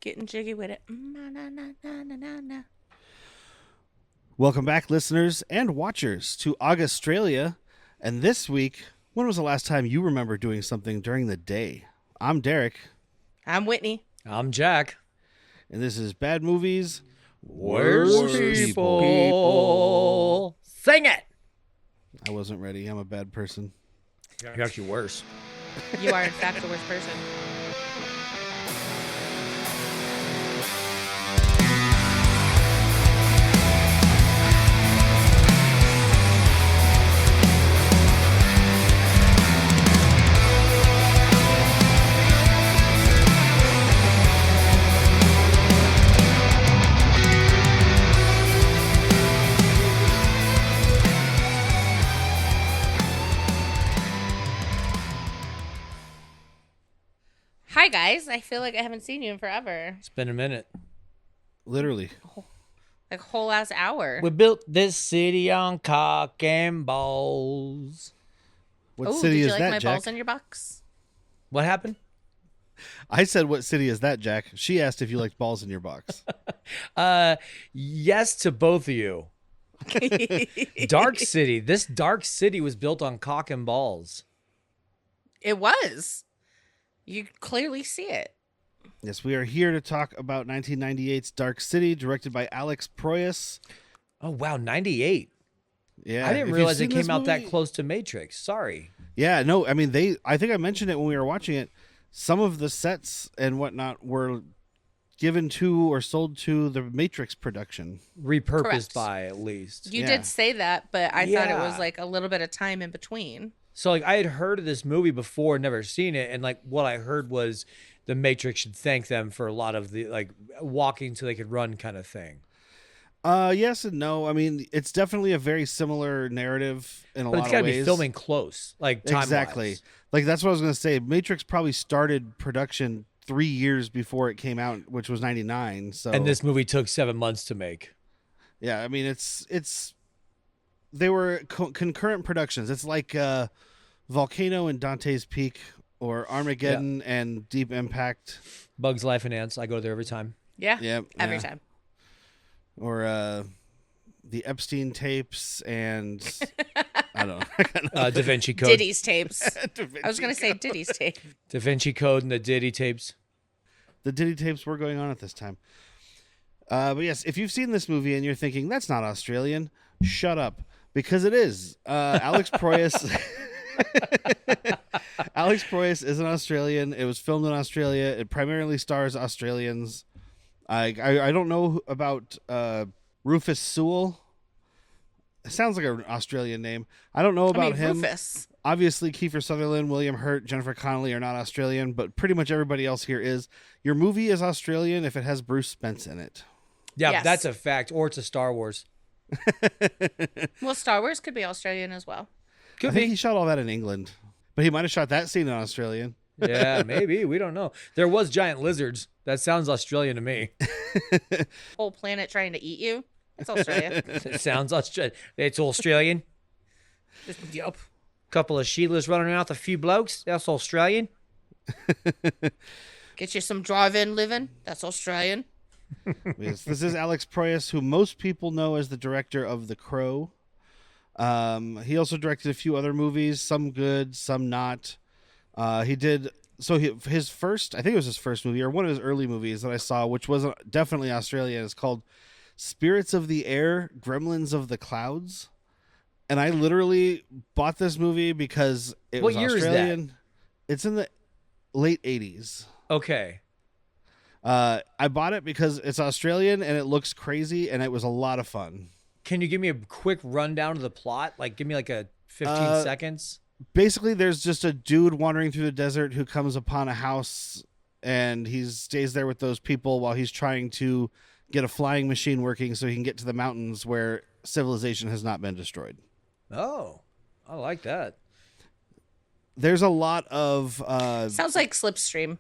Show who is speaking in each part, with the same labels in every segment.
Speaker 1: Getting jiggy with it. Na, na, na, na, na, na, na.
Speaker 2: Welcome back, listeners and watchers, to Augustralia. And this week, when was the last time you remember doing something during the day? I'm Derek.
Speaker 1: I'm Whitney.
Speaker 3: I'm Jack.
Speaker 2: And this is Bad Movies,
Speaker 3: Worst people. Sing it.
Speaker 2: I wasn't ready. I'm a bad person.
Speaker 3: You're actually worse.
Speaker 1: You are, in fact, the worst person. Hi, guys. I feel like I haven't seen you in forever.
Speaker 3: It's been a minute.
Speaker 2: Literally.
Speaker 1: Like a whole ass hour.
Speaker 3: We built this city on cock and balls.
Speaker 2: What
Speaker 1: Oh,
Speaker 2: city
Speaker 1: did
Speaker 2: is
Speaker 1: you like
Speaker 2: that,
Speaker 1: my
Speaker 2: Jack?
Speaker 1: balls in your box?
Speaker 3: What happened?
Speaker 2: I said, what city is that, Jack? She asked if you liked balls in your box.
Speaker 3: Yes to both of you. Dark City. This Dark City was built on cock and balls.
Speaker 1: It was. You clearly see it.
Speaker 2: Yes, we are here to talk about 1998's Dark City, directed by Alex Proyas.
Speaker 3: Oh, wow. 98.
Speaker 2: Yeah,
Speaker 3: I didn't
Speaker 2: if
Speaker 3: realize
Speaker 2: you've
Speaker 3: it
Speaker 2: seen
Speaker 3: came
Speaker 2: this
Speaker 3: out that
Speaker 2: movie-
Speaker 3: close to Matrix. Sorry.
Speaker 2: Yeah, no, I mean, I think I mentioned it when we were watching it. Some of the sets and whatnot were given to or sold to the Matrix production.
Speaker 3: Repurposed
Speaker 1: Correct.
Speaker 3: by, at least.
Speaker 1: You
Speaker 2: Yeah.
Speaker 1: did say that, but I thought it was
Speaker 3: Yeah.
Speaker 1: like a little bit of time in between.
Speaker 3: So, like, I had heard of this movie before, never seen it, and like what I heard was the Matrix should thank them for a lot of the like walking so they could run kind of thing.
Speaker 2: Yes and no. I mean, it's definitely a very similar narrative in a
Speaker 3: But
Speaker 2: lot
Speaker 3: it's
Speaker 2: of
Speaker 3: got to
Speaker 2: ways.
Speaker 3: be filming close, like time-wise.
Speaker 2: Exactly. Like that's what I was going to say. Matrix probably started production 3 years before it came out, which was 99. So
Speaker 3: And this movie took 7 months to make.
Speaker 2: yeah, I mean, it's they were concurrent productions. It's like Volcano and Dante's Peak, or Armageddon and Deep Impact.
Speaker 3: Bugs Life and Ants. I go there every time.
Speaker 1: Yeah.
Speaker 2: Yep,
Speaker 1: Every
Speaker 2: yeah.
Speaker 1: time.
Speaker 2: Or the Epstein tapes and I don't know.
Speaker 3: Da Vinci Code.
Speaker 1: Diddy's tapes. I was going to say Diddy's tape.
Speaker 3: Da Vinci Code and the Diddy tapes.
Speaker 2: The Diddy tapes were going on at this time. But yes, if you've seen this movie and you're thinking that's not Australian, shut up, because it is. Alex Proyas. Alex Proyas is an Australian. It was filmed in Australia. It primarily stars Australians. I don't know about Rufus Sewell. It sounds like an Australian name. I don't know about him.
Speaker 1: Rufus.
Speaker 2: Obviously, Kiefer Sutherland, William Hurt, Jennifer Connelly are not Australian, but pretty much everybody else here is. Your movie is Australian if it has Bruce Spence in it.
Speaker 3: Yeah,
Speaker 1: Yes.
Speaker 3: that's a fact. Or it's a Star Wars.
Speaker 1: Well, Star Wars could be Australian as well.
Speaker 2: I think he shot all that in England, but he might have shot that scene in Australian.
Speaker 3: Yeah, maybe. We don't know. There was giant lizards. That sounds Australian to me.
Speaker 1: Whole planet trying to eat you. That's Australia.
Speaker 3: It sounds Australian. It's Australian.
Speaker 1: Yup.
Speaker 3: Couple of Sheilas running out with a few blokes. That's Australian.
Speaker 1: Get you some drive-in living. That's Australian.
Speaker 2: Yes, this is Alex Proyas, who most people know as the director of The Crow. He also directed a few other movies, some good, some not. His first, I think it was his first movie, or one of his early movies that I saw, which was definitely Australian, is called Spirits of the Air, Gremlins of the Clouds. And I literally bought this movie because it
Speaker 3: What
Speaker 2: was
Speaker 3: year is that?
Speaker 2: Australian. It's in the late 80s.
Speaker 3: Okay.
Speaker 2: I bought it because it's Australian and it looks crazy, and it was a lot of fun.
Speaker 3: Can you give me a quick rundown of the plot? Like, give me like a 15 seconds.
Speaker 2: Basically, there's just a dude wandering through the desert who comes upon a house, and he stays there with those people while he's trying to get a flying machine working so he can get to the mountains where civilization has not been destroyed.
Speaker 3: Oh, I like that.
Speaker 2: There's a lot of
Speaker 1: Sounds like Slipstream.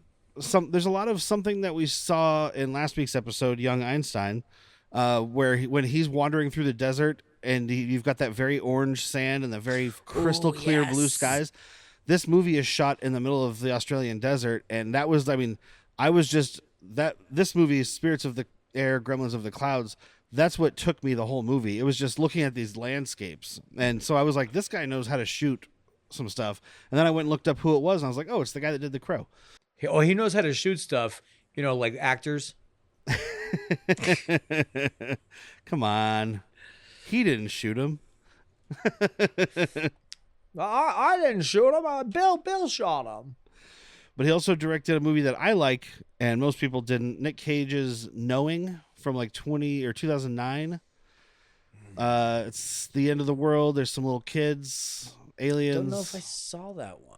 Speaker 2: there's a lot of something that we saw in last week's episode, Young Einstein, where when he's wandering through the desert and you've got that very orange sand and the very crystal clear blue
Speaker 1: yes.
Speaker 2: skies. This movie is shot in the middle of the Australian desert, and that was, I mean, I was just this movie, Spirits of the Air, Gremlins of the Clouds, that's what took me the whole movie. It was just looking at these landscapes. And so I was like, this guy knows how to shoot some stuff. And then I went and looked up who it was, and I was like, oh, it's the guy that did The Crow.
Speaker 3: He knows how to shoot stuff, like actors.
Speaker 2: Come on. He didn't shoot him.
Speaker 3: I didn't shoot him. Bill shot him.
Speaker 2: But he also directed a movie that I like, and most people didn't. Nick Cage's Knowing from like 2009. It's the end of the world. There's some little kids, aliens.
Speaker 3: Don't know if I saw that one.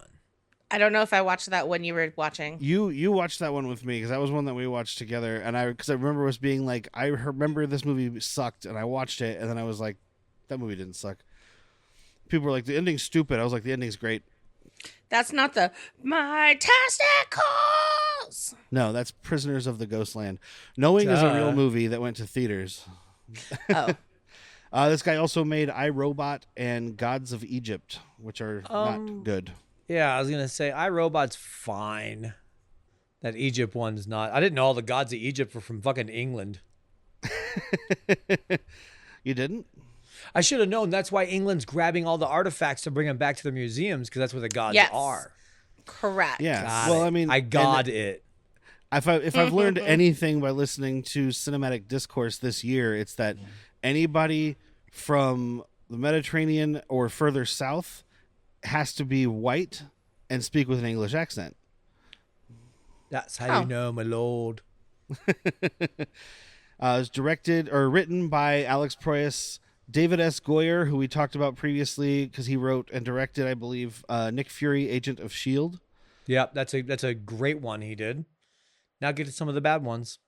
Speaker 1: I don't know if I watched that when you were watching.
Speaker 2: You watched that one with me because that was one that we watched together, and I remember us being like, I remember this movie sucked, and I watched it, and then I was like, that movie didn't suck. People were like, the ending's stupid. I was like, the ending's great.
Speaker 1: That's not the My Testicles.
Speaker 2: No, that's Prisoners of the Ghostland. Knowing is a real movie that went to theaters.
Speaker 1: Oh.
Speaker 2: This guy also made I, Robot and Gods of Egypt, which are not good.
Speaker 3: Yeah, I was going to say, iRobot's fine. That Egypt one's not. I didn't know all the gods of Egypt were from fucking England.
Speaker 2: You didn't?
Speaker 3: I should have known. That's why England's grabbing all the artifacts to bring them back to their museums, because that's where the gods are.
Speaker 1: Correct.
Speaker 2: Yeah.
Speaker 3: Got
Speaker 2: well,
Speaker 3: it.
Speaker 2: I mean,
Speaker 3: I got it.
Speaker 2: If I've learned anything by listening to cinematic discourse this year, it's that anybody from the Mediterranean or further south has to be white and speak with an English accent.
Speaker 3: That's how you know, my lord.
Speaker 2: It was directed or written by Alex Proyas, David S. Goyer, who we talked about previously because he wrote and directed, I believe, Nick Fury, Agent of S.H.I.E.L.D.
Speaker 3: Yep, that's a great one he did. Now get to some of the bad ones.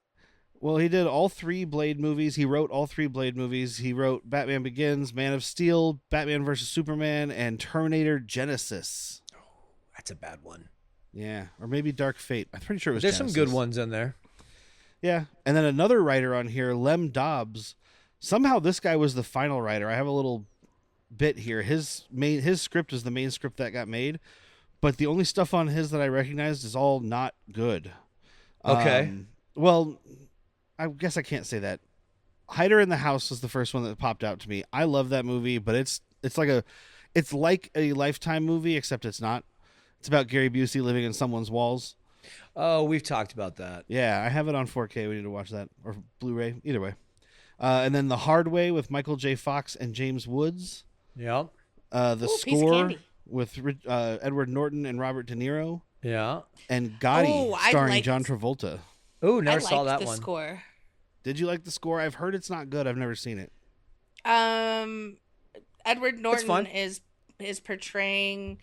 Speaker 2: Well, he did all 3 Blade movies. He wrote all 3 Blade movies. He wrote Batman Begins, Man of Steel, Batman vs. Superman, and Terminator Genesis.
Speaker 3: Oh, that's a bad one.
Speaker 2: Yeah, or maybe Dark Fate. I'm pretty sure it was
Speaker 3: There's
Speaker 2: Genesis.
Speaker 3: some good ones in there.
Speaker 2: Yeah, and then another writer on here, Lem Dobbs. Somehow this guy was the final writer. I have a little bit here. His script is the main script that got made, but the only stuff on his that I recognized is all not good.
Speaker 3: Okay.
Speaker 2: Well, I guess I can't say that. Hider in the House was the first one that popped out to me. I love that movie, but it's like a Lifetime movie, except it's not. It's about Gary Busey living in someone's walls.
Speaker 3: Oh, we've talked about that.
Speaker 2: Yeah, I have it on 4K. We need to watch that, or Blu-ray, either way. And then The Hard Way with Michael J. Fox and James Woods.
Speaker 3: Yeah.
Speaker 2: The score with Edward Norton and Robert De Niro.
Speaker 3: Yeah.
Speaker 2: And Gotti, starring John Travolta.
Speaker 3: Oh, never saw that one.
Speaker 1: Score.
Speaker 2: Did you like the score? I've heard it's not good. I've never seen it.
Speaker 1: Edward Norton is portraying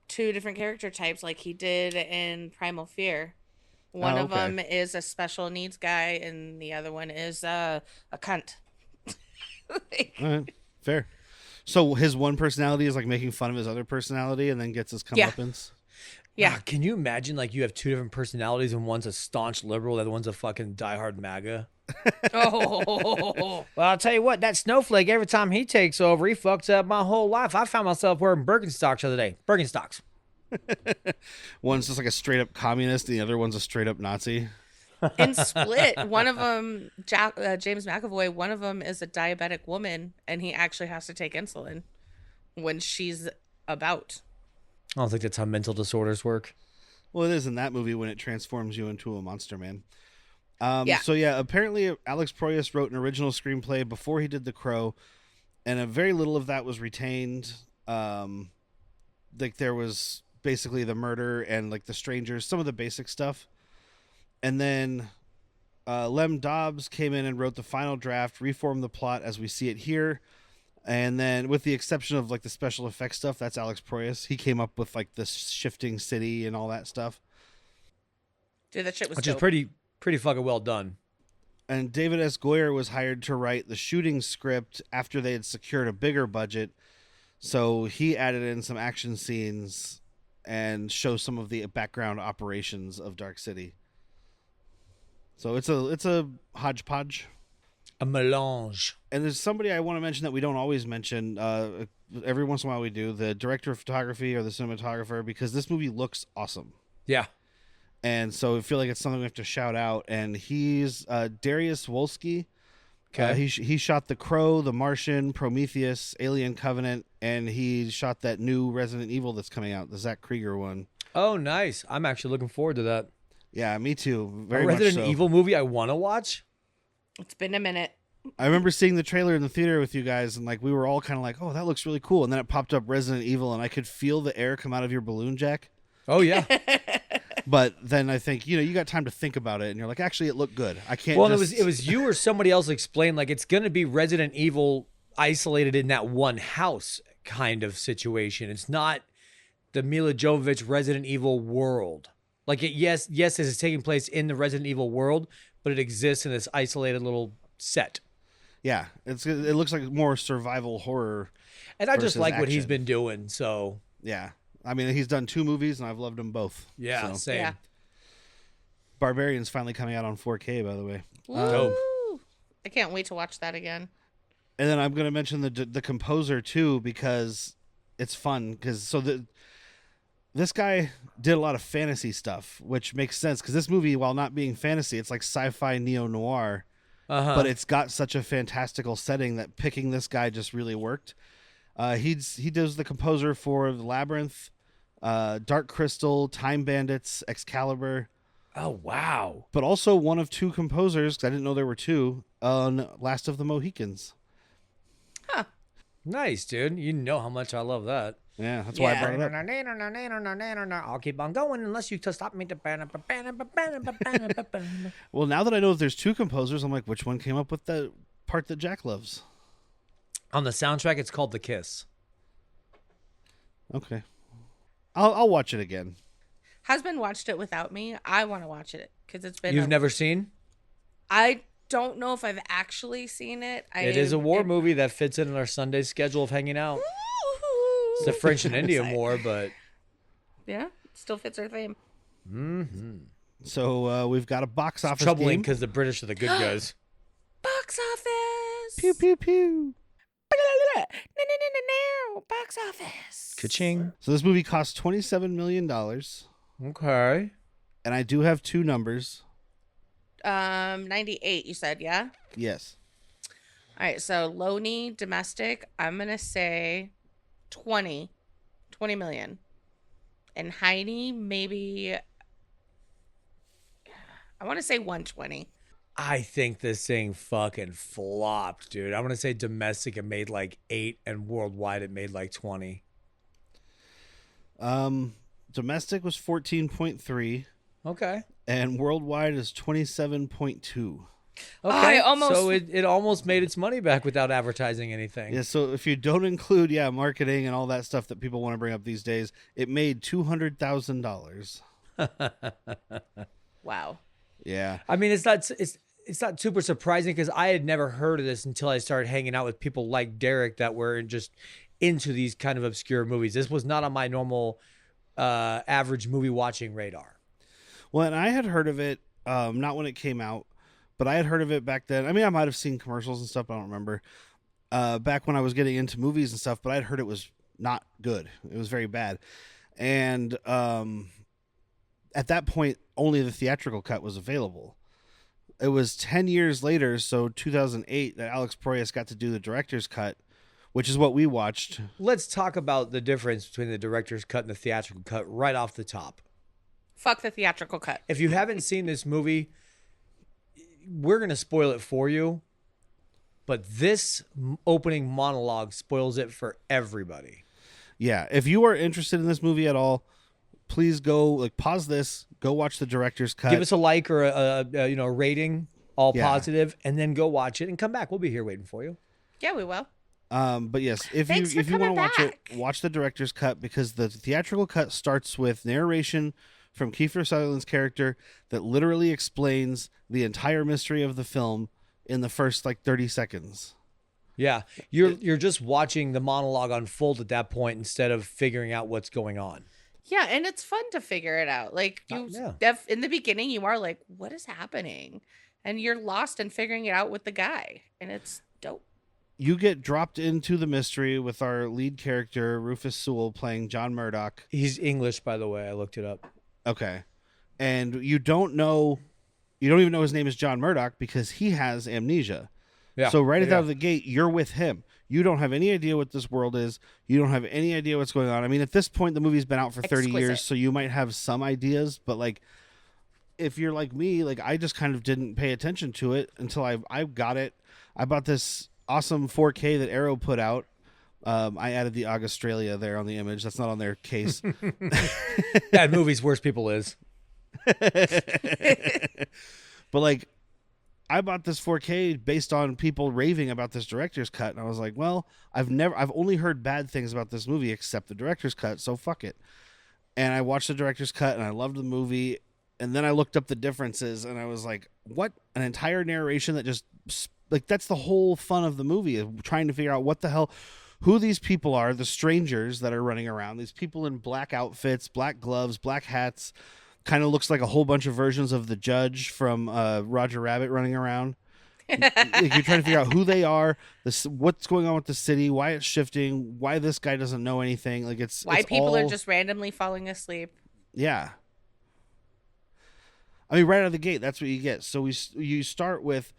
Speaker 1: 2 different character types like he did in Primal Fear. One of them is a special needs guy, and the other one is a cunt.
Speaker 2: All right. Fair. So his one personality is like making fun of his other personality and then gets his comeuppance?
Speaker 1: Yeah.
Speaker 3: Wow, can you imagine like you have 2 different personalities and one's a staunch liberal, the other one's a fucking diehard MAGA?
Speaker 1: Oh.
Speaker 3: Well, I'll tell you what, that snowflake, every time he takes over, he fucks up my whole life. I found myself wearing Birkenstocks the other day. Birkenstocks.
Speaker 2: One's just like a straight up communist, and the other one's a straight up Nazi.
Speaker 1: In Split, one of them, James McAvoy, one of them is a diabetic woman, and he actually has to take insulin when she's about.
Speaker 3: I don't think that's how mental disorders work.
Speaker 2: Well, it is in that movie when it transforms you into a monster man.
Speaker 1: Yeah.
Speaker 2: So yeah, apparently Alex Proyas wrote an original screenplay before he did The Crow, and a very little of that was retained. Like there was basically the murder and like the strangers, some of the basic stuff. And then Lem Dobbs came in and wrote the final draft, reformed the plot as we see it here. And then with the exception of like the special effects stuff, that's Alex Proyas. He came up with like the shifting city and all that stuff.
Speaker 1: Dude, that shit was
Speaker 3: Which
Speaker 1: dope.
Speaker 3: is pretty fucking well done.
Speaker 2: And David S. Goyer was hired to write the shooting script after they had secured a bigger budget. So he added in some action scenes and show some of the background operations of Dark City. So it's a hodgepodge.
Speaker 3: A melange.
Speaker 2: And there's somebody I want to mention that we don't always mention. Every once in a while we do. The director of photography or the cinematographer, because this movie looks awesome.
Speaker 3: Yeah.
Speaker 2: And so I feel like it's something we have to shout out. And he's Darius Wolski.
Speaker 3: Okay.
Speaker 2: He shot The Crow, The Martian, Prometheus, Alien Covenant, and he shot that new Resident Evil that's coming out, the Zach Krieger one.
Speaker 3: Oh, nice. I'm actually looking forward to that.
Speaker 2: Yeah, me too. Very
Speaker 3: A
Speaker 2: much
Speaker 3: Resident
Speaker 2: so.
Speaker 3: Evil movie I want to watch.
Speaker 1: It's been a minute.
Speaker 2: I remember seeing the trailer in the theater with you guys, and like we were all kind of like, "Oh, that looks really cool." And then it popped up Resident Evil, and I could feel the air come out of your balloon, Jack.
Speaker 3: Oh yeah.
Speaker 2: But then I think you got time to think about it, and you're like, "Actually, it looked good." I can't.
Speaker 3: Well,
Speaker 2: just...
Speaker 3: it was you or somebody else explained like it's going to be Resident Evil isolated in that one house kind of situation. It's not the Mila Jovovich Resident Evil world. Like yes, it is taking place in the Resident Evil world, but it exists in this isolated little set.
Speaker 2: Yeah, it looks like more survival horror.
Speaker 3: And I just like what he's
Speaker 2: action.
Speaker 3: been doing. So
Speaker 2: Yeah, I mean, he's done 2 movies, and I've loved them both.
Speaker 3: yeah,
Speaker 2: So.
Speaker 3: same.
Speaker 1: Yeah.
Speaker 2: Barbarian's finally coming out on 4K, by the way.
Speaker 1: Woo! I can't wait to watch that again.
Speaker 2: And then I'm going to mention the composer too, because it's fun. This guy did a lot of fantasy stuff, which makes sense because this movie, while not being fantasy, it's like sci-fi neo-noir, but it's got such a fantastical setting that picking this guy just really worked. He does the composer for The Labyrinth, Dark Crystal, Time Bandits, Excalibur.
Speaker 3: Oh wow!
Speaker 2: But also one of 2 composers, because I didn't know there were 2, on Last of the Mohicans.
Speaker 1: Huh.
Speaker 3: Nice, dude. You know how much I love that.
Speaker 2: Yeah, that's why I brought it up.
Speaker 3: I'll keep on going unless you stop me.
Speaker 2: Well, now that I know that there's 2 composers, I'm like, which one came up with the part that Jack loves?
Speaker 3: On the soundtrack, it's called The Kiss.
Speaker 2: Okay. I'll watch it again.
Speaker 1: Husband watched it without me. I want to watch it because it's been.
Speaker 3: You've never seen?
Speaker 1: I don't know if I've actually seen it.
Speaker 3: It is a war movie that fits in our Sunday schedule of hanging out. It's the French and Indian War, but
Speaker 1: yeah, it still fits our theme.
Speaker 3: Mm-hmm.
Speaker 2: So we've got a box office.
Speaker 3: Troubling because the British are the good guys.
Speaker 1: Box office.
Speaker 2: Pew pew pew.
Speaker 1: Box office.
Speaker 3: Ka-ching.
Speaker 2: So this movie cost $27 million,
Speaker 3: Okay.
Speaker 2: and I do have 2 numbers.
Speaker 1: 98. You said, yeah.
Speaker 2: Yes.
Speaker 1: All right. So Loney domestic. I'm gonna say 20 million, and Heine maybe. I want to say 120.
Speaker 3: I think this thing fucking flopped, dude. I'm going to say domestic it made like 8 and worldwide it made like 20.
Speaker 2: Domestic was 14.3
Speaker 3: Okay.
Speaker 2: and worldwide is 27.2.
Speaker 3: Okay.
Speaker 1: almost-
Speaker 3: So it almost made its money back without advertising anything.
Speaker 2: Yeah, so if you don't include marketing and all that stuff that people want to bring up these days, it made $200,000.
Speaker 1: Wow.
Speaker 2: Yeah.
Speaker 3: I mean, it's not super surprising because I had never heard of this until I started hanging out with people like Derek that were just into these kind of obscure movies. This was not on my normal average movie watching radar.
Speaker 2: Well, and I had heard of it, not when it came out, but I had heard of it back then. I mean, I might have seen commercials and stuff, but I don't remember. Back when I was getting into movies and stuff, but I'd heard it was not good. It was very bad. And at that point, only the theatrical cut was available. It was 10 years later, so 2008, that Alex Proyas got to do the director's cut, which is what we watched.
Speaker 3: Let's talk about the difference between the director's cut and the theatrical cut right off the top.
Speaker 1: Fuck the theatrical cut.
Speaker 3: If you haven't seen this movie, we're going to spoil it for you. But this opening monologue spoils it for everybody.
Speaker 2: Yeah, if you are interested in this movie at all, please go pause this, go watch the director's cut.
Speaker 3: Give us a like or a rating, all
Speaker 2: Yeah.
Speaker 3: positive, and then go watch it and come back. We'll be here waiting for you.
Speaker 1: Yeah, we will.
Speaker 2: But yes, if
Speaker 1: Thanks
Speaker 2: you
Speaker 1: for
Speaker 2: want to
Speaker 1: coming
Speaker 2: watch it,
Speaker 1: back.
Speaker 2: watch the director's cut, because the theatrical cut starts with narration from Kiefer Sutherland's character that literally explains the entire mystery of the film in the first 30 seconds.
Speaker 3: Yeah, you're just watching the monologue unfold at that point instead of figuring out what's going on.
Speaker 1: Yeah, and it's fun to figure it out.
Speaker 3: Yeah.
Speaker 1: In the beginning, you are like, what is happening? And you're lost in figuring it out with the guy. And it's dope.
Speaker 2: You get dropped into the mystery with our lead character, Rufus Sewell, playing John Murdoch.
Speaker 3: He's English, by the way. I looked it up.
Speaker 2: Okay. and you don't even know his name is John Murdoch because he has amnesia.
Speaker 3: Yeah.
Speaker 2: So right out of the gate, you're with him. You don't have any idea what this world is. You don't have any idea what's going on. I mean, at this point, the movie's been out for 30 years, so you might have some ideas. But, like, if you're like me, like, I just kind of didn't pay attention to it until I got it. I bought this awesome 4K that Arrow put out. I added the Australia there on the image. That's not on their case.
Speaker 3: That movie's Worst People is.
Speaker 2: But, like, I bought this 4K based on people raving about this director's cut, and I was like, well, I've only heard bad things about this movie except the director's cut, so fuck it. And I watched the director's cut, and I loved the movie, and then I looked up the differences, and I was like, what? An entire narration that just, like, that's the whole fun of the movie, is trying to figure out what the hell, who these people are, the strangers that are running around, these people in black outfits, black gloves, black hats. Kind of looks like a whole bunch of versions of the Judge from Roger Rabbit running around. Like, you're trying to figure out who they are, what's going on with the city, why it's shifting, why this guy doesn't know anything. Like
Speaker 1: why people are just randomly falling asleep.
Speaker 2: Yeah. I mean, right out of the gate, that's what you get. So you start with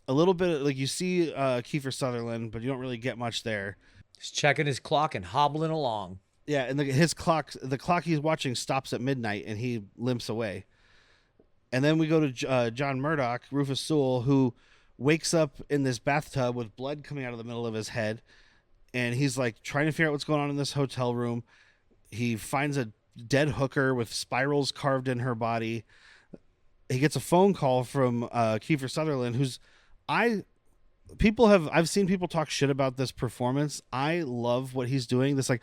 Speaker 2: a little bit of, like, you see Kiefer Sutherland, but you don't really get much there.
Speaker 3: He's checking his clock and hobbling along.
Speaker 2: Yeah, and the clock he's watching stops at midnight, and he limps away. And then we go to John Murdoch, Rufus Sewell, who wakes up in this bathtub with blood coming out of the middle of his head, and he's like trying to figure out what's going on in this hotel room. He finds a dead hooker with spirals carved in her body. He gets a phone call from Kiefer Sutherland, who's I've seen people talk shit about this performance. I love what he's doing. This, like,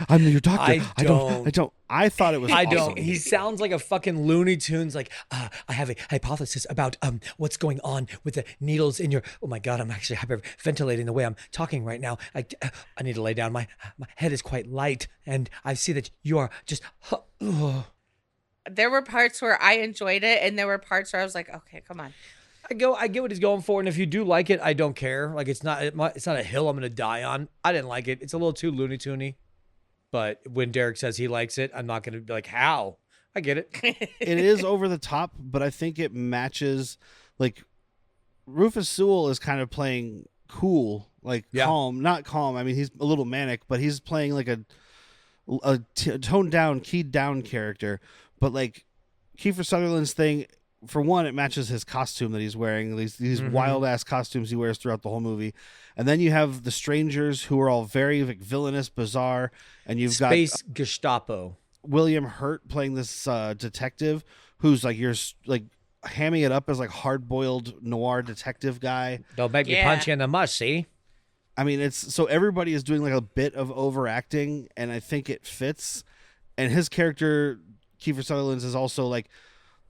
Speaker 2: I'm your doctor. I don't. I thought it was awesome.
Speaker 3: Don't. He sounds like a fucking Looney Tunes. Like, I have a hypothesis about what's going on with the needles in your. Oh my God, I'm actually hyperventilating the way I'm talking right now. I need to lay down. My head is quite light, and I see that you are just.
Speaker 1: There were parts where I enjoyed it, and there were parts where I was like, okay, come on.
Speaker 3: I get what he's going for, and if you do like it, I don't care. Like, it's not a hill I'm gonna die on. I didn't like it. It's a little too Looney Tuny. But when Derek says he likes it, I'm not gonna be like, how? I get it.
Speaker 2: It is over the top, but I think it matches. Like, Rufus Sewell is kind of playing cool, like calm, not calm. I mean, he's a little manic, but he's playing like a toned down, keyed down character. But, like, Kiefer Sutherland's thing, for one, it matches his costume that he's wearing, these wild ass costumes he wears throughout the whole movie. And then you have the strangers, who are all very, like, villainous, bizarre, and you've got
Speaker 3: Space Gestapo.
Speaker 2: William Hurt playing this detective who's like, you're like hamming it up as like hard-boiled noir detective guy.
Speaker 3: Don't make me punch you in the mush, see?
Speaker 2: I mean, it's so everybody is doing like a bit of overacting, and I think it fits. And his character, Kiefer Sutherland's, is also like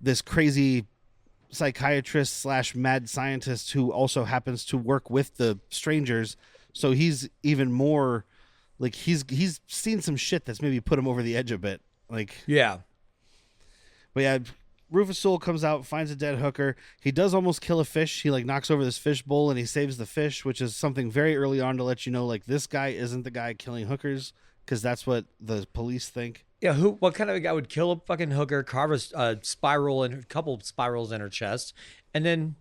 Speaker 2: this crazy psychiatrist / mad scientist who also happens to work with the strangers. So he's even more like, he's seen some shit that's maybe put him over the edge a bit. Like,
Speaker 3: yeah.
Speaker 2: But yeah, Rufus Sewell comes out, finds a dead hooker. He does almost kill a fish. He like knocks over this fish bowl and he saves the fish, which is something very early on to let you know, like, this guy isn't the guy killing hookers, because that's what the police think.
Speaker 3: Yeah, what kind of a guy would kill a fucking hooker, carve a spiral and a couple spirals in her chest, and then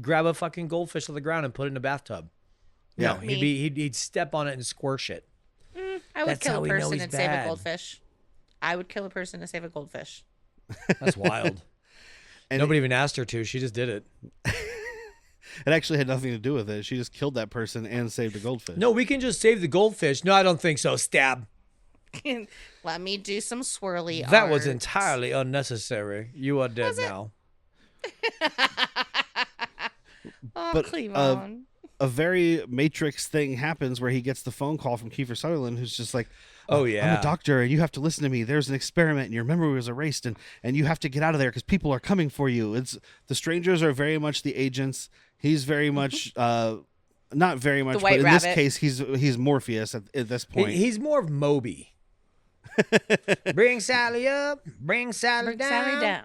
Speaker 3: grab a fucking goldfish on the ground and put it in a bathtub?
Speaker 2: Yeah,
Speaker 3: no, he'd step on it and squish it.
Speaker 1: I would kill a person and save a goldfish. I would kill a person to save a goldfish.
Speaker 3: That's wild. And nobody even asked her to. She just did it.
Speaker 2: It actually had nothing to do with it. She just killed that person and saved a goldfish.
Speaker 3: No, we can just save the goldfish. No, I don't think so. Stab.
Speaker 1: Let me do some swirly art.
Speaker 3: That was entirely unnecessary. You are dead now.
Speaker 2: But a very Matrix thing happens where he gets the phone call from Kiefer Sutherland, who's just like,
Speaker 3: oh yeah,
Speaker 2: I'm a doctor and you have to listen to me. There's an experiment and your memory was erased and you have to get out of there because people are coming for you. It's the strangers are very much the agents. He's very much not very much, but in this case he's Morpheus at this point.
Speaker 3: He's more of Moby. Bring Sally up, bring Sally down.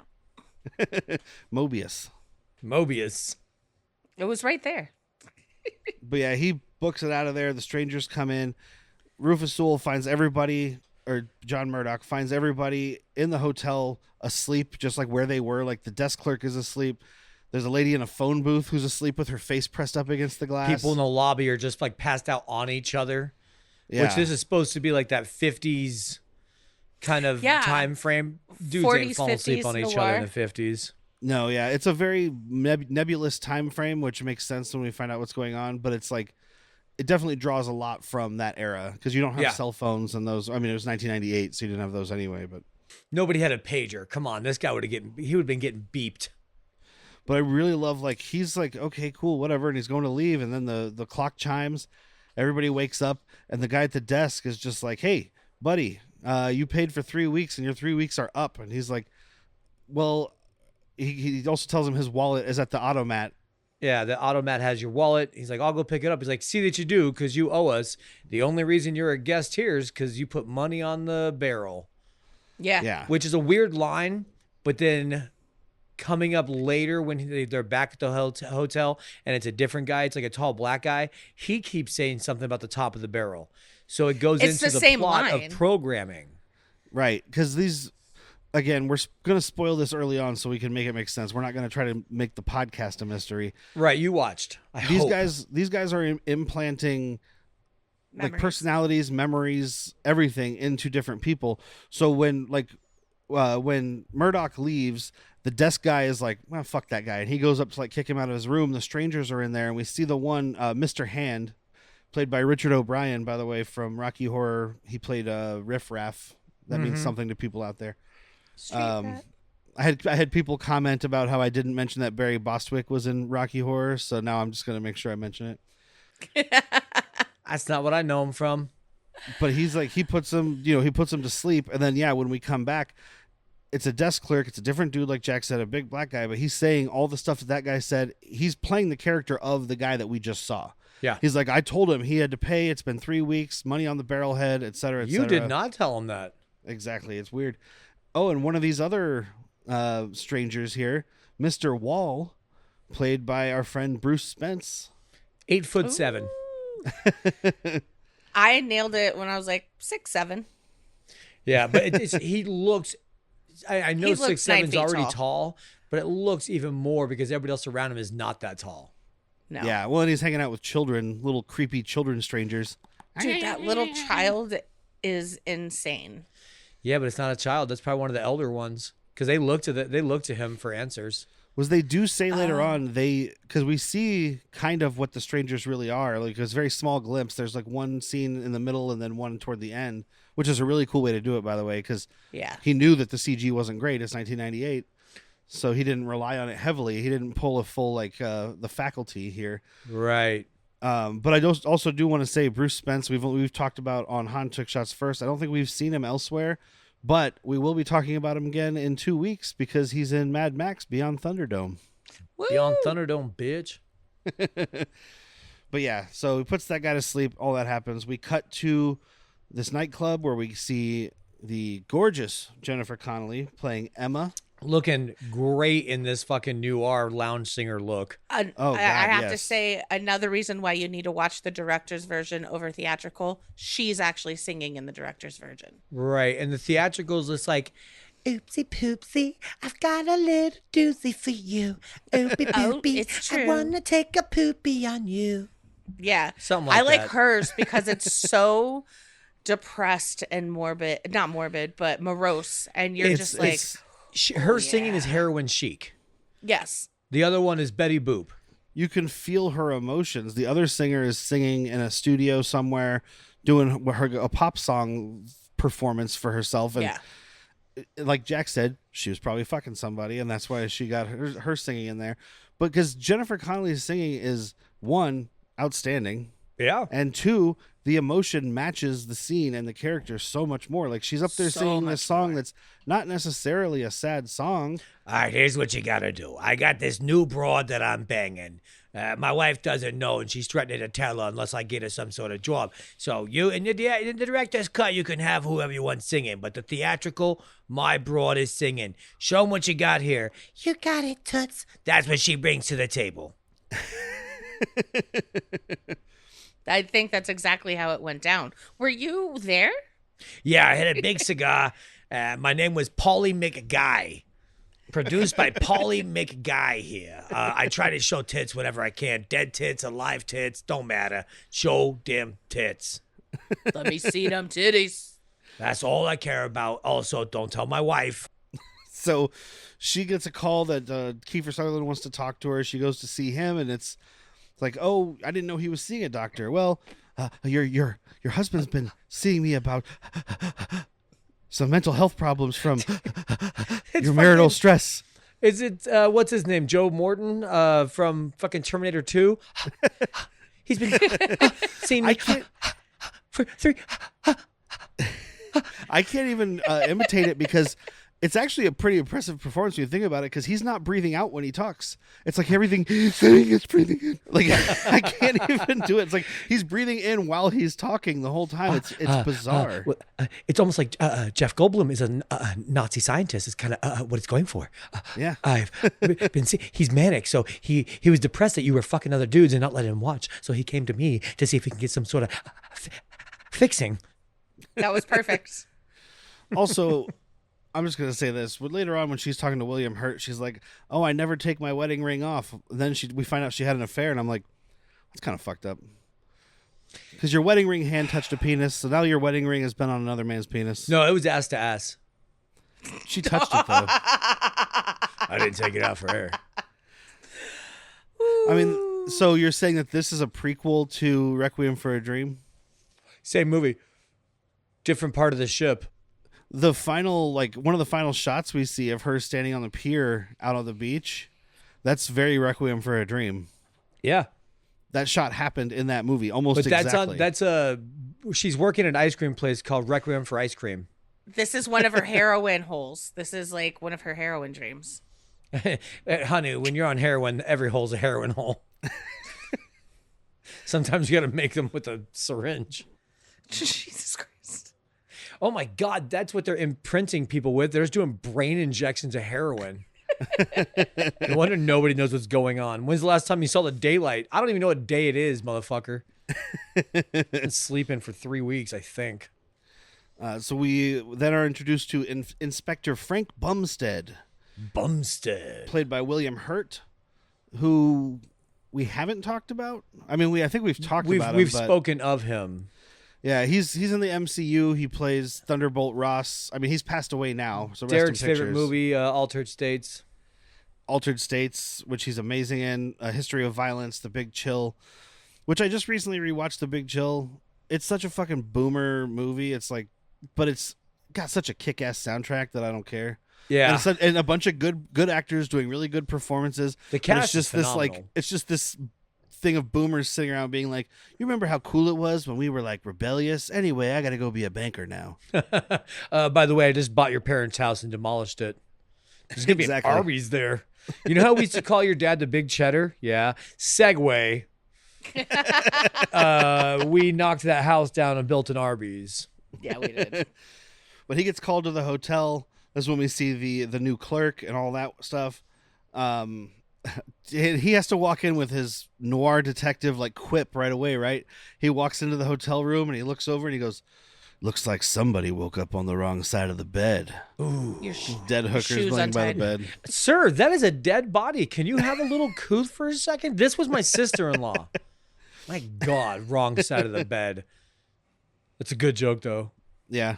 Speaker 2: Mobius.
Speaker 1: It was right there.
Speaker 2: But yeah, he books it out of there. The strangers come in. Rufus Sewell finds everybody or John Murdoch finds everybody in the hotel asleep, just like where they were. Like the desk clerk is asleep. There's a lady in a phone booth who's asleep with her face pressed up against the glass.
Speaker 3: People in the lobby are just like passed out on each other.
Speaker 2: Yeah.
Speaker 3: Which this is supposed to be like that 50s kind of time frame. Dudes
Speaker 1: 40s,
Speaker 3: ain't falling asleep on each other in the 50s.
Speaker 2: No, yeah. It's a very nebulous time frame, which makes sense when we find out what's going on. But it's like, it definitely draws a lot from that era because you don't have cell phones and those. I mean, it was 1998, so you didn't have those anyway. But
Speaker 3: nobody had a pager. Come on, this guy would have been getting beeped.
Speaker 2: But I really love, like, he's like, okay, cool, whatever. And he's going to leave. And then the clock chimes. Everybody wakes up. And the guy at the desk is just like, hey, buddy, you paid for 3 weeks and your 3 weeks are up. And he's like, well, he also tells him his wallet is at the automat.
Speaker 3: Yeah, the automat has your wallet. He's like, I'll go pick it up. He's like, see that you do because you owe us. The only reason you're a guest here is because you put money on the barrel.
Speaker 1: Yeah.
Speaker 3: Which is a weird line. But then coming up later when they're back at the hotel and it's a different guy, it's like a tall black guy, he keeps saying something about the top of the barrel, so it goes into the
Speaker 1: same
Speaker 3: plot
Speaker 1: line.
Speaker 3: of programming,
Speaker 2: right? Because these, again, we're gonna spoil this early on so we can make it make sense. We're not gonna try to make the podcast a mystery,
Speaker 3: right? You watched.
Speaker 2: These guys are implanting like personalities, memories, everything into different people. So when Murdoch leaves, the desk guy is like, well, fuck that guy. And he goes up to like kick him out of his room. The strangers are in there. And we see the one, Mr. Hand, played by Richard O'Brien, by the way, from Rocky Horror. He played Riff Raff. That means something to people out there. I had people comment about how I didn't mention that Barry Bostwick was in Rocky Horror. So now I'm just going to make sure I mention it.
Speaker 3: That's not what I know him from.
Speaker 2: But he's like, he puts him to sleep. And then, when we come back, it's a desk clerk. It's a different dude, like Jack said, a big black guy. But he's saying all the stuff that guy said. He's playing the character of the guy that we just saw.
Speaker 3: Yeah.
Speaker 2: He's like, I told him he had to pay. It's been 3 weeks, money on the barrelhead, et cetera, et cetera.
Speaker 3: You did not tell him that.
Speaker 2: Exactly. It's weird. Oh, and one of these other strangers here, Mr. Wall, played by our friend Bruce Spence.
Speaker 3: 8'7".
Speaker 1: I nailed it when I was like 6'7".
Speaker 3: Yeah, but he looks. I know 6'7" already tall, but it looks even more because everybody else around him is not that tall.
Speaker 1: No.
Speaker 2: Yeah, well, and he's hanging out with children, little creepy children strangers.
Speaker 1: Dude, that little child is insane.
Speaker 3: Yeah, but it's not a child. That's probably one of the elder ones because they look to him for answers.
Speaker 2: Was they do say later on because we see kind of what the strangers really are, like it's a very small glimpse. There's like one scene in the middle and then one toward the end, which is a really cool way to do it, by the way, because he knew that the CG wasn't great. It's 1998, so he didn't rely on it heavily. He didn't pull a full like the faculty here,
Speaker 3: right?
Speaker 2: But I also do want to say Bruce Spence. We've talked about on Han Took Shots First. I don't think we've seen him elsewhere. But we will be talking about him again in 2 weeks because he's in Mad Max Beyond Thunderdome.
Speaker 1: Woo!
Speaker 3: Beyond Thunderdome, bitch.
Speaker 2: But yeah, so he puts that guy to sleep. All that happens. We cut to this nightclub where we see the gorgeous Jennifer Connelly playing Emma.
Speaker 3: Looking great in this fucking noir lounge singer look.
Speaker 1: I have to say, another reason why you need to watch the director's version over theatrical, she's actually singing in the director's version.
Speaker 3: Right. And the theatricals, it's like, oopsie poopsie, I've got a little doozy for you. Oopie poopie,
Speaker 1: it's true.
Speaker 3: I want to take a poopy on you.
Speaker 1: Yeah.
Speaker 3: Something like that.
Speaker 1: I like hers because it's so depressed and morbid. Not morbid, but morose. And you're just like...
Speaker 3: Her singing is heroin chic.
Speaker 1: Yes.
Speaker 3: The other one is Betty Boop.
Speaker 2: You can feel her emotions. The other singer is singing in a studio somewhere, doing a pop song performance for herself. And like Jack said, she was probably fucking somebody, and that's why she got her singing in there. But because Jennifer Connelly's singing is, one, outstanding.
Speaker 3: Yeah.
Speaker 2: And two, the emotion matches the scene and the character so much more. Like she's up there singing this song that's not necessarily a sad song.
Speaker 3: All right, here's what you got to do. I got this new broad that I'm banging. My wife doesn't know, and she's threatening to tell her unless I get her some sort of job. So you, in the director's cut, you can have whoever you want singing. But the theatrical, my broad is singing. Show them what you got here. You got it, Toots. That's what she brings to the table.
Speaker 1: I think that's exactly how it went down. Were you there?
Speaker 3: Yeah, I had a big cigar. My name was Paulie McGuy. Produced by Paulie McGuy here. I try to show tits whenever I can. Dead tits, alive tits, don't matter. Show them tits.
Speaker 1: Let me see them titties.
Speaker 3: That's all I care about. Also, don't tell my wife.
Speaker 2: So she gets a call that Kiefer Sutherland wants to talk to her. She goes to see him, and it's like, oh, I didn't know he was seeing a doctor. Well, your husband's been seeing me about some mental health problems from your marital stress.
Speaker 3: Is it, what's his name? Joe Morton from fucking Terminator 2? He's been seeing me for 3.
Speaker 2: I can't even imitate it because it's actually a pretty impressive performance when you think about it, because he's not breathing out when he talks. It's like everything he's saying is breathing in. Like, I can't even do it. It's like he's breathing in while he's talking the whole time. It's bizarre.
Speaker 3: It's almost like Jeff Goldblum is a Nazi scientist. It's kind of what it's going for.
Speaker 2: Yeah.
Speaker 3: I've been seeing, he's manic, so he was depressed that you were fucking other dudes and not letting him watch. So he came to me to see if he can get some sort of fixing.
Speaker 1: That was perfect.
Speaker 2: Also, I'm just going to say this. Later on, when she's talking to William Hurt, she's like, oh, I never take my wedding ring off. Then we find out she had an affair, and I'm like, that's kind of fucked up. Because your wedding ring hand touched a penis, so now your wedding ring has been on another man's penis.
Speaker 3: No, it was ass to ass.
Speaker 2: She touched it, though.
Speaker 3: I didn't take it out for her.
Speaker 2: I mean, so you're saying that this is a prequel to Requiem for a Dream?
Speaker 3: Same movie. Different part of the ship.
Speaker 2: The final, like, one of the final shots we see of her standing on the pier out on the beach, that's very Requiem for a Dream.
Speaker 3: Yeah.
Speaker 2: That shot happened in that movie, almost
Speaker 3: but
Speaker 2: exactly.
Speaker 3: She's working at an ice cream place called Requiem for Ice Cream.
Speaker 1: This is one of her heroin holes. This is like one of her heroin dreams.
Speaker 3: Honey, when you're on heroin, every hole's a heroin hole. Sometimes you got to make them with a syringe.
Speaker 1: Jesus Christ.
Speaker 3: Oh my God, that's what they're imprinting people with. They're just doing brain injections of heroin. No wonder nobody knows what's going on. When's the last time you saw the daylight? I don't even know what day it is, motherfucker. Been sleeping for 3 weeks, I think.
Speaker 2: So we then are introduced to Inspector Frank Bumstead. Played by William Hurt, who we haven't talked about. I mean, I think we've talked about him.
Speaker 3: We've spoken of him.
Speaker 2: Yeah, he's in the MCU. He plays Thunderbolt Ross. I mean, he's passed away now. So
Speaker 3: Derek's
Speaker 2: rest in
Speaker 3: favorite movie, Altered States.
Speaker 2: Altered States, which he's amazing in. A History of Violence, The Big Chill, which I just recently rewatched. The Big Chill. It's such a fucking boomer movie. It's like, but it's got such a kick-ass soundtrack that I don't care.
Speaker 3: Yeah,
Speaker 2: and a bunch of good actors doing really good performances.
Speaker 3: The cast
Speaker 2: is just it's just this thing of boomers sitting around being like, you remember how cool it was when we were like rebellious? Anyway, I got to go be a banker now.
Speaker 3: By the way, I just bought your parents' house and demolished it. There's gonna be an Arby's there. You know how we used to call your dad the Big Cheddar? Yeah. Segway. We knocked that house down and built an Arby's.
Speaker 1: Yeah, we did.
Speaker 2: But he gets called to the hotel. That's when we see the new clerk and all that stuff. He has to walk in with his noir detective like quip right away, right? He walks into the hotel room and he looks over and he goes, looks like somebody woke up on the wrong side of the bed.
Speaker 3: Ooh.
Speaker 2: Dead hookers laying by the bed.
Speaker 3: Sir, that is a dead body. Can you have a little couth for a second? This was my sister-in-law. My God, wrong side of the bed. It's a good joke, though.
Speaker 2: Yeah.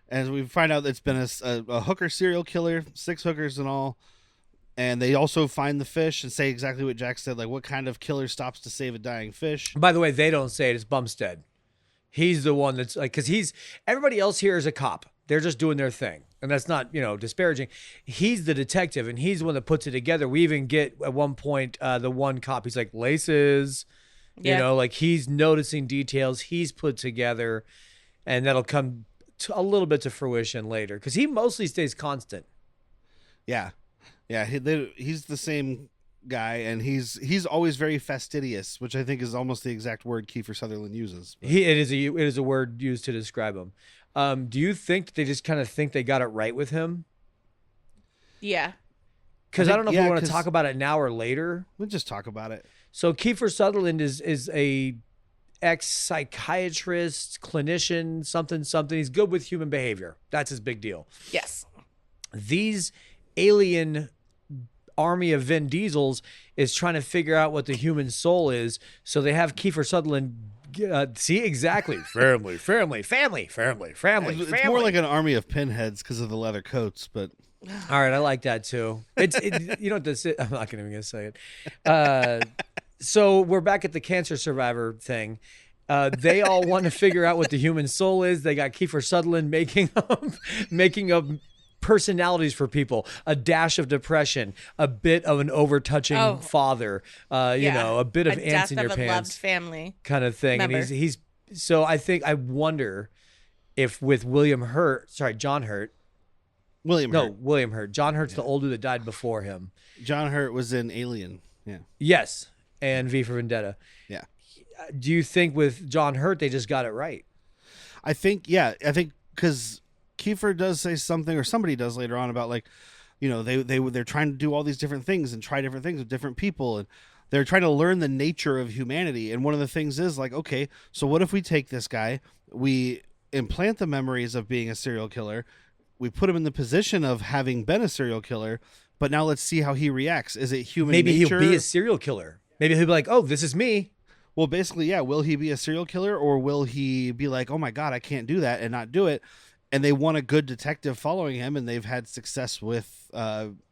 Speaker 2: And we find out it's been a hooker serial killer, 6 hookers in all. And they also find the fish and say exactly what Jack said, like what kind of killer stops to save a dying fish.
Speaker 3: By the way, they don't say it. It's Bumstead. He's the one that's like, because everybody else here is a cop. They're just doing their thing. And that's not, disparaging. He's the detective and he's the one that puts it together. We even get at one point, the one cop, he's like, laces, like he's noticing details he's put together, and that'll come a little bit to fruition later because he mostly stays constant.
Speaker 2: Yeah. Yeah. He's the same guy, and he's always very fastidious, which I think is almost the exact word Kiefer Sutherland uses.
Speaker 3: It is a word used to describe him. Do you think they just kind of think they got it right with him?
Speaker 1: Yeah.
Speaker 3: Because I don't know if we want to talk about it now or later.
Speaker 2: We'll just talk about it.
Speaker 3: So Kiefer Sutherland is ex-psychiatrist, clinician, something. He's good with human behavior. That's his big deal.
Speaker 1: Yes.
Speaker 3: These alien army of Vin Diesels is trying to figure out what the human soul is. So they have Kiefer Sutherland. See, exactly. Family.
Speaker 2: It's more like an army of pinheads because of the leather coats, but...
Speaker 3: All right, I like that too. You know what this is? I'm not even going to say it. So we're back at the cancer survivor thing. They all want to figure out what the human soul is. They got Kiefer Sutherland making up personalities for people, a dash of depression, a bit of an overtouching father, you know, a bit of ants in your pants, loved
Speaker 1: family
Speaker 3: kind of thing. Member. And he's so I wonder if with John Hurt. William Hurt. John Hurt's the old dude that died before him.
Speaker 2: John Hurt was in Alien. Yeah.
Speaker 3: Yes. And V for Vendetta.
Speaker 2: Yeah.
Speaker 3: Do you think with John Hurt, they just got it right?
Speaker 2: I think because Kiefer does say something, or somebody does later on, about like, you know, they're trying to do all these different things and try different things with different people. And they're trying to learn the nature of humanity. And one of the things is like, okay, so what if we take this guy, we implant the memories of being a serial killer, we put him in the position of having been a serial killer, but now let's see how he reacts. Is it human nature?
Speaker 3: Maybe he'll be a serial killer. Maybe he'll be like, oh, this is me.
Speaker 2: Well, basically, yeah. Will he be a serial killer, or will he be like, oh my God, I can't do that, and not do it? And they want a good detective following him, and they've had success with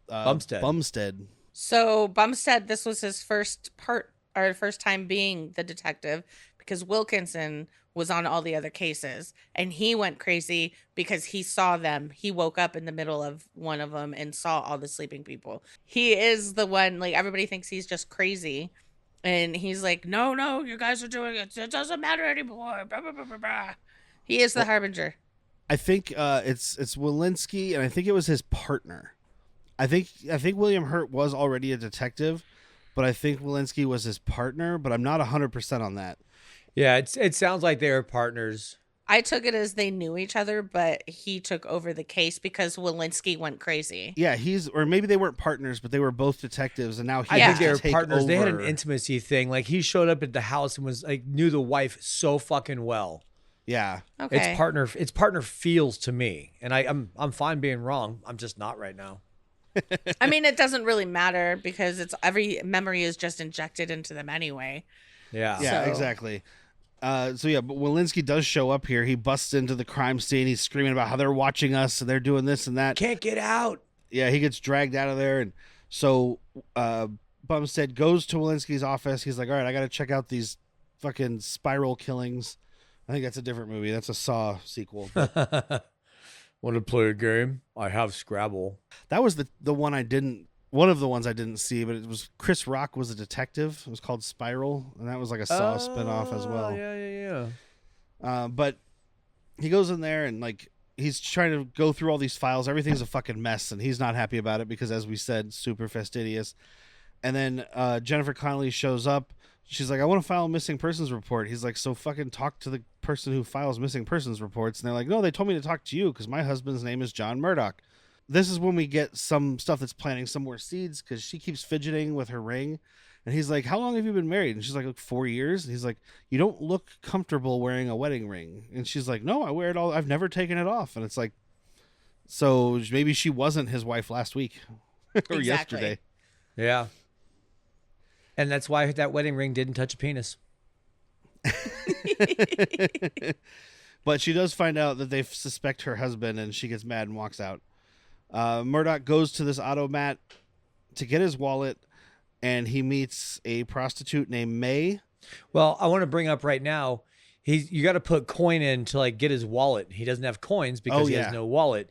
Speaker 2: Bumstead.
Speaker 1: So Bumstead, this was his first time being the detective, because Wilkinson was on all the other cases, and he went crazy because he saw them. He woke up in the middle of one of them and saw all the sleeping people. He is the one, like, everybody thinks he's just crazy, and he's like, no, you guys are doing it. It doesn't matter anymore. Blah, blah, blah, blah, blah. He is the harbinger.
Speaker 2: I think it's Walensky, and I think it was his partner. I think William Hurt was already a detective, but I think Walensky was his partner, but I'm not 100% on that.
Speaker 3: Yeah, it sounds like they were partners.
Speaker 1: I took it as they knew each other, but he took over the case because Walensky went crazy.
Speaker 2: Yeah, or maybe they weren't partners, but they were both detectives, and now
Speaker 3: I think they were partners. Over. They had an intimacy thing. Like, he showed up at the house and was like, knew the wife so fucking well.
Speaker 2: Yeah.
Speaker 1: Okay.
Speaker 3: It's partner feels to me, and I'm fine being wrong. I'm just not right now.
Speaker 1: I mean, it doesn't really matter because every memory is just injected into them anyway.
Speaker 3: Yeah.
Speaker 2: Yeah, exactly. But Walensky does show up here. He busts into the crime scene. He's screaming about how they're watching us and they're doing this and that.
Speaker 3: Can't get out.
Speaker 2: Yeah, he gets dragged out of there. And so Bumstead goes to Walensky's office. He's like, all right, I got to check out these fucking spiral killings. I think that's a different movie. That's a Saw sequel.
Speaker 3: Want to play a game? I have Scrabble.
Speaker 2: That was one of the ones I didn't see, but it was Chris Rock was a detective. It was called Spiral, and that was like a Saw spinoff as well.
Speaker 3: Yeah.
Speaker 2: But he goes in there and like he's trying to go through all these files. Everything's a fucking mess, and he's not happy about it because, as we said, super fastidious. And then Jennifer Connelly shows up. She's like, I want to file a missing persons report. He's like, so fucking talk to the person who files missing persons reports. And they're like, no, they told me to talk to you because my husband's name is John Murdoch. This is when we get some stuff that's planting some more seeds because she keeps fidgeting with her ring. And he's like, how long have you been married? And she's like, 4 years. And he's like, you don't look comfortable wearing a wedding ring. And she's like, no, I wear it all. I've never taken it off. And it's like, so maybe she wasn't his wife last week or yesterday.
Speaker 3: Yeah. And that's why that wedding ring didn't touch a penis.
Speaker 2: But she does find out that they suspect her husband, and she gets mad and walks out. Murdoch goes to this automat to get his wallet, and he meets a prostitute named May.
Speaker 3: Well, I want to bring up right now, you got to put coin in to like get his wallet. He doesn't have coins because he has no wallet.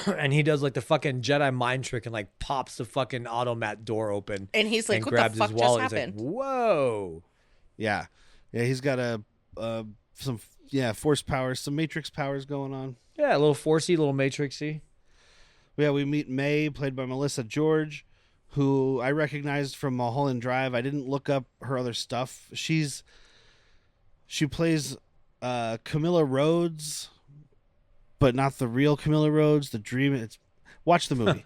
Speaker 3: And he does like the fucking Jedi mind trick and like pops the fucking automat door open.
Speaker 1: And he's like, what the fuck just happened?
Speaker 3: He's like, whoa.
Speaker 2: Yeah. Yeah, he's got some force powers, some matrix powers going on.
Speaker 3: Yeah, a little forcey, a little matrixy.
Speaker 2: Yeah, we meet May, played by Melissa George, who I recognized from Mulholland Drive. I didn't look up her other stuff. She plays Camilla Rhodes, but not the real Camilla Rhodes, the dream. Watch the movie.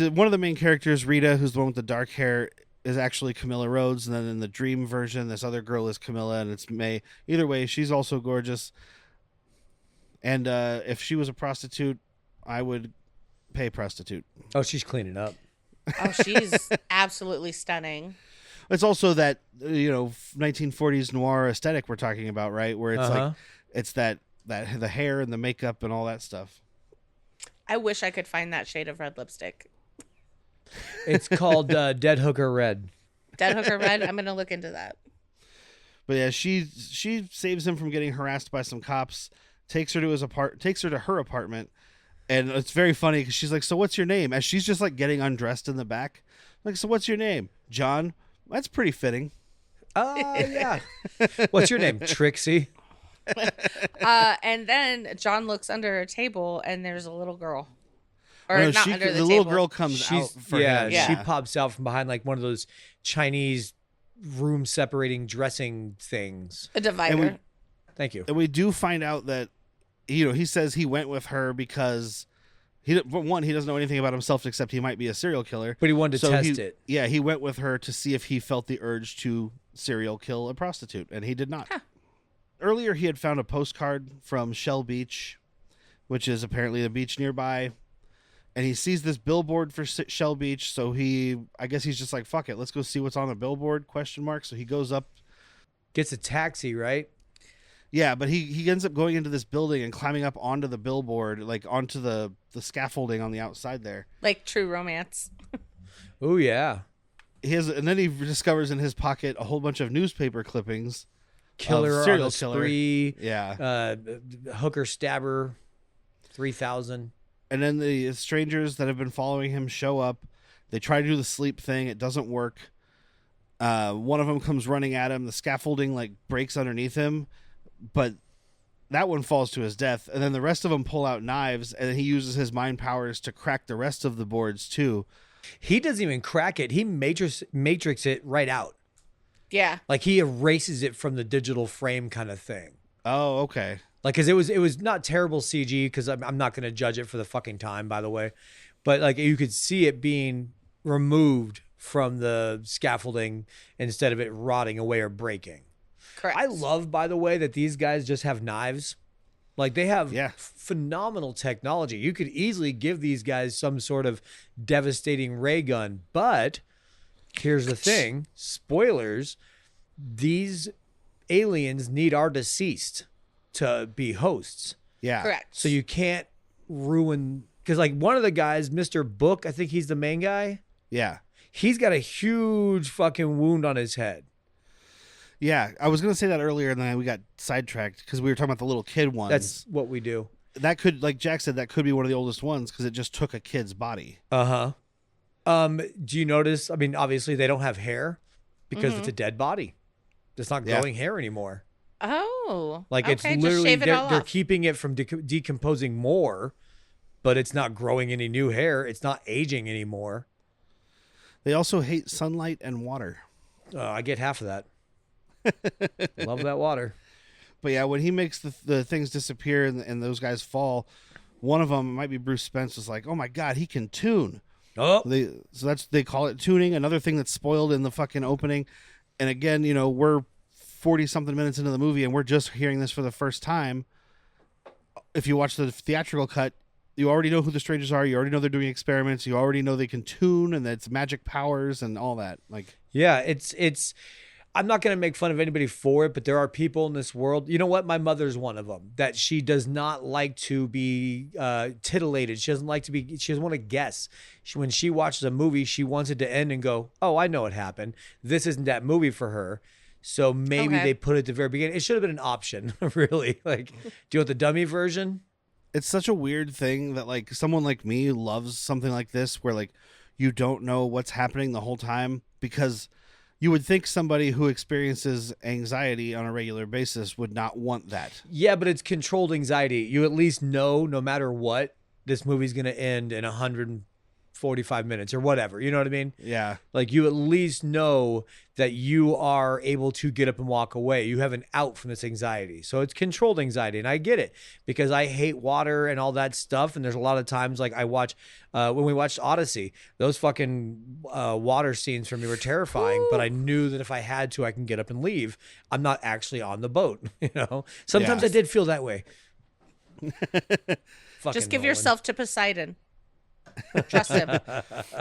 Speaker 2: One of the main characters, Rita, who's the one with the dark hair, is actually Camilla Rhodes, and then in the dream version, this other girl is Camilla, and it's May. Either way, she's also gorgeous. And if she was a prostitute, I would pay prostitute.
Speaker 3: Oh, she's cleaning up.
Speaker 1: Oh, she's absolutely stunning.
Speaker 2: It's also that 1940s noir aesthetic we're talking about, right? Where it's like it's that the hair and the makeup and all that stuff.
Speaker 1: I wish I could find that shade of red lipstick.
Speaker 3: It's called Dead Hooker Red.
Speaker 1: Dead Hooker Red. I'm gonna look into that.
Speaker 2: But yeah, she saves him from getting harassed by some cops. Takes her to her apartment, and it's very funny because she's like, "So what's your name?" As she's just like getting undressed in the back, like, "So what's your name?" "John." That's pretty fitting.
Speaker 3: Yeah. What's your name? Trixie.
Speaker 1: And then John looks under a table, and there's a little girl. Or
Speaker 2: no,
Speaker 1: not under the
Speaker 2: little
Speaker 1: table.
Speaker 2: girl comes out for him.
Speaker 3: Yeah, she pops out from behind like one of those Chinese room separating dressing things.
Speaker 1: A divider.
Speaker 3: Thank you.
Speaker 2: And we do find out that he says he went with her because he doesn't know anything about himself except he might be a serial killer.
Speaker 3: But he wanted to test it.
Speaker 2: Yeah, he went with her to see if he felt the urge to serial kill a prostitute, and he did not.
Speaker 1: Huh.
Speaker 2: Earlier, he had found a postcard from Shell Beach, which is apparently a beach nearby, and he sees this billboard for Shell Beach, so I guess he's just like, fuck it, let's go see what's on the billboard, ? So he goes up.
Speaker 3: Gets a taxi, right?
Speaker 2: Yeah, but he ends up going into this building and climbing up onto the billboard, like onto the scaffolding on the outside there.
Speaker 1: Like True Romance.
Speaker 3: Oh, yeah.
Speaker 2: And then he discovers in his pocket a whole bunch of newspaper clippings.
Speaker 3: Killer
Speaker 2: serial
Speaker 3: on a
Speaker 2: killer.
Speaker 3: spree.
Speaker 2: Yeah.
Speaker 3: Hooker stabber. 3,000.
Speaker 2: And then the strangers that have been following him show up. They try to do the sleep thing. It doesn't work. One of them comes running at him. The scaffolding like breaks underneath him, but that one falls to his death. And then the rest of them pull out knives, and he uses his mind powers to crack the rest of the boards too.
Speaker 3: He doesn't even crack it. He matrix it right out.
Speaker 1: Yeah.
Speaker 3: Like he erases it from the digital frame kind of thing.
Speaker 2: Oh, okay.
Speaker 3: Like, cause it was not terrible CG, cause I'm not going to judge it for the fucking time, by the way. But like you could see it being removed from the scaffolding instead of it rotting away or breaking.
Speaker 1: Correct.
Speaker 3: I love, by the way, that these guys just have knives. Like they have phenomenal technology. You could easily give these guys some sort of devastating ray gun, but here's the thing, spoilers, these aliens need our deceased to be hosts.
Speaker 2: Yeah.
Speaker 1: Correct.
Speaker 3: So you can't ruin, because like one of the guys, Mr. Book, I think he's the main guy.
Speaker 2: Yeah.
Speaker 3: He's got a huge fucking wound on his head.
Speaker 2: Yeah, I was going to say that earlier, and then we got sidetracked because we were talking about the little kid ones.
Speaker 3: That's what we do.
Speaker 2: That could, like Jack said, that could be one of the oldest ones because it just took a kid's body.
Speaker 3: Do you notice? I mean, obviously they don't have hair because it's a dead body. It's not growing hair anymore.
Speaker 1: Oh,
Speaker 3: like
Speaker 1: okay,
Speaker 3: it's
Speaker 1: just
Speaker 3: literally
Speaker 1: shave it all
Speaker 3: they're
Speaker 1: off.
Speaker 3: keeping it from decomposing more, but it's not growing any new hair. It's not aging anymore.
Speaker 2: They also hate sunlight and water.
Speaker 3: I get half of that. Love that water.
Speaker 2: But yeah, when he makes the things disappear and those guys fall, one of them, it might be Bruce Spence, was like, "Oh my god, he can tune."
Speaker 3: Oh,
Speaker 2: They call it tuning. Another thing that's spoiled in the fucking opening. And again, we're 40 something minutes into the movie and we're just hearing this for the first time. If you watch the theatrical cut, you already know who the strangers are. You already know they're doing experiments. You already know they can tune and that it's magic powers and all that. Like,
Speaker 3: yeah, it's. I'm not going to make fun of anybody for it, but there are people in this world. You know what? My mother's one of them, that she does not like to be titillated. She doesn't want to guess. When she watches a movie, she wants it to end and go, "Oh, I know what happened. This isn't that movie for her." So maybe they put it at the very beginning. It should have been an option, really. Like, do you want the dummy version?
Speaker 2: it's such a weird thing that like someone like me loves something like this where like you don't know what's happening the whole time, because you would think somebody who experiences anxiety on a regular basis would not want that.
Speaker 3: Yeah, but it's controlled anxiety. You at least know, no matter what, this movie's going to end in 100 45 minutes or whatever. You know what I mean?
Speaker 2: Yeah.
Speaker 3: Like you at least know that you are able to get up and walk away. You have an out from this anxiety. So it's controlled anxiety. And I get it because I hate water and all that stuff. And there's a lot of times like I watch, when we watched Odyssey, those fucking water scenes for me were terrifying. Ooh. But I knew that if I had to, I can get up and leave. I'm not actually on the boat. You know, sometimes I did feel that way.
Speaker 1: Just give yourself to Poseidon. Trust him.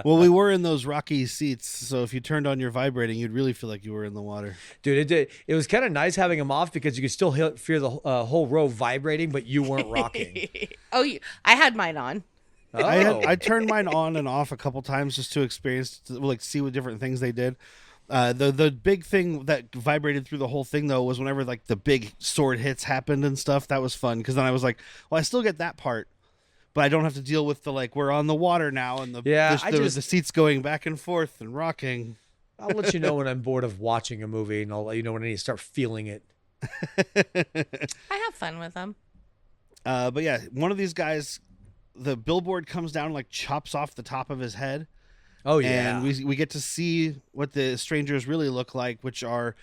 Speaker 2: Well, we were in those rocky seats, so if you turned on your vibrating, you'd really feel like you were in the water.
Speaker 3: Dude, it was kind of nice having them off because you could still feel the whole row vibrating, but you weren't rocking.
Speaker 1: I had mine on.
Speaker 3: Oh.
Speaker 2: I turned mine on and off a couple times just to experience, like, see what different things they did. The big thing that vibrated through the whole thing though was whenever like the big sword hits happened and stuff. That was fun because then I was like, well, I still get that part. But I don't have to deal with the, like, we're on the water now and the seats going back and forth and rocking.
Speaker 3: I'll let you know when I'm bored of watching a movie, and I'll let you know when I need to start feeling it.
Speaker 1: I have fun with them.
Speaker 2: But yeah, one of these guys, the billboard comes down and, like, chops off the top of his head.
Speaker 3: Oh, yeah.
Speaker 2: And we get to see what the strangers really look like, which are...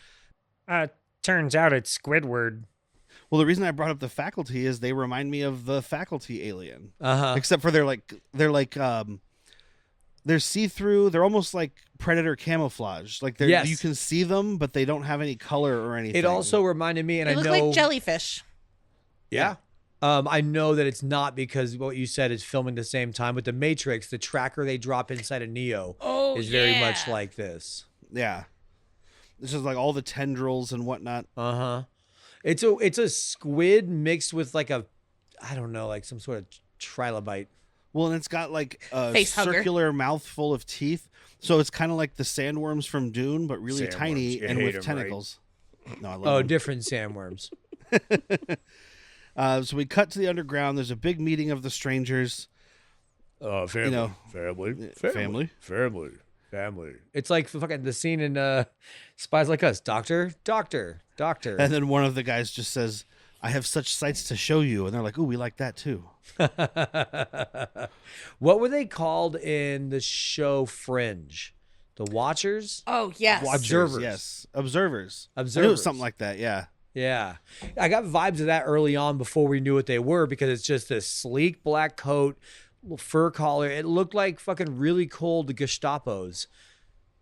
Speaker 4: turns out it's Squidward.
Speaker 2: Well, the reason I brought up the faculty is they remind me of the faculty alien.
Speaker 3: Uh-huh.
Speaker 2: Except for they're see-through. They're almost like Predator camouflage. Like you can see them, but they don't have any color or anything.
Speaker 3: It also reminded me, and
Speaker 1: they look like jellyfish.
Speaker 3: Yeah. I know that it's not because what you said is filming the same time with the Matrix. The tracker they drop inside of Neo is very much like this.
Speaker 2: Yeah. This is like all the tendrils and whatnot.
Speaker 3: Uh-huh. It's a squid mixed with like I don't know, like some sort of trilobite.
Speaker 2: Well, and it's got like a circular mouth full of teeth. So it's kind of like the sandworms from Dune, but really tiny and with tentacles. Right? No, I love them.
Speaker 3: Different sandworms.
Speaker 2: So we cut to the underground. There's a big meeting of the strangers.
Speaker 3: Family. It's like fucking the scene in Spies Like Us. Doctor.
Speaker 2: And then one of the guys just says, I have such sights to show you. And they're like, ooh, we like that too.
Speaker 3: What were they called in the show Fringe? The Watchers?
Speaker 1: Oh, yes.
Speaker 3: Observers.
Speaker 2: Yes. Observers. I knew it was something like that, yeah.
Speaker 3: Yeah. I got vibes of that early on before we knew what they were because it's just this sleek black coat, fur collar. It looked like fucking really cold Gestapos,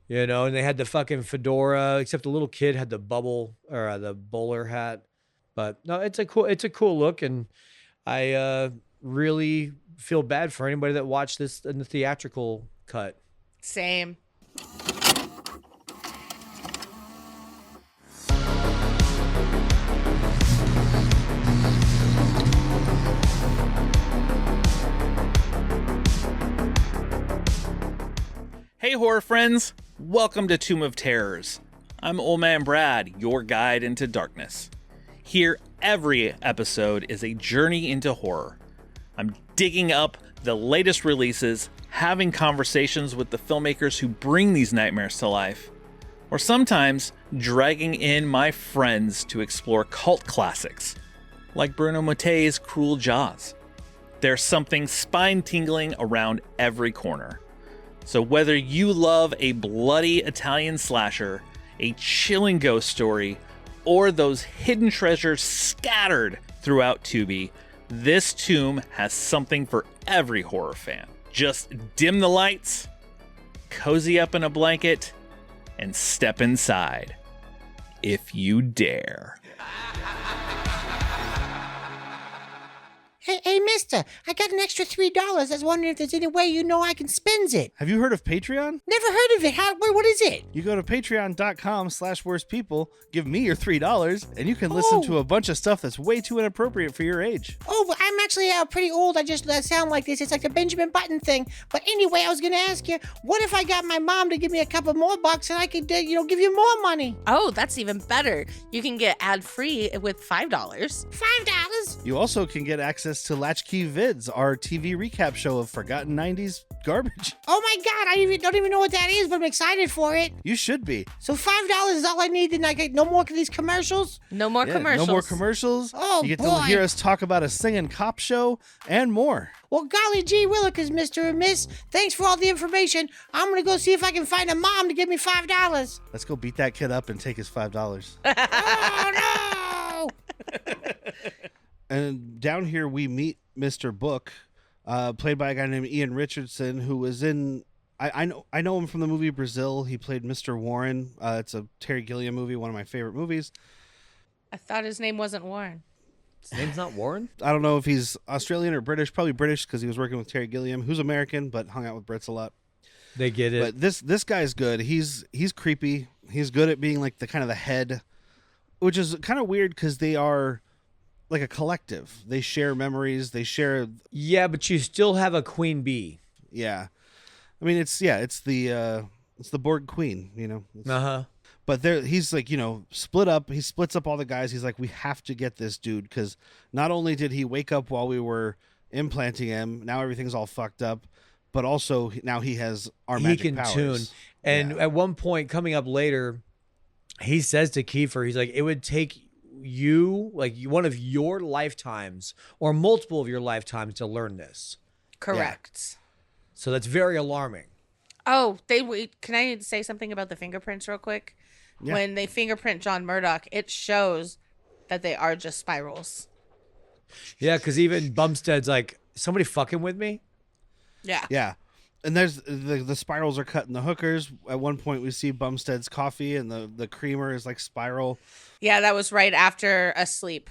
Speaker 3: you know, and they had the fucking fedora, except the little kid had the bubble or the bowler hat. But no, it's a cool look, and I really feel bad for anybody that watched this in the theatrical cut.
Speaker 1: Same.
Speaker 5: Hey horror friends, welcome to Tomb of Terrors. I'm Old Man Brad, your guide into darkness. Here, every episode is a journey into horror. I'm digging up the latest releases, having conversations with the filmmakers who bring these nightmares to life, or sometimes dragging in my friends to explore cult classics, like Bruno Mattei's Cruel Jaws. There's something spine-tingling around every corner. So whether you love a bloody Italian slasher, a chilling ghost story, or those hidden treasures scattered throughout Tubi, this tomb has something for every horror fan. Just dim the lights, cozy up in a blanket, and step inside. If you dare.
Speaker 6: Hey, mister, I got an extra $3. I was wondering if there's any way you know I can spend it.
Speaker 2: Have you heard of Patreon?
Speaker 6: Never heard of it. What is it?
Speaker 2: You go to patreon.com/worstpeople, give me your $3, and you can listen to a bunch of stuff that's way too inappropriate for your age.
Speaker 6: Oh, but I'm actually pretty old. I just sound like this. It's like the Benjamin Button thing. But anyway, I was going to ask you, what if I got my mom to give me a couple more bucks and I could, give you more money?
Speaker 1: Oh, that's even better. You can get ad-free with $5.
Speaker 6: $5?
Speaker 2: You also can get access to Latchkey Vids, our TV recap show of forgotten 90s garbage.
Speaker 6: Oh my God, I don't even know what that is, but I'm excited for it.
Speaker 2: You should be.
Speaker 6: So $5 is all I need, and I get no more of these commercials?
Speaker 1: No more commercials.
Speaker 2: No more commercials.
Speaker 6: Oh,
Speaker 2: you get
Speaker 6: boy.
Speaker 2: to hear us talk about a singing cop show and more.
Speaker 6: Well, golly gee willikers, Mr. and Miss. Thanks for all the information. I'm going to go see if I can find a mom to give me $5.
Speaker 2: Let's go beat that kid up and take his $5.
Speaker 6: Oh, no!
Speaker 2: And down here we meet Mr. Book, played by a guy named Ian Richardson, who was in... I know him from the movie Brazil. He played Mr. Warren. It's a Terry Gilliam movie, one of my favorite movies.
Speaker 1: I thought his name wasn't Warren.
Speaker 3: His name's not Warren?
Speaker 2: I don't know if he's Australian or British. Probably British because he was working with Terry Gilliam, who's American but hung out with Brits a lot.
Speaker 3: They get it.
Speaker 2: But this guy's good. He's creepy. He's good at being like the kind of the head, which is kind of weird because they are like a collective. They share memories. They share.
Speaker 3: Yeah, but you still have a queen bee.
Speaker 2: Yeah, I mean it's the Borg Queen. You know.
Speaker 3: Uh-huh.
Speaker 2: But he's like, split up. He splits up all the guys. He's like, we have to get this dude because not only did he wake up while we were implanting him, now everything's all fucked up, but also now he has our magic powers. He can tune.
Speaker 3: And at one point coming up later, he says to Kiefer, he's like, it would take you, like one of your lifetimes or multiple of your lifetimes to learn this.
Speaker 1: Correct.
Speaker 3: Yeah. So that's very alarming.
Speaker 1: Oh, can I say something about the fingerprints real quick? Yeah. When they fingerprint John Murdoch, it shows that they are just spirals.
Speaker 3: Yeah, because even Bumstead's like, somebody fucking with me?
Speaker 1: Yeah.
Speaker 2: Yeah. And there's the spirals are cut in the hookers. At one point we see Bumstead's coffee and the creamer is like spiral.
Speaker 1: Yeah, that was right after Asleep.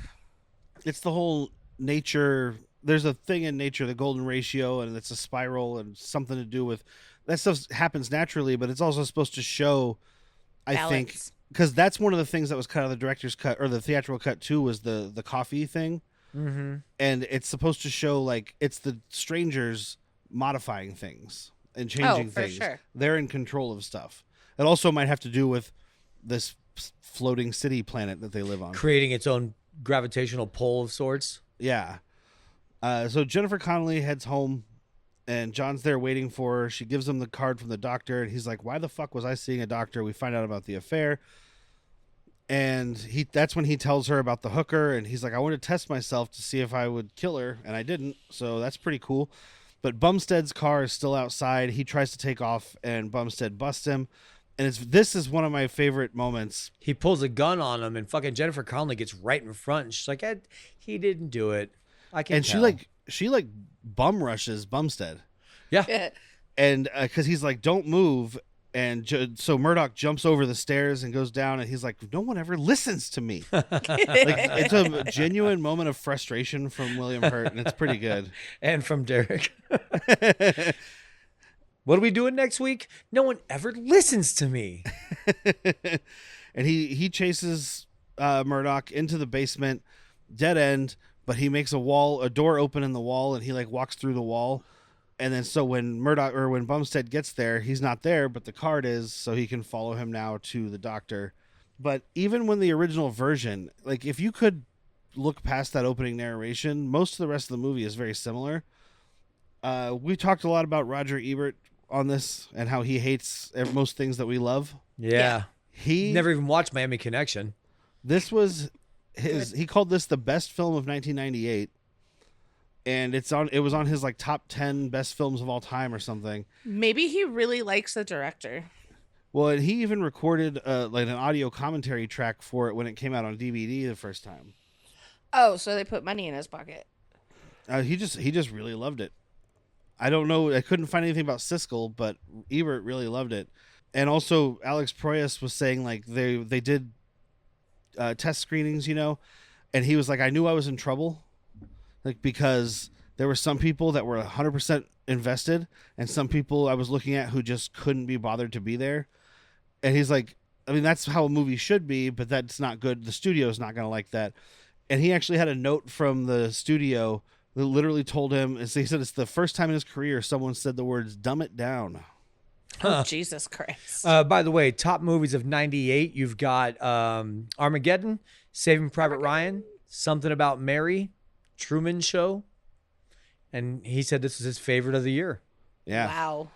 Speaker 2: It's the whole nature. There's a thing in nature, the golden ratio, and it's a spiral and something to do with that stuff happens naturally, but it's also supposed to show, I think, because that's one of the things that was cut out of the director's cut or the theatrical cut too, was the coffee thing.
Speaker 3: Mm-hmm.
Speaker 2: And it's supposed to show like it's the strangers modifying things and changing things.
Speaker 1: Sure.
Speaker 2: They're in control of stuff. It also might have to do with this floating city planet that they live on.
Speaker 3: Creating its own gravitational pull of sorts.
Speaker 2: Yeah. So Jennifer Connelly heads home. And John's there waiting for her. She gives him the card from the doctor. And he's like, why the fuck was I seeing a doctor? We find out about the affair. And that's when he tells her about the hooker. And he's like, I want to test myself to see if I would kill her. And I didn't. So that's pretty cool. But Bumstead's car is still outside. He tries to take off and Bumstead busts him. And this is one of my favorite moments.
Speaker 3: He pulls a gun on him and fucking Jennifer Connelly gets right in front. And she's like, he didn't do it. I can tell.
Speaker 2: And she bum rushes Bumstead.
Speaker 3: Yeah.
Speaker 2: And because he's like, don't move. And so Murdoch jumps over the stairs and goes down. And he's like, no one ever listens to me. It's a genuine moment of frustration from William Hurt. And it's pretty good.
Speaker 3: And from Derek. What are we doing next week? No one ever listens to me.
Speaker 2: And he chases Murdoch into the basement, dead end. But he makes a door open in the wall, and he walks through the wall. And then so when Bumstead gets there, he's not there, but the card is, so he can follow him now to the doctor. But even when the original version, if you could look past that opening narration, most of the rest of the movie is very similar. We talked a lot about Roger Ebert on this and how he hates most things that we love.
Speaker 3: Yeah.
Speaker 2: He
Speaker 3: never even watched Miami Connection.
Speaker 2: This was he called this the best film of 1998, and it was on his top 10 best films of all time or something.
Speaker 1: Maybe he really likes the director.
Speaker 2: Well, and he even recorded an audio commentary track for it when it came out on DVD the first time.
Speaker 1: Oh, so they put money in his pocket.
Speaker 2: He just really loved it. I don't know. I couldn't find anything about Siskel, but Ebert really loved it. And also Alex Proyas was saying they did test screenings, and he was like, I knew I was in trouble, because there were some people that were 100% invested and some people I was looking at who just couldn't be bothered to be there. And he's like, I mean, that's how a movie should be, but that's not good. The studio's not going to like that. And he actually had a note from the studio that literally told him, he said it's the first time in his career someone said the words, dumb it down.
Speaker 1: Oh, Jesus Christ.
Speaker 3: By the way, top movies of 98, you've got Armageddon, Saving Private Ryan, Something About Mary, Truman Show, and he said this was his favorite of the year.
Speaker 2: Yeah.
Speaker 1: Wow.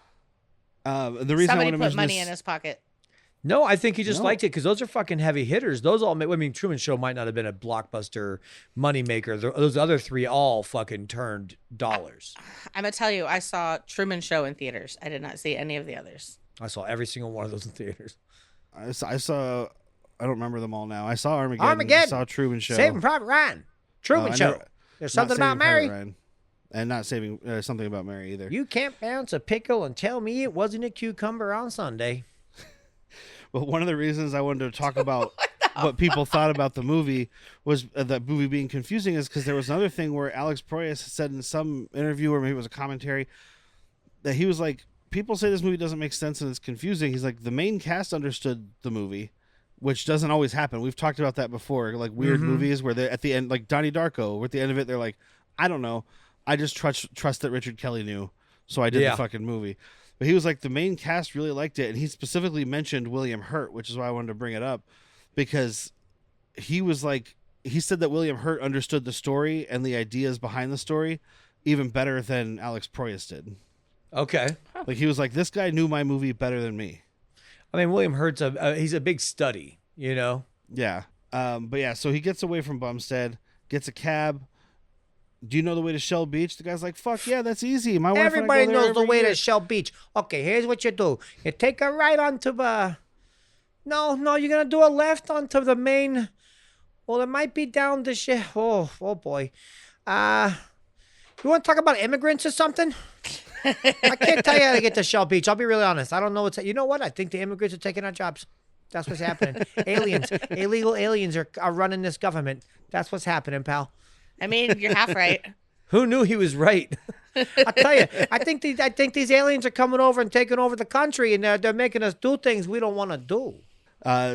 Speaker 2: The reason
Speaker 1: Somebody
Speaker 2: I want to
Speaker 1: put
Speaker 2: mention
Speaker 1: money
Speaker 2: this,
Speaker 1: in his pocket.
Speaker 3: No, I think he just
Speaker 2: No.
Speaker 3: liked it because those are fucking heavy hitters. Those all, I mean, Truman Show might not have been a blockbuster moneymaker. Those other three all fucking turned dollars.
Speaker 1: I'm going to tell you, I saw Truman Show in theaters. I did not see any of the others.
Speaker 3: I saw every single one of those in theaters.
Speaker 2: I saw. I don't remember them all now. I saw Armageddon.
Speaker 6: Armageddon.
Speaker 2: I saw Truman Show.
Speaker 6: Saving Private Ryan. Truman
Speaker 2: I
Speaker 6: Show.
Speaker 2: never-
Speaker 6: There's
Speaker 2: not
Speaker 6: something
Speaker 2: Saving
Speaker 6: about Mary.
Speaker 2: Private Ryan. And not saving something about Mary either.
Speaker 6: You can't bounce a pickle and tell me it wasn't a cucumber on Sunday.
Speaker 2: But one of the reasons I wanted to talk about what people thought about the movie was that movie being confusing is because there was another thing where Alex Proyas said in some interview, or maybe it was a commentary, that he was like, people say this movie doesn't make sense and it's confusing. He's like, the main cast understood the movie, which doesn't always happen. We've talked about that before, like weird movies where they're at the end, like Donnie Darko, where at the end of it, they're like, I don't know. I just trust that Richard Kelly knew, so I did the fucking movie. But he was like, the main cast really liked it, and he specifically mentioned William Hurt, which is why I wanted to bring it up, because he was like, he said that William Hurt understood the story and the ideas behind the story even better than Alex Proyas did.
Speaker 3: Okay.
Speaker 2: Like, he was like, this guy knew my movie better than me.
Speaker 3: I mean, William Hurt's he's a big study, you know?
Speaker 2: Yeah. But yeah, so he gets away from Bumstead, gets a cab. Do you know the way to Shell Beach? The guy's like, fuck yeah, that's easy. My wife and I go
Speaker 6: Everybody
Speaker 2: there
Speaker 6: knows the
Speaker 2: every
Speaker 6: way
Speaker 2: year."
Speaker 6: to Shell Beach. Okay, here's what you do. You take a right onto the... No, you're going to do a left onto the main... Well, it might be down the shit. Oh boy. You want to talk about immigrants or something? I can't tell you how to get to Shell Beach. I'll be really honest. I don't know what's... You know what? I think the immigrants are taking our jobs. That's what's happening. Aliens. Illegal aliens are running this government. That's what's happening, pal.
Speaker 1: I mean, you're half right.
Speaker 3: Who knew he was right?
Speaker 6: I tell you, I think these aliens are coming over and taking over the country, and they're making us do things we don't want to do.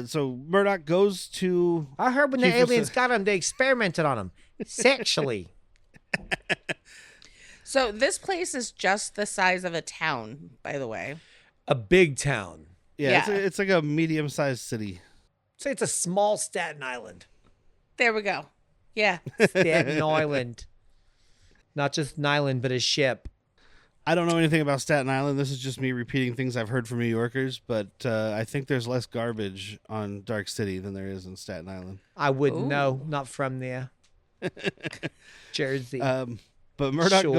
Speaker 2: So Murdoch goes to...
Speaker 6: I heard when the
Speaker 2: Kiefer
Speaker 6: aliens got him, they experimented on him sexually.
Speaker 1: So this place is just the size of a town, by the way.
Speaker 3: A big town.
Speaker 2: Yeah,
Speaker 1: Yeah.
Speaker 2: It's like a medium-sized city.
Speaker 3: Say it's a small Staten Island.
Speaker 1: There we go. Yeah.
Speaker 6: Staten Island. Not just an island, but a ship.
Speaker 2: I don't know anything about Staten Island. This is just me repeating things I've heard from New Yorkers, but I think there's less garbage on Dark City than there is in Staten Island.
Speaker 6: I wouldn't
Speaker 1: Ooh.
Speaker 6: know. Not from there. Jersey.
Speaker 2: But Murdoch
Speaker 6: Sure.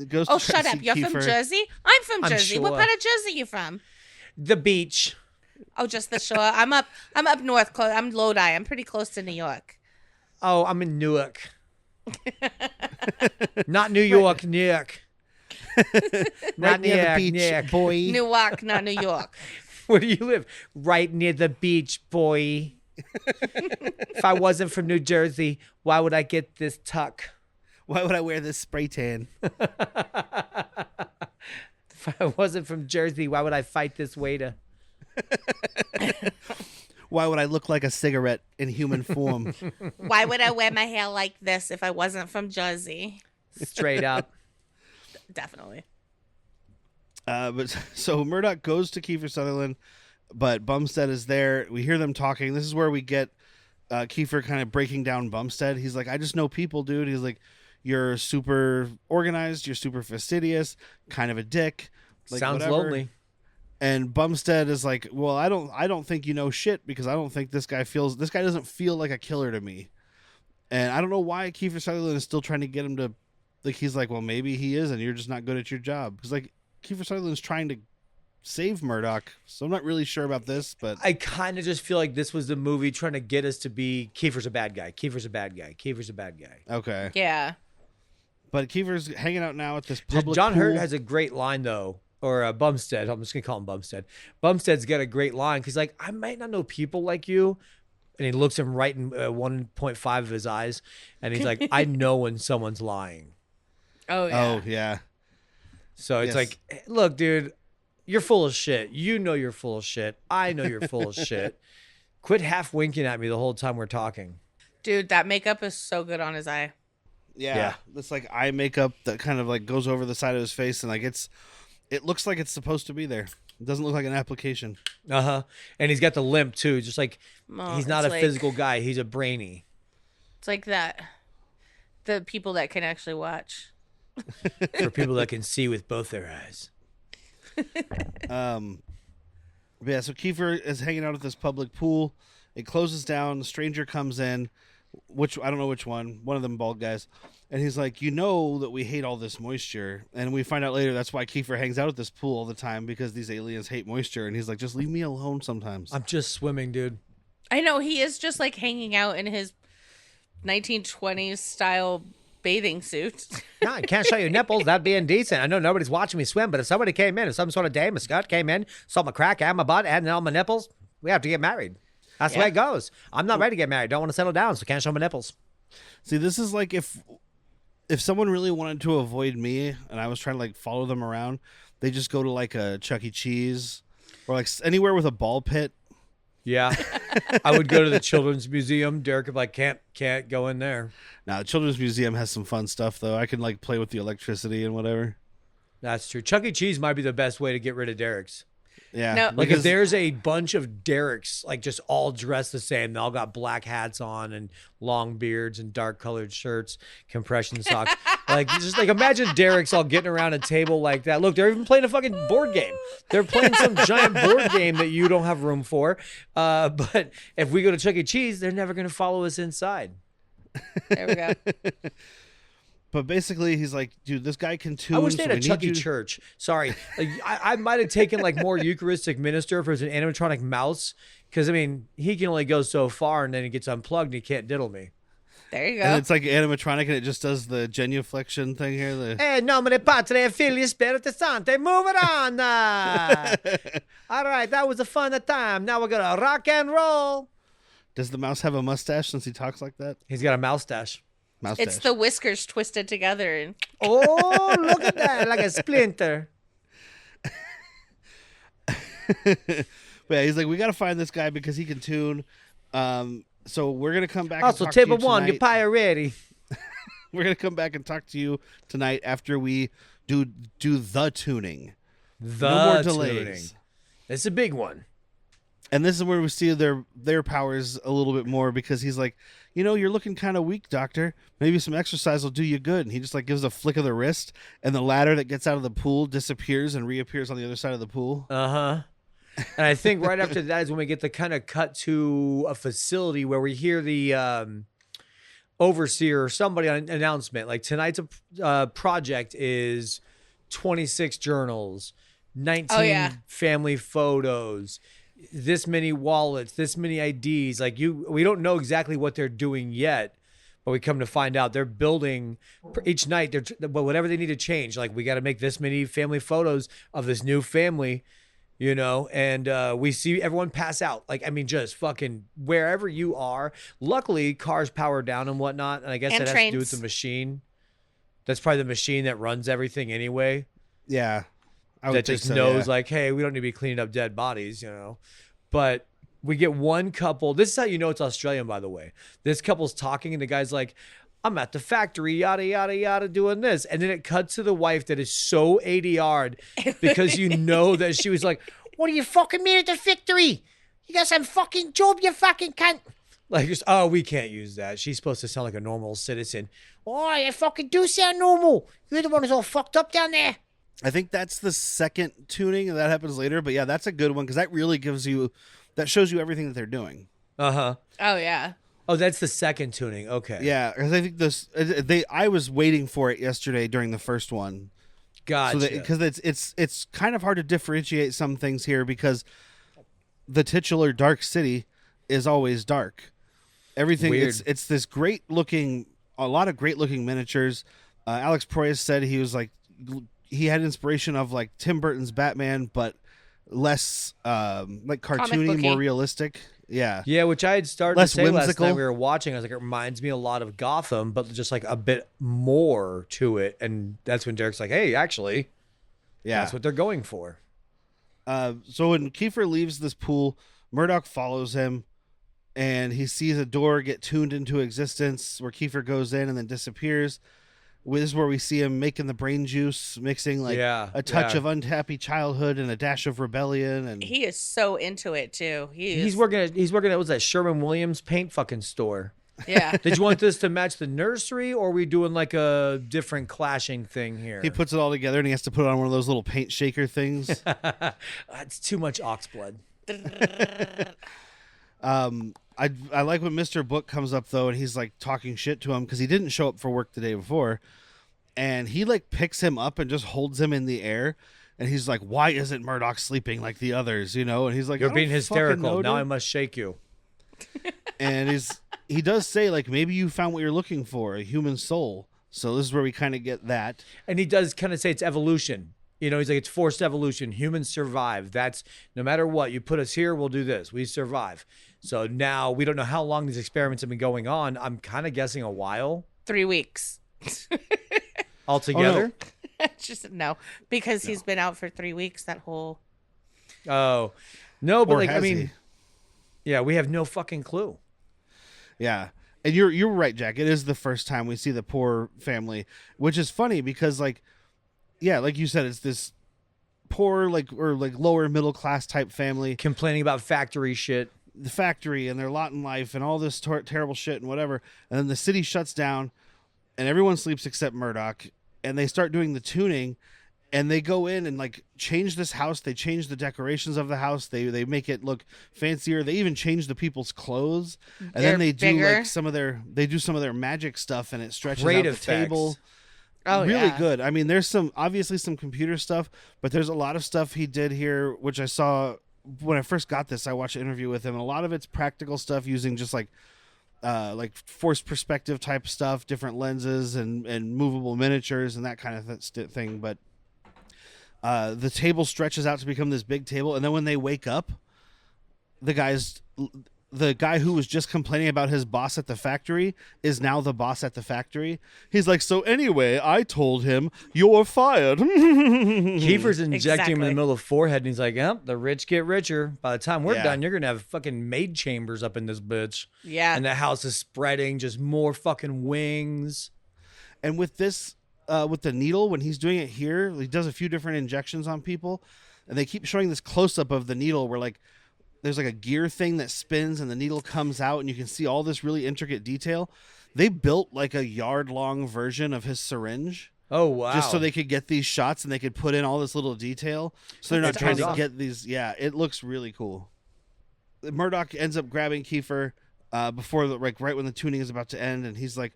Speaker 2: goes
Speaker 1: Oh,
Speaker 2: to try
Speaker 1: shut
Speaker 2: to
Speaker 1: up.
Speaker 2: see
Speaker 1: You're
Speaker 2: Kiefer.
Speaker 1: from Jersey? I'm from
Speaker 6: I'm
Speaker 1: Jersey. What
Speaker 6: sure.
Speaker 1: part of Jersey you from?
Speaker 6: The beach.
Speaker 1: Oh, just the shore. I'm up north. I'm Lodi. I'm pretty close to New York.
Speaker 6: Oh, I'm in Newark. Not New York, Newark.
Speaker 2: Right
Speaker 6: Not
Speaker 2: near
Speaker 6: Newark,
Speaker 2: the beach,
Speaker 6: Newark.
Speaker 2: boy.
Speaker 1: Newark, not New York.
Speaker 3: Where do you live?
Speaker 6: Right near the beach, boy. If I wasn't from New Jersey, why would I get this tuck?
Speaker 2: Why would I wear this spray tan?
Speaker 6: If I wasn't from Jersey, why would I fight this waiter?
Speaker 2: Why would I look like a cigarette in human form?
Speaker 1: Why would I wear my hair like this if I wasn't from Jersey?
Speaker 6: Straight up.
Speaker 1: Definitely.
Speaker 2: But so Murdoch goes to Kiefer Sutherland, but Bumstead is there. We hear them talking. This is where we get Kiefer kind of breaking down Bumstead. He's like, I just know people, dude. He's like, you're super organized. You're super fastidious, kind of a dick. Like,
Speaker 3: Sounds
Speaker 2: whatever.
Speaker 3: lonely.
Speaker 2: And Bumstead is like, well, I don't think you know shit because I don't think this guy doesn't feel like a killer to me. And I don't know why Kiefer Sutherland is still trying to get him to, like, he's like, well, maybe he is, and you're just not good at your job. Because, like, Kiefer Sutherland's trying to save Murdoch, so I'm not really sure about this, but
Speaker 3: I kind of just feel like this was the movie trying to get us to be Kiefer's a bad guy. Kiefer's a bad guy. Kiefer's a bad guy.
Speaker 2: okay.
Speaker 1: Yeah.
Speaker 2: But Kiefer's hanging out now at this public
Speaker 3: John Hurt
Speaker 2: pool.
Speaker 3: has a great line though, or Bumstead. I'm just gonna call him Bumstead. Bumstead's got a great line because like I might not know people like you, and he looks him right in 1.5 of his eyes, and he's like, I know when someone's lying.
Speaker 1: Oh, yeah.
Speaker 2: Oh yeah.
Speaker 3: So it's
Speaker 2: Yes.
Speaker 3: like, look, dude, you're full of shit. You know you're full of shit. I know you're full of shit. Quit half winking at me the whole time we're talking.
Speaker 1: Dude, that makeup is so good on his eye.
Speaker 2: Yeah. This like eye makeup that kind of like goes over the side of his face, and like it looks like it's supposed to be there. It doesn't look like an application.
Speaker 3: And he's got the limp too. Just like
Speaker 1: Well,
Speaker 3: he's not a
Speaker 1: it's like-
Speaker 3: physical guy. He's a brainy.
Speaker 1: It's like that. The people that can actually watch.
Speaker 3: For people that can see with both their eyes.
Speaker 2: Yeah, so Kiefer is hanging out at this public pool. It closes down. The stranger comes in, which I don't know which one of them bald guys. And he's like, you know that we hate all this moisture. And we find out later that's why Kiefer hangs out at this pool all the time, because these aliens hate moisture. And he's like, just leave me alone sometimes.
Speaker 3: I'm just swimming, dude.
Speaker 1: I know, he is just like hanging out in his 1920s style bathing suit.
Speaker 6: No, I can't show you nipples. That'd be indecent. I know nobody's watching me swim, but if somebody came in, if some sort of dame, a scut came in, saw my crack and my butt and all my nipples, we have to get married. That's the way it goes. I'm not ready to get married. Don't want to settle down, so can't show my nipples.
Speaker 2: See, this is like if someone really wanted to avoid me and I was trying to like follow them around, they just go to like a Chuck E. Cheese or like anywhere with a ball pit.
Speaker 3: Yeah. I would go to the Children's Museum. Derek would like, can't go in there.
Speaker 2: Now, the Children's Museum has some fun stuff, though. I can like play with the electricity and whatever.
Speaker 3: That's true. Chuck E. Cheese might be the best way to get rid of Derek's.
Speaker 2: Yeah.
Speaker 1: No.
Speaker 3: Like if there's a bunch of Derek's, like just all dressed the same, they all got black hats on and long beards and dark colored shirts, compression socks. Like just like imagine Derek's all getting around a table like that. Look, they're even playing a fucking board game. They're playing some giant board game that you don't have room for. But if we go to Chuck E. Cheese, they're never going to follow us inside.
Speaker 1: There we go.
Speaker 2: But basically, he's like, dude, this guy can tune.
Speaker 3: I wish they
Speaker 2: so
Speaker 3: had a
Speaker 2: we need
Speaker 3: Chuck E.
Speaker 2: you-
Speaker 3: Church. Sorry. Like, I might have taken like more Eucharistic minister if it was an animatronic mouse. Because, I mean, he can only go so far and then he gets unplugged and he can't diddle me.
Speaker 1: There you go.
Speaker 2: And it's like animatronic, and it just does the genuflection thing here.
Speaker 6: Hey, nomine Patria, Filii, Spiritus Sancti. Move it on. All right, that was a fun time. Now we're going to rock and roll.
Speaker 2: Does the mouse have a mustache since he talks like that?
Speaker 3: He's got a mouse stash.
Speaker 2: Mustache.
Speaker 1: It's the whiskers twisted together. And
Speaker 6: Oh, look at that, like a splinter.
Speaker 2: But yeah, he's like, we got to find this guy because he can tune. So we're gonna come back.
Speaker 6: Also,
Speaker 2: and talk
Speaker 6: table
Speaker 2: to you
Speaker 6: one, your
Speaker 2: tonight.
Speaker 6: pie ready.
Speaker 2: We're gonna come back and talk to you tonight after we do the tuning.
Speaker 3: The
Speaker 2: No more
Speaker 3: tuning.
Speaker 2: delays.
Speaker 3: It's a big one.
Speaker 2: And this is where we see their powers a little bit more, because he's like, you know, you're looking kind of weak, doctor. Maybe some exercise will do you good. And he just like gives a flick of the wrist, and the ladder that gets out of the pool disappears and reappears on the other side of the pool.
Speaker 3: Uh-huh. And I think right after that is when we get the kind of cut to a facility where we hear the overseer or somebody on an announcement. Like tonight's project is 26 journals, 19 family photos, this many wallets, this many IDs. Like we don't know exactly what they're doing yet, but we come to find out they're building each night. They're whatever they need to change. Like we got to make this many family photos of this new family. You know, and we see everyone pass out. Like, I mean, just fucking wherever you are. Luckily, cars power down and whatnot. And I guess
Speaker 1: And
Speaker 3: that has to do with
Speaker 1: trains.
Speaker 3: the machine. That's probably the machine that runs everything anyway.
Speaker 2: Yeah, I would
Speaker 3: That
Speaker 2: think
Speaker 3: just
Speaker 2: so,
Speaker 3: knows,
Speaker 2: yeah.
Speaker 3: like, hey, we don't need to be cleaning up dead bodies, you know. But we get one couple. This is how you know it's Australian, by the way. This couple's talking, and the guy's like, I'm at the factory, yada, yada, yada, doing this. And then it cuts to the wife that is so ADR'd because you know that she was like,
Speaker 6: What do you fucking mean at the factory? You got some fucking job, you fucking cunt.
Speaker 3: like, just, oh, we can't use that. She's supposed to sound like a normal citizen.
Speaker 6: Oh, you fucking do sound normal. You're the one who's all fucked up down there.
Speaker 2: I think that's the second tuning, and that happens later. But yeah, that's a good one, because that really that shows you everything that they're doing.
Speaker 3: Uh-huh.
Speaker 1: Oh, yeah.
Speaker 3: Oh, that's the second tuning. Okay.
Speaker 2: Yeah, because I think I was waiting for it yesterday during the first one.
Speaker 3: Gotcha.
Speaker 2: Because it's kind of hard to differentiate some things here, because the titular Dark City is always dark. Everything
Speaker 3: Weird.
Speaker 2: it's this a lot of great looking miniatures. Alex Proyas said he was like, he had inspiration of like Tim Burton's Batman, but less like cartoony,
Speaker 1: Comic-booky.
Speaker 2: more realistic. Yeah.
Speaker 3: Yeah, which I had started
Speaker 2: Less
Speaker 3: to say last
Speaker 2: whimsical.
Speaker 3: time we were watching. I was like, it reminds me a lot of Gotham, but just like a bit more to it. And that's when Derek's like, hey, actually,
Speaker 2: Yeah.
Speaker 3: that's what they're going for.
Speaker 2: So when Kiefer leaves this pool, Murdoch follows him, and he sees a door get tuned into existence where Kiefer goes in and then disappears. This is where we see him making the brain juice, mixing like a touch of unhappy childhood and a dash of rebellion. And
Speaker 1: He is so into it, too.
Speaker 3: He's working at, what was that, Sherwin-Williams paint fucking store.
Speaker 1: Yeah.
Speaker 3: Did you want this to match the nursery, or are we doing like a different clashing thing here?
Speaker 2: He puts it all together and he has to put it on one of those little paint shaker things.
Speaker 3: It's too much ox blood.
Speaker 2: I like when Mr. Book comes up though, and he's like talking shit to him because he didn't show up for work the day before, and he like picks him up and just holds him in the air, and he's like, "Why isn't Murdoch sleeping like the others?" You know, and he's like,
Speaker 3: You're
Speaker 2: "I
Speaker 3: being
Speaker 2: don't fucking
Speaker 3: hysterical.
Speaker 2: know,
Speaker 3: Now I
Speaker 2: dude."
Speaker 3: must shake you.
Speaker 2: And he does say like, maybe you found what you're looking for, a human soul. So this is where we kind of get that.
Speaker 3: And he does kind of say it's evolution. You know, he's like, it's forced evolution. Humans survive. That's no matter what. You put us here, we'll do this. We survive. So now we don't know how long these experiments have been going on. I'm kind of guessing a while
Speaker 1: 3 weeks.
Speaker 3: altogether.
Speaker 1: Just no, because he's been out for 3 weeks. That whole.
Speaker 3: Oh, no, but
Speaker 2: Or
Speaker 3: like, I
Speaker 2: has
Speaker 3: mean,
Speaker 2: he?
Speaker 3: yeah, we have no fucking clue.
Speaker 2: Yeah. And you're right, Jack. It is the first time we see the poor family, which is funny because like, yeah, like you said, it's this poor, like, or like lower middle class type family,
Speaker 3: Complaining about factory shit.
Speaker 2: the factory and their lot in life and all this terrible shit and whatever. And then the city shuts down and everyone sleeps except Murdoch, and they start doing the tuning, and they go in and like change this house. They change the decorations of the house. They make it look fancier. They even change the people's clothes, and
Speaker 1: They're
Speaker 2: then they do
Speaker 1: bigger.
Speaker 2: like some of their magic stuff, and it stretches
Speaker 3: Great
Speaker 2: out the
Speaker 3: effects.
Speaker 2: table.
Speaker 1: Oh,
Speaker 2: Really
Speaker 1: yeah.
Speaker 2: good. I mean, there's obviously some computer stuff, but there's a lot of stuff he did here, which I saw when I first got this. I watched an interview with him, and a lot of it's practical stuff using just like forced perspective type stuff, different lenses and movable miniatures and that kind of thing. But the table stretches out to become this big table, and then when they wake up, the guy who was just complaining about his boss at the factory is now the boss at the factory. He's like, so anyway, I told him you're fired.
Speaker 3: Kiefer's injecting him in
Speaker 1: Exactly.
Speaker 3: the middle of the forehead, and he's like, "Yep, the rich get richer. By the time we're
Speaker 2: Yeah.
Speaker 3: done, you're gonna have fucking maid chambers up in this bitch."
Speaker 1: Yeah.
Speaker 3: And the house is spreading, just more fucking wings.
Speaker 2: And with this, with the needle, when he's doing it here, he does a few different injections on people, and they keep showing this close up of the needle where like there's like a gear thing that spins and the needle comes out, and you can see all this really intricate detail. They built like a yard-long version of his syringe
Speaker 3: Oh wow!
Speaker 2: just so they could get these shots and they could put in all this little detail. So they're not
Speaker 3: It's
Speaker 2: trying to
Speaker 3: awesome.
Speaker 2: get these. Yeah, it looks really cool. Murdoch ends up grabbing Kiefer before right when the tuning is about to end, and he's like,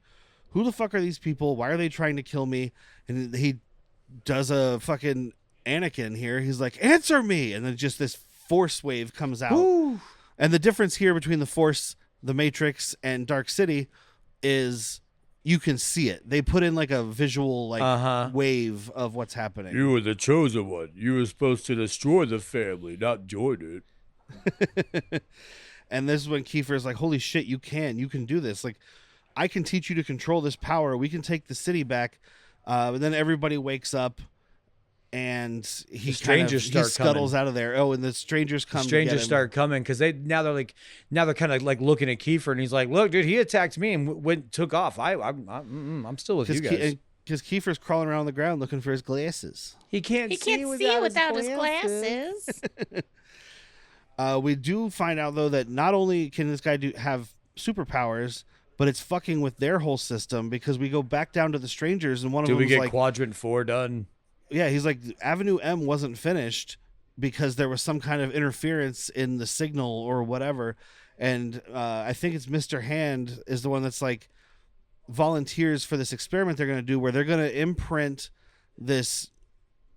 Speaker 2: "Who the fuck are these people? Why are they trying to kill me?" And he does a fucking Anakin here. He's like, "Answer me!" And then just this force wave comes out.
Speaker 3: Woo.
Speaker 2: And the difference here between the Force, the Matrix, and Dark City is you can see it. They put in like a visual wave of what's happening.
Speaker 3: You were the chosen one. You were supposed to destroy the family, not join it.
Speaker 2: And this is when Kiefer's like, holy shit, you can do this. Like, I can teach you to control this power. We can take the city back. And then everybody wakes up, and he scuttles out of there. Oh, and the strangers come.
Speaker 3: Strangers start coming because they're kind of like looking at Kiefer, and he's like, "Look, dude, he attacked me and took off. I'm still with you guys."
Speaker 2: Because Kiefer's crawling around the ground looking for his glasses.
Speaker 3: He can't see without his glasses.
Speaker 2: We do find out though that not only can this guy have superpowers, but it's fucking with their whole system, because we go back down to the strangers, and one of
Speaker 3: Do
Speaker 2: them
Speaker 3: we
Speaker 2: is
Speaker 3: get
Speaker 2: like,
Speaker 3: Quadrant 4 done?
Speaker 2: yeah, he's like, Avenue M wasn't finished because there was some kind of interference in the signal or whatever. And I think it's Mr. Hand is the one that's like volunteers for this experiment they're going to do, where they're going to imprint this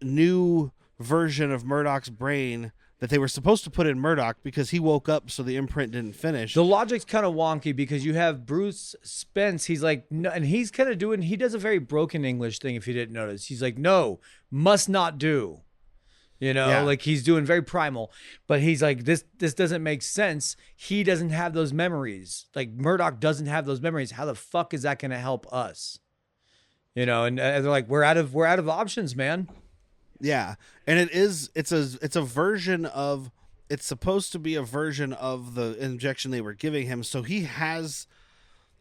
Speaker 2: new version of Murdoch's brain that they were supposed to put in Murdoch because he woke up, so the imprint didn't finish.
Speaker 3: The logic's kind of wonky because you have Bruce Spence. He's like, no, and he's kind of he does a very broken English thing, if you didn't notice. He's like, no, must not do. You know,
Speaker 2: Yeah.
Speaker 3: like he's doing very primal, but he's like, this doesn't make sense. He doesn't have those memories. Like Murdoch doesn't have those memories. How the fuck is that going to help us? You know, and they're like, we're out of options, man.
Speaker 2: Yeah, and it's a version of, it's supposed to be a version of the injection they were giving him. So I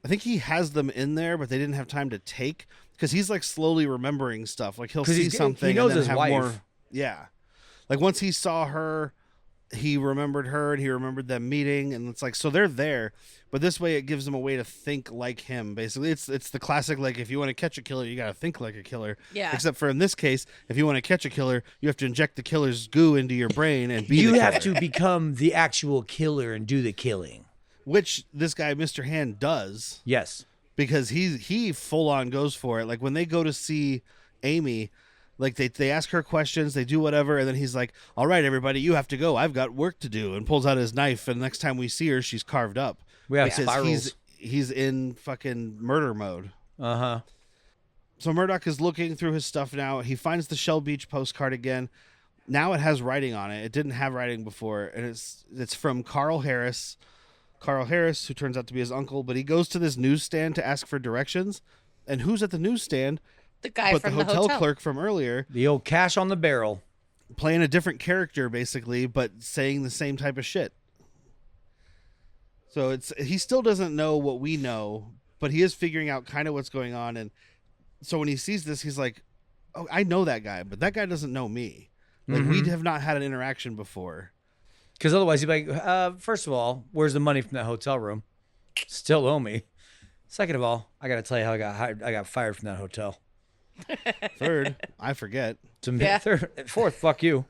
Speaker 2: think he has them in there, but they didn't have time to take, because he's like slowly remembering stuff. Like he'll see something,
Speaker 3: he knows
Speaker 2: and then
Speaker 3: his
Speaker 2: have
Speaker 3: wife.
Speaker 2: more. Yeah, like once he saw her he remembered her and he remembered them meeting, and it's like, so they're there, but this way it gives them a way to think like him. Basically, it's the classic, like, if you want to catch a killer, you got to think like a killer.
Speaker 1: Yeah.
Speaker 2: Except for in this case, if you want to catch a killer, you have to inject the killer's goo into your brain and be
Speaker 3: You
Speaker 2: the
Speaker 3: have
Speaker 2: killer.
Speaker 3: to become the actual killer and do the killing.
Speaker 2: Which this guy, Mr. Hand, does.
Speaker 3: Yes.
Speaker 2: Because he full on goes for it. Like when they go to see Amy, like they ask her questions, they do whatever, and then he's like, all right, everybody, you have to go. I've got work to do, and pulls out his knife, and next time we see her, she's carved up.
Speaker 3: We have
Speaker 2: because
Speaker 3: spirals.
Speaker 2: he's in fucking murder mode.
Speaker 3: Uh-huh.
Speaker 2: So Murdoch is looking through his stuff now. He finds the Shell Beach postcard again. Now it has writing on it. It didn't have writing before, and it's from Carl Harris. Carl Harris, who turns out to be his uncle, but he goes to this newsstand to ask for directions. And who's at the newsstand?
Speaker 1: The guy
Speaker 2: But
Speaker 1: from
Speaker 2: the
Speaker 1: the
Speaker 2: hotel
Speaker 1: hotel
Speaker 2: clerk from earlier,
Speaker 3: The old cash on the barrel.
Speaker 2: playing a different character, basically, but saying the same type of shit. So he still doesn't know what we know, but he is figuring out kind of what's going on. And so when he sees this, he's like, oh, I know that guy, but that guy doesn't know me. Like, we have not had an interaction before.
Speaker 3: Because otherwise, he'd be like, first of all, where's the money from that hotel room? Still owe me. Second of all, I got to tell you how I got fired from that hotel.
Speaker 2: Third, I forget.
Speaker 1: Yeah.
Speaker 3: Fourth, fuck you.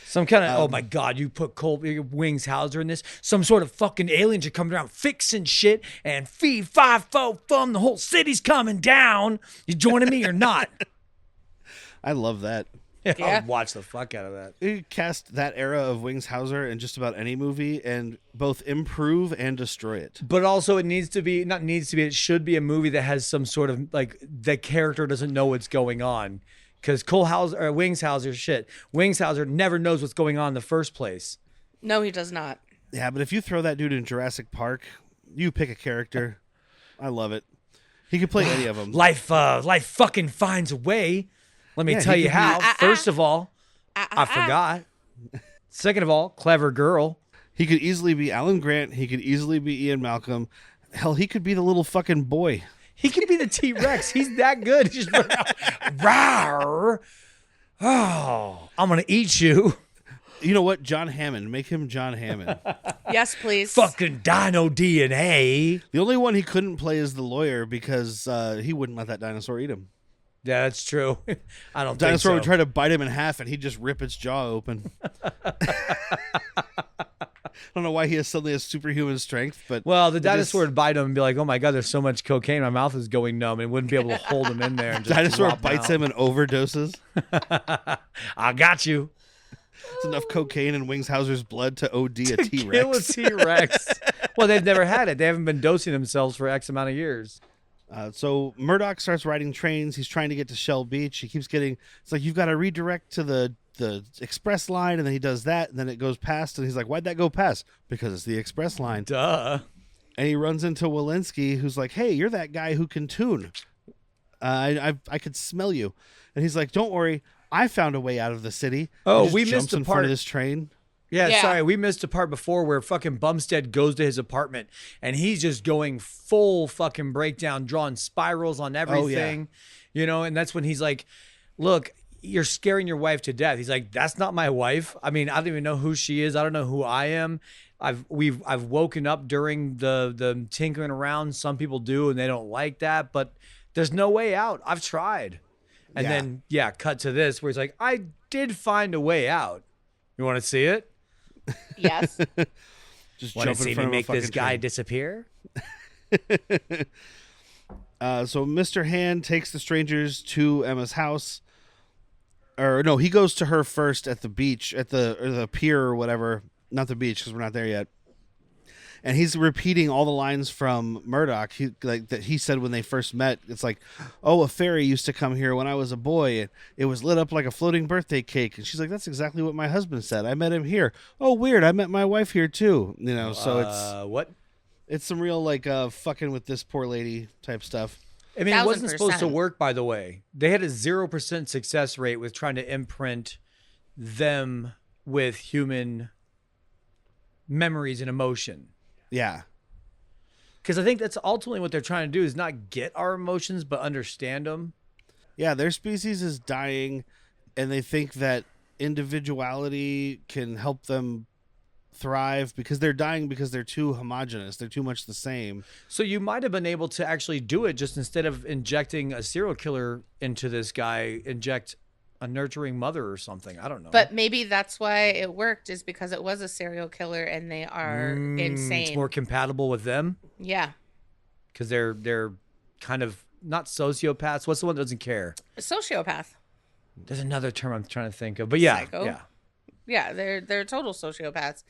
Speaker 3: Some kind of, oh my God, you put Wings Hauser in this? Some sort of fucking aliens are coming around fixing shit and fee, fi, fo, fum, the whole city's coming down. You joining me or not?
Speaker 2: I love that.
Speaker 3: Yeah.
Speaker 1: Yeah.
Speaker 3: I'll watch the fuck out of that.
Speaker 2: You cast that era of Wings Hauser in just about any movie and both improve and destroy it.
Speaker 3: But also it should be a movie that has some sort of, like, the character doesn't know what's going on. Because Wings Hauser never knows what's going on in the first place.
Speaker 1: No, he does not.
Speaker 2: Yeah, but if you throw that dude in Jurassic Park, you pick a character. I love it. He could play any of them.
Speaker 3: Life fucking finds a way. Let me
Speaker 2: Yeah,
Speaker 3: tell
Speaker 2: he
Speaker 3: you
Speaker 2: could be-
Speaker 3: how. First of all, I forgot. Second of all, clever girl.
Speaker 2: He could easily be Alan Grant. He could easily be Ian Malcolm. Hell, he could be the little fucking boy.
Speaker 3: He could be the T-Rex. He's that good. He's just rawr. Oh, I'm gonna eat you.
Speaker 2: You know what? John Hammond. Make him John Hammond.
Speaker 1: Yes, please.
Speaker 3: Fucking dino DNA.
Speaker 2: The only one he couldn't play is the lawyer because he wouldn't let that dinosaur eat him.
Speaker 3: Yeah, that's true. I don't
Speaker 2: Dinosaur
Speaker 3: think
Speaker 2: would
Speaker 3: so.
Speaker 2: try to bite him in half, and he'd just rip its jaw open. I don't know why he has suddenly a superhuman strength, but
Speaker 3: Well, the dinosaur would bite him and be like, "Oh my God, there's so much cocaine, my mouth is going numb," and wouldn't be able to hold him in there. And just
Speaker 2: dinosaur
Speaker 3: drop
Speaker 2: bites
Speaker 3: out.
Speaker 2: him and overdoses.
Speaker 3: I got you.
Speaker 2: It's enough cocaine in Wings Hauser's blood to OD a
Speaker 3: Kill a
Speaker 2: T-Rex.
Speaker 3: T-Rex. Well, they've never had it. They haven't been dosing themselves for X amount of years.
Speaker 2: So Murdoch starts riding trains. He's trying to get to Shell Beach. He keeps getting. It's like you've got to redirect to the express line, and then he does that, and then it goes past, and he's like, "Why'd that go past?" Because it's the express line.
Speaker 3: Duh.
Speaker 2: And he runs into Walensky, who's like, "Hey, you're that guy who can tune. I could smell you." And he's like, "Don't worry, I found a way out of the city."
Speaker 3: Oh,
Speaker 2: He just
Speaker 3: we
Speaker 2: jumps
Speaker 3: missed a
Speaker 2: in front
Speaker 3: part.
Speaker 2: of this train.
Speaker 3: Yeah,
Speaker 1: Yeah.
Speaker 3: sorry. We missed a part before where fucking Bumstead goes to his apartment and he's just going full fucking breakdown, drawing spirals on everything. You know, and that's when he's like, "Look, you're scaring your wife to death." He's like, "That's not my wife. I mean, I don't even know who she is. I don't know who I am. I've woken up during the tinkering around. Some people do and they don't like that, but there's no way out. I've tried." And
Speaker 2: Yeah.
Speaker 3: then cut to this where he's like, "I did find a way out. You want to see it?
Speaker 1: Yes.
Speaker 2: Just
Speaker 3: Want
Speaker 2: jump
Speaker 3: to
Speaker 2: in
Speaker 3: see me
Speaker 2: front of a
Speaker 3: make this
Speaker 2: fucking
Speaker 3: guy
Speaker 2: train.
Speaker 3: disappear?"
Speaker 2: So Mr. Hand takes the strangers to Emma's house. Or no, he goes to her first at the beach, at the pier or whatever. Not the beach, because we're not there yet. And he's repeating all the lines from Murdoch, that he said when they first met. It's like, "Oh, a fairy used to come here when I was a boy. And it was lit up like a floating birthday cake." And she's like, "That's exactly what my husband said. I met him here. Oh, weird. I met my wife here too." You know, so
Speaker 3: What?
Speaker 2: it's some real like fucking with this poor lady type stuff.
Speaker 3: I mean, it wasn't supposed to
Speaker 1: 1000%.
Speaker 3: work, by the way. They had a 0% success rate with trying to imprint them with human memories and emotion.
Speaker 2: Yeah.
Speaker 3: Because I think that's ultimately what they're trying to do is not get our emotions, but understand them.
Speaker 2: Yeah, their species is dying, and they think that individuality can help them thrive because they're dying because they're too homogenous. They're too much the same.
Speaker 3: So you might have been able to actually do it just instead of injecting a serial killer into this guy, inject a nurturing mother or something. I don't know.
Speaker 1: But maybe that's why it worked, is because it was a serial killer and they are insane.
Speaker 3: It's more compatible with them
Speaker 1: Yeah.
Speaker 3: because they're kind of not sociopaths. What's the one that doesn't care?
Speaker 1: A sociopath.
Speaker 3: There's another term I'm trying to think of, but yeah,
Speaker 1: Psycho?
Speaker 3: yeah.
Speaker 1: Yeah, they're total sociopaths.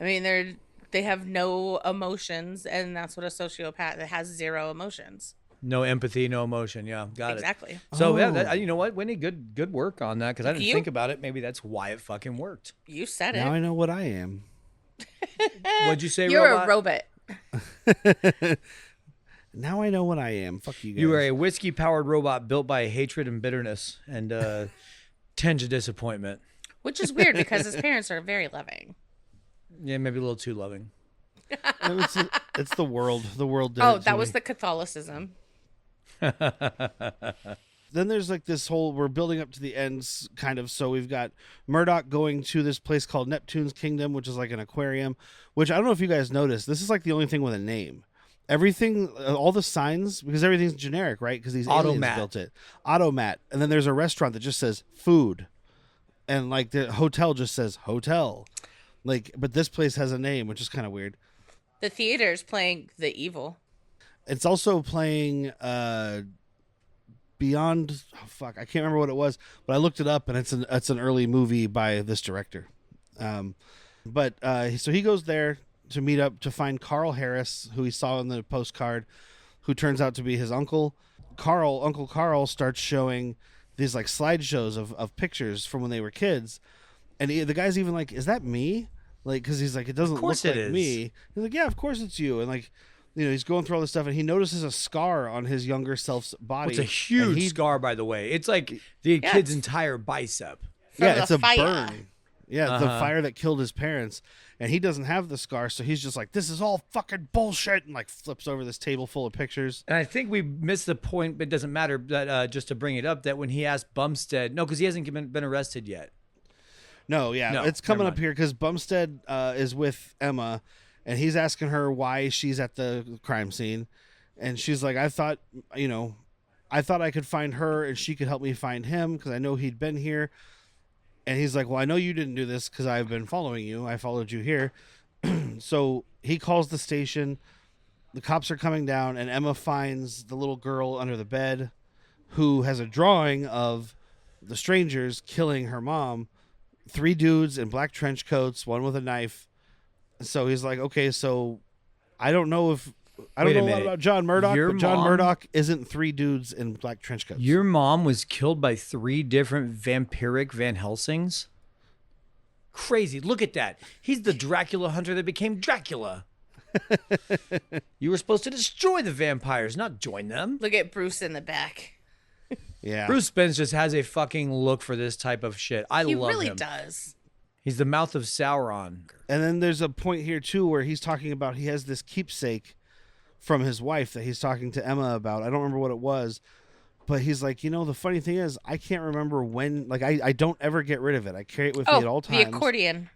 Speaker 1: I mean, they have no emotions, and that's what a sociopath that has zero emotions.
Speaker 3: No empathy, no emotion. Yeah, got it.
Speaker 1: Exactly.
Speaker 3: So yeah, you know what, Winnie, good work on that because I didn't
Speaker 1: You?
Speaker 3: think about it. Maybe that's why it fucking worked.
Speaker 1: You said
Speaker 2: Now
Speaker 1: it.
Speaker 2: I know what I am.
Speaker 3: What'd you say,
Speaker 1: You're
Speaker 3: robot?
Speaker 1: a robot.
Speaker 2: Now I know what I am. Fuck you guys.
Speaker 3: You are a whiskey-powered robot built by hatred and bitterness and tinge of disappointment.
Speaker 1: Which is weird because his parents are very loving.
Speaker 3: Yeah, maybe a little too loving.
Speaker 2: It's the world. The world did
Speaker 1: Oh,
Speaker 2: it to
Speaker 1: that was
Speaker 2: me.
Speaker 1: the Catholicism.
Speaker 2: Then there's like this whole, we're building up to the ends kind of. So we've got Murdoch going to this place called Neptune's Kingdom, which is like an aquarium, which I don't know if you guys noticed. This is like the only thing with a name. Everything, all the signs, because everything's generic, right? Because these aliens
Speaker 3: Automat.
Speaker 2: built it. Automat. And then there's a restaurant that just says food. And like the hotel just says hotel. Like, but this place has a name, which is kind of weird.
Speaker 1: The theater's playing The Evil.
Speaker 2: It's also playing Beyond. Oh, fuck, I can't remember what it was, but I looked it up, and it's an early movie by this director. So he goes there to meet up to find Carl Harris, who he saw in the postcard, who turns out to be his uncle. Uncle Carl starts showing these like slideshows of pictures from when they were kids, and the guy's even like, "Is that me?" Like, because he's like, "It doesn't look like me." He's like, "Yeah, of course it's you." And like, you know, he's going through all this stuff, and he notices a scar on his younger self's body.
Speaker 3: It's a huge scar, by the way. It's like the kid's entire bicep.
Speaker 2: Yeah,
Speaker 1: From
Speaker 2: it's
Speaker 1: the
Speaker 2: a
Speaker 1: fire.
Speaker 2: burn. Yeah, the fire that killed his parents. And he doesn't have the scar, so he's just like, this is all fucking bullshit, and like flips over this table full of pictures.
Speaker 3: And I think we missed the point, but it doesn't matter. That just to bring it up, that when he asked Bumstead, no, because he hasn't been arrested yet.
Speaker 2: No, it's coming up here because Bumstead is with Emma, and he's asking her why she's at the crime scene. And she's like, I thought I could find her, and she could help me find him because I know he'd been here. And he's like, well, I know you didn't do this because I've been following you. I followed you here. So he calls the station. The cops are coming down, and Emma finds the little girl under the bed who has a drawing of the strangers killing her mom. 3 dudes in black trench coats, one with a knife. So he's like, okay, so I don't know a lot about John Murdoch, but John Murdoch isn't 3 dudes in black trench coats.
Speaker 3: Your mom was killed by 3 different vampiric Van Helsings? Crazy. Look at that. He's the Dracula hunter that became Dracula. You were supposed to destroy the vampires, not join them.
Speaker 1: Look at Bruce in the back.
Speaker 2: Yeah.
Speaker 3: Bruce Spence just has a fucking look for this type of shit. I
Speaker 1: He
Speaker 3: love
Speaker 1: really
Speaker 3: him.
Speaker 1: does.
Speaker 3: He's the mouth of Sauron.
Speaker 2: And then there's a point here, too, where he's talking about he has this keepsake from his wife that he's talking to Emma about. I don't remember what it was, but he's like, the funny thing is I can't remember when, like I don't ever get rid of it. I carry it with me at all times.
Speaker 1: The accordion.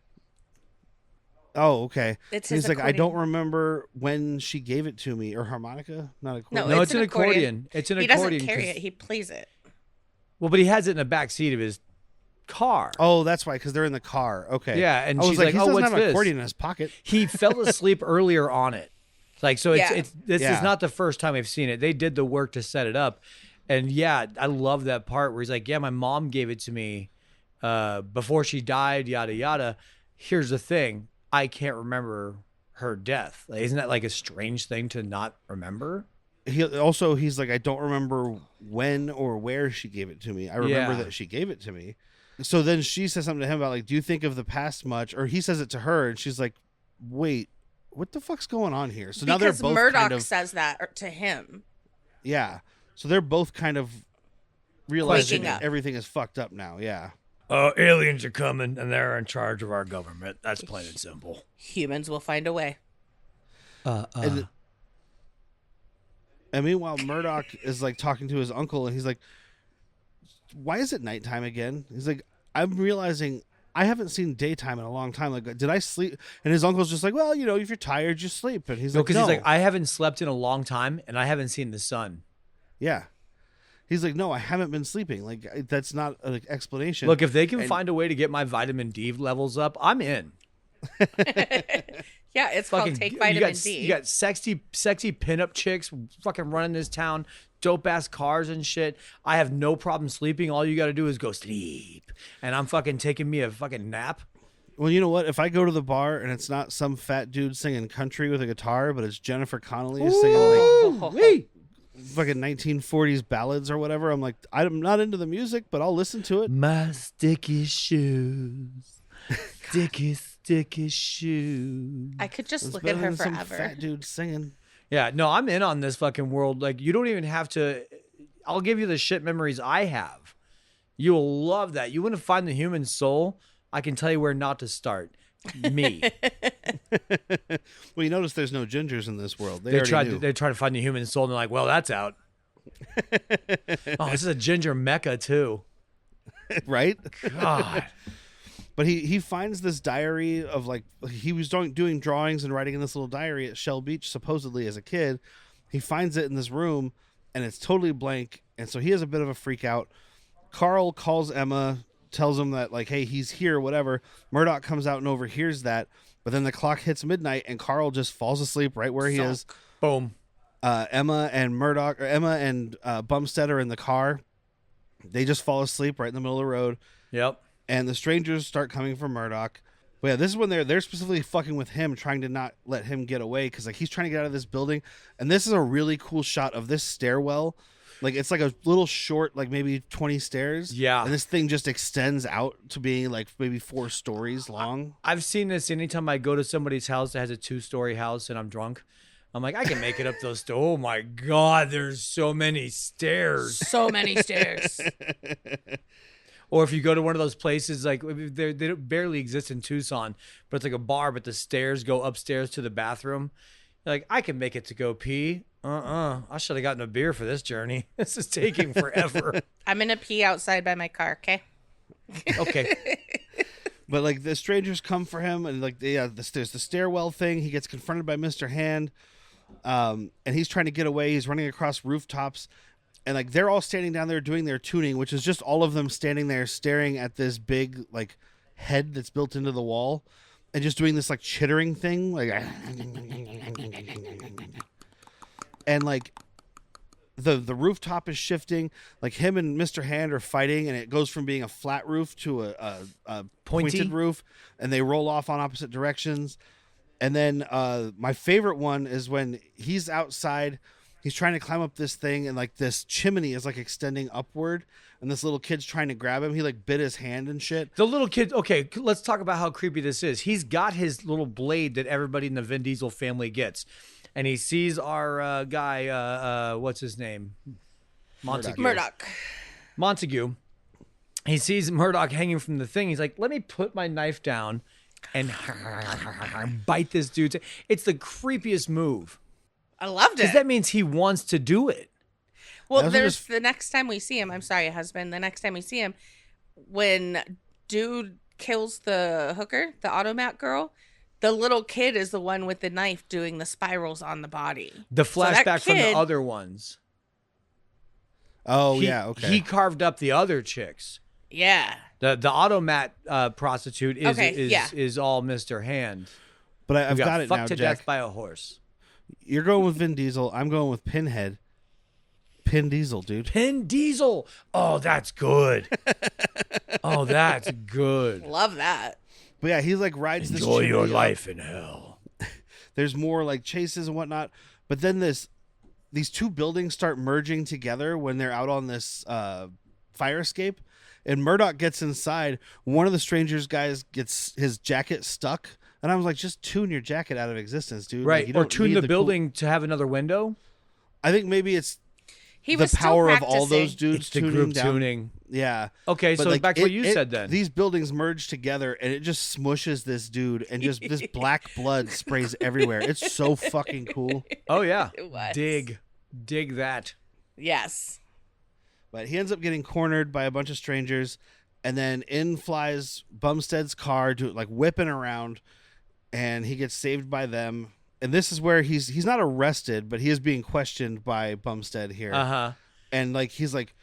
Speaker 2: Oh, okay.
Speaker 1: It's
Speaker 2: And
Speaker 1: his
Speaker 2: he's like, I don't
Speaker 1: accordion.
Speaker 2: remember when she gave it to me. Or harmonica? Not accordion.
Speaker 3: No, it's an accordion. It's an
Speaker 1: He
Speaker 3: accordion.
Speaker 1: doesn't carry
Speaker 3: 'cause-
Speaker 1: it. He plays it.
Speaker 3: Well, but he has it in the back seat of his car.
Speaker 2: Oh, that's why, because they're in the car. Okay.
Speaker 3: Yeah, and
Speaker 2: I was
Speaker 3: she's
Speaker 2: like,
Speaker 3: like,
Speaker 2: he
Speaker 3: "Oh,
Speaker 2: doesn't
Speaker 3: what's
Speaker 2: have an
Speaker 3: this?"
Speaker 2: accordion in his pocket.
Speaker 3: He fell asleep earlier on it. Like, so
Speaker 1: Yeah.
Speaker 3: this
Speaker 2: Yeah.
Speaker 3: is not the first time I've seen it. They did the work to set it up. And yeah, I love that part where he's like, yeah, my mom gave it to me before she died, yada, yada. Here's the thing. I can't remember her death. Like, isn't that like a strange thing to not remember?
Speaker 2: He's like, I don't remember when or where she gave it to me. I remember
Speaker 3: Yeah.
Speaker 2: that she gave it to me. So then she says something to him about like, do you think of the past much? Or he says it to her, and she's like, wait, what the fuck's going on here? So now they're
Speaker 1: Because
Speaker 2: both
Speaker 1: Murdoch
Speaker 2: kind of,
Speaker 1: says that to him.
Speaker 2: yeah. So they're both kind of realizing
Speaker 1: Waking
Speaker 2: that
Speaker 1: up.
Speaker 2: everything is fucked up now. Yeah.
Speaker 3: Aliens are coming and they're in charge of our government. That's plain and simple.
Speaker 1: Humans will find a way.
Speaker 2: And meanwhile, Murdoch is like talking to his uncle, and he's like, why is it nighttime again? He's like, I'm realizing I haven't seen daytime in a long time. Like, did I sleep? And his uncle's just like, well, if you're tired, just sleep. And he's like,
Speaker 3: because
Speaker 2: no.
Speaker 3: he's like, I haven't slept in a long time, and I haven't seen the sun.
Speaker 2: Yeah. He's like, no, I haven't been sleeping. Like, that's not an explanation.
Speaker 3: Look, if they can find a way to get my vitamin D levels up, I'm in.
Speaker 1: Yeah, it's called Take Vitamin D.
Speaker 3: You got sexy pinup chicks fucking running this town, dope ass cars and shit. I have no problem sleeping. All you got to do is go sleep, and I'm fucking taking me a fucking nap.
Speaker 2: Well, you know what? If I go to the bar and it's not some fat dude singing country with a guitar, but it's Jennifer Connelly singing like fucking 1940s ballads or whatever, I'm like, I'm not into the music, but I'll listen to it.
Speaker 3: My sticky shoes, sticky shoes.
Speaker 1: I could just
Speaker 2: It's
Speaker 1: look
Speaker 2: better
Speaker 1: at her
Speaker 2: than some
Speaker 1: forever.
Speaker 2: fat dude singing.
Speaker 3: Yeah, no, I'm in on this fucking world. Like, you don't even have to. I'll give you the shit memories I have. You will love that. You want to find the human soul? I can tell you where not to start. Me.
Speaker 2: Well, you notice there's no gingers in this world.
Speaker 3: They tried to find the human soul, and they're like, well, that's out. Oh, this is a ginger mecca too.
Speaker 2: Right?
Speaker 3: God.
Speaker 2: But he finds this diary of like he was doing drawings and writing in this little diary at Shell Beach supposedly as a kid. He finds it in this room and it's totally blank, and so he has a bit of a freak out. Carl calls Emma, tells him that like, hey, he's here, whatever. Murdoch comes out and overhears that, but then the clock hits midnight and Carl just falls asleep right where he is.
Speaker 3: Boom.
Speaker 2: Emma and Bumstead are in the car. They just fall asleep right in the middle of the road.
Speaker 3: Yep.
Speaker 2: And the strangers start coming for Murdoch. But yeah, this is when they're specifically fucking with him, trying to not let him get away, because like he's trying to get out of this building. And this is a really cool shot of this stairwell. Like it's like a little short, like maybe 20 stairs.
Speaker 3: Yeah.
Speaker 2: And this thing just extends out to being like maybe 4 stories long.
Speaker 3: I've seen this anytime I go to somebody's house that has a 2-story house and I'm drunk. I'm like, I can make it up those stairs. Oh my God, there's so many stairs.
Speaker 1: So many stairs.
Speaker 3: Or if you go to one of those places, like they don't barely exist in Tucson, but it's like a bar, but the stairs go upstairs to the bathroom. You're like, I can make it to go pee. I should have gotten a beer for this journey. This is taking forever.
Speaker 1: I'm going to pee outside by my car, okay?
Speaker 3: Okay.
Speaker 2: But like the strangers come for him, and like there's the stairwell thing. He gets confronted by Mr. Hand, and he's trying to get away. He's running across rooftops. And like they're all standing down there doing their tuning, which is just all of them standing there staring at this big like head that's built into the wall, and just doing this like chittering thing, like, and like the rooftop is shifting. Like him and Mr. Hand are fighting, and it goes from being a flat roof to a pointed roof, and they roll off on opposite directions. And then my favorite one is when he's outside. He's trying to climb up this thing, and like this chimney is like extending upward, and this little kid's trying to grab him. He like bit his hand and shit.
Speaker 3: The little kid. Okay, let's talk about how creepy this is. He's got his little blade that everybody in the Vin Diesel family gets, and he sees our guy. What's his name? Montague. He sees Murdoch hanging from the thing. He's like, "Let me put my knife down and bite this dude." It's the creepiest move.
Speaker 1: I loved it.
Speaker 3: Because that means he wants to do it.
Speaker 1: Well, there's the next time we see him. I'm sorry, husband. The next time we see him, when dude kills the hooker, the automat girl, the little kid is the one with the knife doing the spirals on the body.
Speaker 3: The flashback from the other ones.
Speaker 2: Oh, yeah, okay.
Speaker 3: He carved up the other chicks.
Speaker 1: Yeah.
Speaker 3: The automat prostitute is all Mr. Hand.
Speaker 2: But I've got it now,
Speaker 3: fucked to
Speaker 2: Jack.
Speaker 3: death by a horse.
Speaker 2: You're going with Vin Diesel. I'm going with Pinhead. Pin Diesel, dude.
Speaker 3: Pin Diesel. Oh, that's good. Oh, that's good.
Speaker 1: Love that.
Speaker 2: But yeah, he like rides this.
Speaker 3: Enjoy your life in hell.
Speaker 2: There's more like chases and whatnot. But then these two buildings start merging together when they're out on this fire escape. And Murdoch gets inside. One of the strangers guys gets his jacket stuck. And I was like, just tune your jacket out of existence, dude.
Speaker 3: Right.
Speaker 2: Like,
Speaker 3: or tune the building to have another window.
Speaker 2: I think maybe it's
Speaker 1: the
Speaker 2: power of all those dudes
Speaker 3: it's the
Speaker 2: tuning
Speaker 3: group
Speaker 2: down.
Speaker 3: tuning.
Speaker 2: Yeah.
Speaker 3: Okay, so back to what you said then.
Speaker 2: These buildings merge together and it just smushes this dude and just this black blood sprays everywhere. It's so fucking cool.
Speaker 3: Oh, yeah.
Speaker 1: It was.
Speaker 3: Dig that.
Speaker 1: Yes.
Speaker 2: But he ends up getting cornered by a bunch of strangers. And then in flies Bumstead's car, like whipping around, and he gets saved by them. And this is where he's not arrested, but he is being questioned by Bumstead here. And like he's like,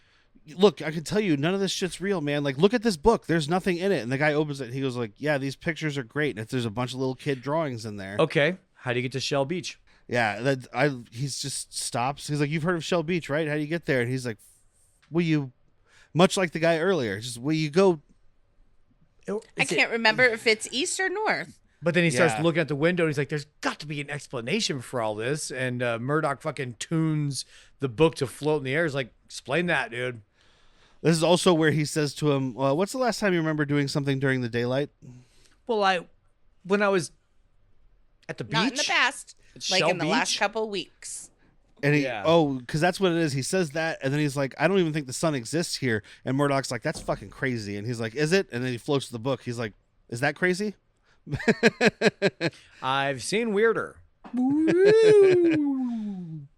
Speaker 2: look, I can tell you none of this shit's real, man. Like, look at this book. There's nothing in it. And the guy opens it. And he goes like, yeah, these pictures are great. And there's a bunch of little kid drawings in there.
Speaker 3: Okay. How do you get to Shell Beach?
Speaker 2: Yeah, he's just stops. He's like, you've heard of Shell Beach, right? How do you get there? And he's like, will you, much like the guy earlier, just will you go?
Speaker 1: I can't remember if it's east or north.
Speaker 3: But then he starts looking at the window and he's like, there's got to be an explanation for all this. And Murdoch fucking tunes the book to float in the air. He's like, explain that, dude.
Speaker 2: This is also where he says to him, well, what's the last time you remember doing something during the daylight?
Speaker 3: Well, when I was at the beach.
Speaker 1: Not in the past, like in the last couple weeks.
Speaker 2: And because that's what it is. He says that, and then he's like, I don't even think the sun exists here. And Murdoch's like, that's fucking crazy. And he's like, is it? And then he floats the book. He's like, is that crazy?
Speaker 3: I've seen weirder.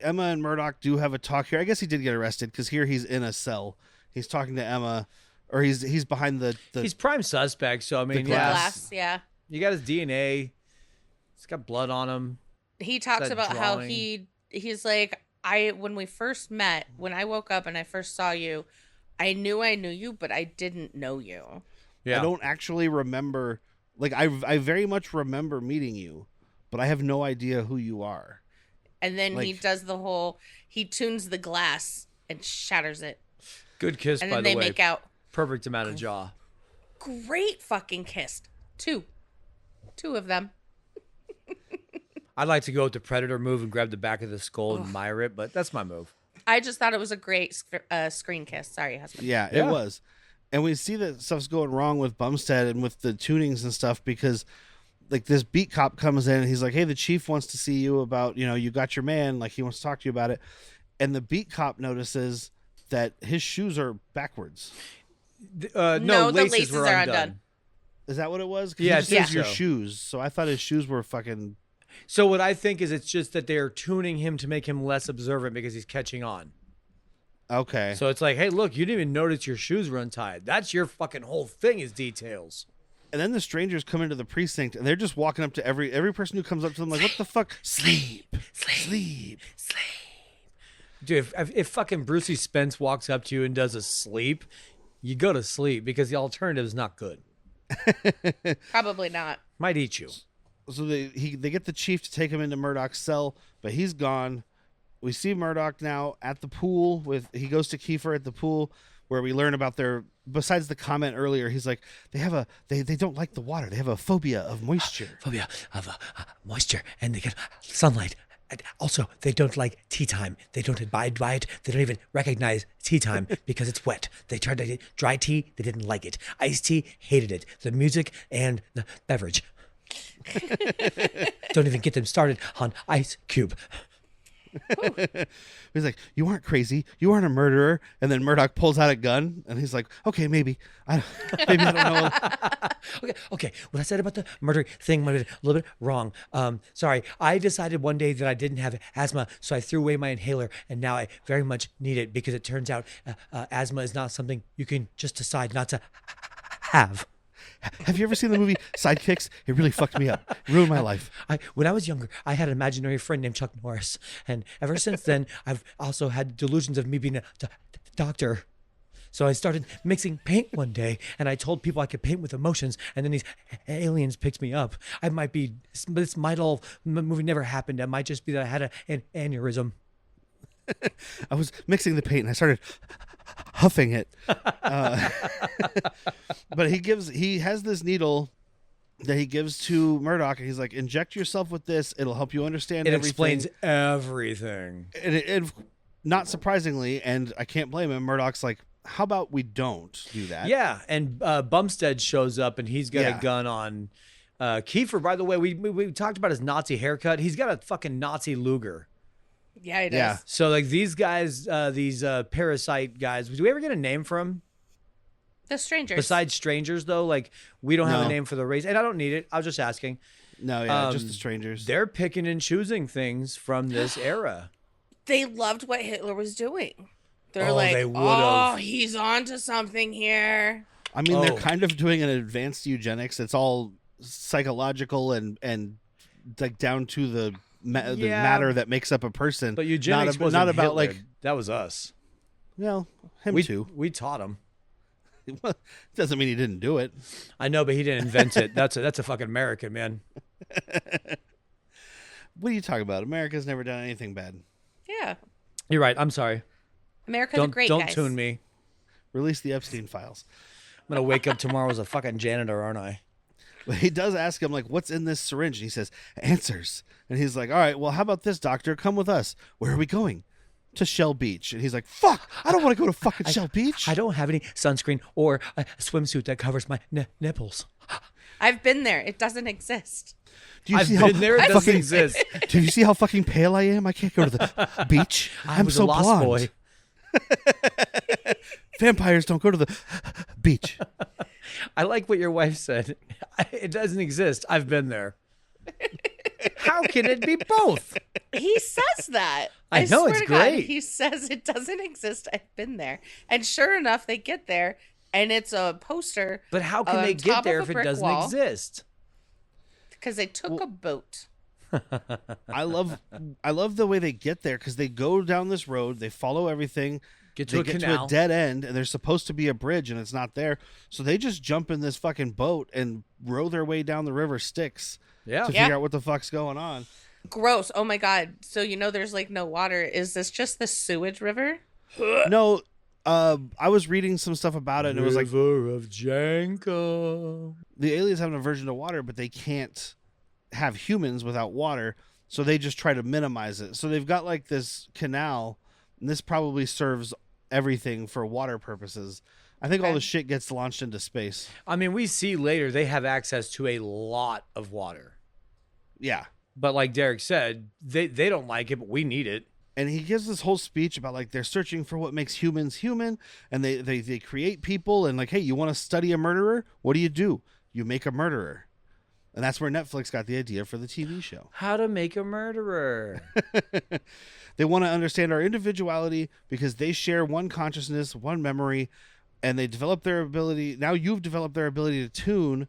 Speaker 2: Emma and Murdoch do have a talk here. I guess he did get arrested because here he's in a cell. He's talking to Emma, or he's behind the
Speaker 3: he's prime suspect. So I mean,
Speaker 1: glass, yeah.
Speaker 3: You got his DNA. He's got blood on him.
Speaker 1: He talks about how he's like, when we first met, when I woke up and I first saw you, I knew you, but I didn't know you.
Speaker 2: Yeah. I don't actually remember. Like, I very much remember meeting you, but I have no idea who you are.
Speaker 1: And then he does he tunes the glass and shatters it.
Speaker 3: Good kiss, by the way.
Speaker 1: And then they make out.
Speaker 3: Perfect amount of jaw.
Speaker 1: Great fucking kiss. Two of them.
Speaker 3: I'd like to go with the Predator move and grab the back of the skull and admire it, but that's my move.
Speaker 1: I just thought it was a great screen kiss. Sorry, husband.
Speaker 2: Yeah, it was. And we see that stuff's going wrong with Bumstead and with the tunings and stuff because, like, this beat cop comes in and he's like, hey, the chief wants to see you about, you got your man. Like, he wants to talk to you about it. And the beat cop notices that his shoes are backwards.
Speaker 1: No, the laces are undone.
Speaker 2: Is that what it was?
Speaker 3: Yeah,
Speaker 2: it says your shoes. So I thought his shoes were fucking...
Speaker 3: So what I think is it's just that they're tuning him to make him less observant because he's catching on.
Speaker 2: Okay.
Speaker 3: So it's like, hey, look, you didn't even notice your shoes were untied. That's your fucking whole thing is details.
Speaker 2: And then the strangers come into the precinct and they're just walking up to every person who comes up to them like, what the fuck? Sleep.
Speaker 3: Dude, if fucking Brucey Spence walks up to you and does a sleep, you go to sleep because the alternative is not good.
Speaker 1: Probably not.
Speaker 3: Might eat you.
Speaker 2: So they get the chief to take him into Murdoch's cell, but he's gone. We see Murdoch now at the pool he goes to Kiefer at the pool where we learn about besides the comment earlier, he's like, they don't like the water. They have a phobia of moisture.
Speaker 6: Phobia of moisture, and they get sunlight. And also, they don't like tea time. They don't abide by it. They don't even recognize tea time because it's wet. They tried to get dry tea. They didn't like it. Iced tea, hated it. The music and the beverage. Don't even get them started on Ice Cube.
Speaker 2: He's like, you aren't crazy. You aren't a murderer. And then Murdoch pulls out a gun, and he's like, okay, maybe. I don't know.
Speaker 6: Okay. What I said about the murder thing might be a little bit wrong. Sorry. I decided one day that I didn't have asthma, so I threw away my inhaler, and now I very much need it because it turns out asthma is not something you can just decide not to have.
Speaker 2: Have you ever seen the movie Sidekicks? It really fucked me up. It ruined my life.
Speaker 6: When I was younger, I had an imaginary friend named Chuck Norris. And ever since then, I've also had delusions of me being a doctor. So I started mixing paint one day, and I told people I could paint with emotions, and then these aliens picked me up. This might all movie never happened. It might just be that I had an aneurysm.
Speaker 2: I was mixing the paint, and I started huffing it. But he has this needle that he gives to Murdoch, and he's like, inject yourself with this. It'll help you understand everything.
Speaker 3: It explains everything.
Speaker 2: And it not surprisingly, and I can't blame him, Murdoch's like, how about we don't do that?
Speaker 3: Yeah, and Bumstead shows up, and he's got a gun on Kiefer. By the way, we talked about his Nazi haircut. He's got a fucking Nazi Luger.
Speaker 1: Yeah, it is.
Speaker 3: So like these guys, these parasite guys, do we ever get a name for them?
Speaker 1: The strangers.
Speaker 3: Besides strangers, though, like we don't have a name for the race, and I don't need it. I was just asking.
Speaker 2: No, just the strangers.
Speaker 3: They're picking and choosing things from this era.
Speaker 1: They loved what Hitler was doing. They're
Speaker 3: Oh,
Speaker 1: like,
Speaker 3: they would've.
Speaker 1: oh, he's on to something here.
Speaker 2: I mean, they're
Speaker 3: Oh.
Speaker 2: kind of doing an advanced eugenics. It's all psychological and like down to the matter that makes up a person.
Speaker 3: But eugenics wasn't
Speaker 2: not about
Speaker 3: Hitler.
Speaker 2: like,
Speaker 3: that was us.
Speaker 2: well, him
Speaker 3: We
Speaker 2: too.
Speaker 3: we taught him.
Speaker 2: Well, doesn't mean he didn't do it.
Speaker 3: I know, but he didn't invent it. That's a fucking American, man.
Speaker 2: What are you talking about? America's never done anything bad.
Speaker 1: Yeah.
Speaker 3: You're right. I'm sorry.
Speaker 1: America's
Speaker 3: Don't
Speaker 1: great,
Speaker 3: don't
Speaker 1: guys.
Speaker 3: tune me.
Speaker 2: Release the Epstein files.
Speaker 3: I'm gonna wake up tomorrow as a fucking janitor, aren't I?
Speaker 2: But he does ask him, like, what's in this syringe? And he says, answers. And he's like, all right, well, how about this, doctor? Come with us. Where are we going? To Shell Beach. And he's like, fuck, I don't want to go to fucking Shell Beach.
Speaker 3: I don't have any sunscreen or a swimsuit that covers my nipples.
Speaker 1: I've been there. It doesn't exist.
Speaker 2: Do you
Speaker 3: I've
Speaker 2: see
Speaker 3: been there. It doesn't exist.
Speaker 2: Do you see how fucking pale I am? I can't go to the beach.
Speaker 3: I
Speaker 2: I'm
Speaker 3: was
Speaker 2: so
Speaker 3: a lost
Speaker 2: blonde.
Speaker 3: boy.
Speaker 2: Vampires don't go to the beach.
Speaker 3: I like what your wife said. It doesn't exist. I've been there. How can it be both?
Speaker 1: He says that.
Speaker 3: I know,
Speaker 1: swear
Speaker 3: it's
Speaker 1: to God,
Speaker 3: great.
Speaker 1: he says it doesn't exist. I've been there. And sure enough, they get there and it's a poster.
Speaker 3: But how can
Speaker 1: on
Speaker 3: they get
Speaker 1: top
Speaker 3: there
Speaker 1: of
Speaker 3: if
Speaker 1: a
Speaker 3: it
Speaker 1: brick
Speaker 3: doesn't
Speaker 1: wall.
Speaker 3: exist?
Speaker 1: Because they took a boat.
Speaker 2: I love the way they get there because they go down this road, they follow everything,
Speaker 3: Get to
Speaker 2: they
Speaker 3: a
Speaker 2: get
Speaker 3: canal.
Speaker 2: to a dead end, and there's supposed to be a bridge, and it's not there. So they just jump in this fucking boat and row their way down the river Styx
Speaker 3: Yeah.
Speaker 2: to figure out what the fuck's going on.
Speaker 1: Gross. Oh my God. So there's like no water. Is this just the sewage river?
Speaker 2: No, I was reading some stuff about it, and it was like
Speaker 3: River of Janko.
Speaker 2: the aliens have an aversion to water, but they can't have humans without water, so they just try to minimize it. So they've got like this canal, and this probably serves everything for water purposes. I think all
Speaker 1: Okay.
Speaker 2: the shit gets launched into space.
Speaker 3: I mean, we see later they have access to a lot of water.
Speaker 2: Yeah.
Speaker 3: But like Derek said, they don't like it, but we need it.
Speaker 2: And he gives this whole speech about like they're searching for what makes humans human, and they create people, and like, hey, you want to study a murderer? What do? You make a murderer. And that's where Netflix got the idea for the TV show.
Speaker 3: How to make a murderer.
Speaker 2: They want to understand our individuality because they share one consciousness, one memory, and they develop their ability. Now you've developed their ability to tune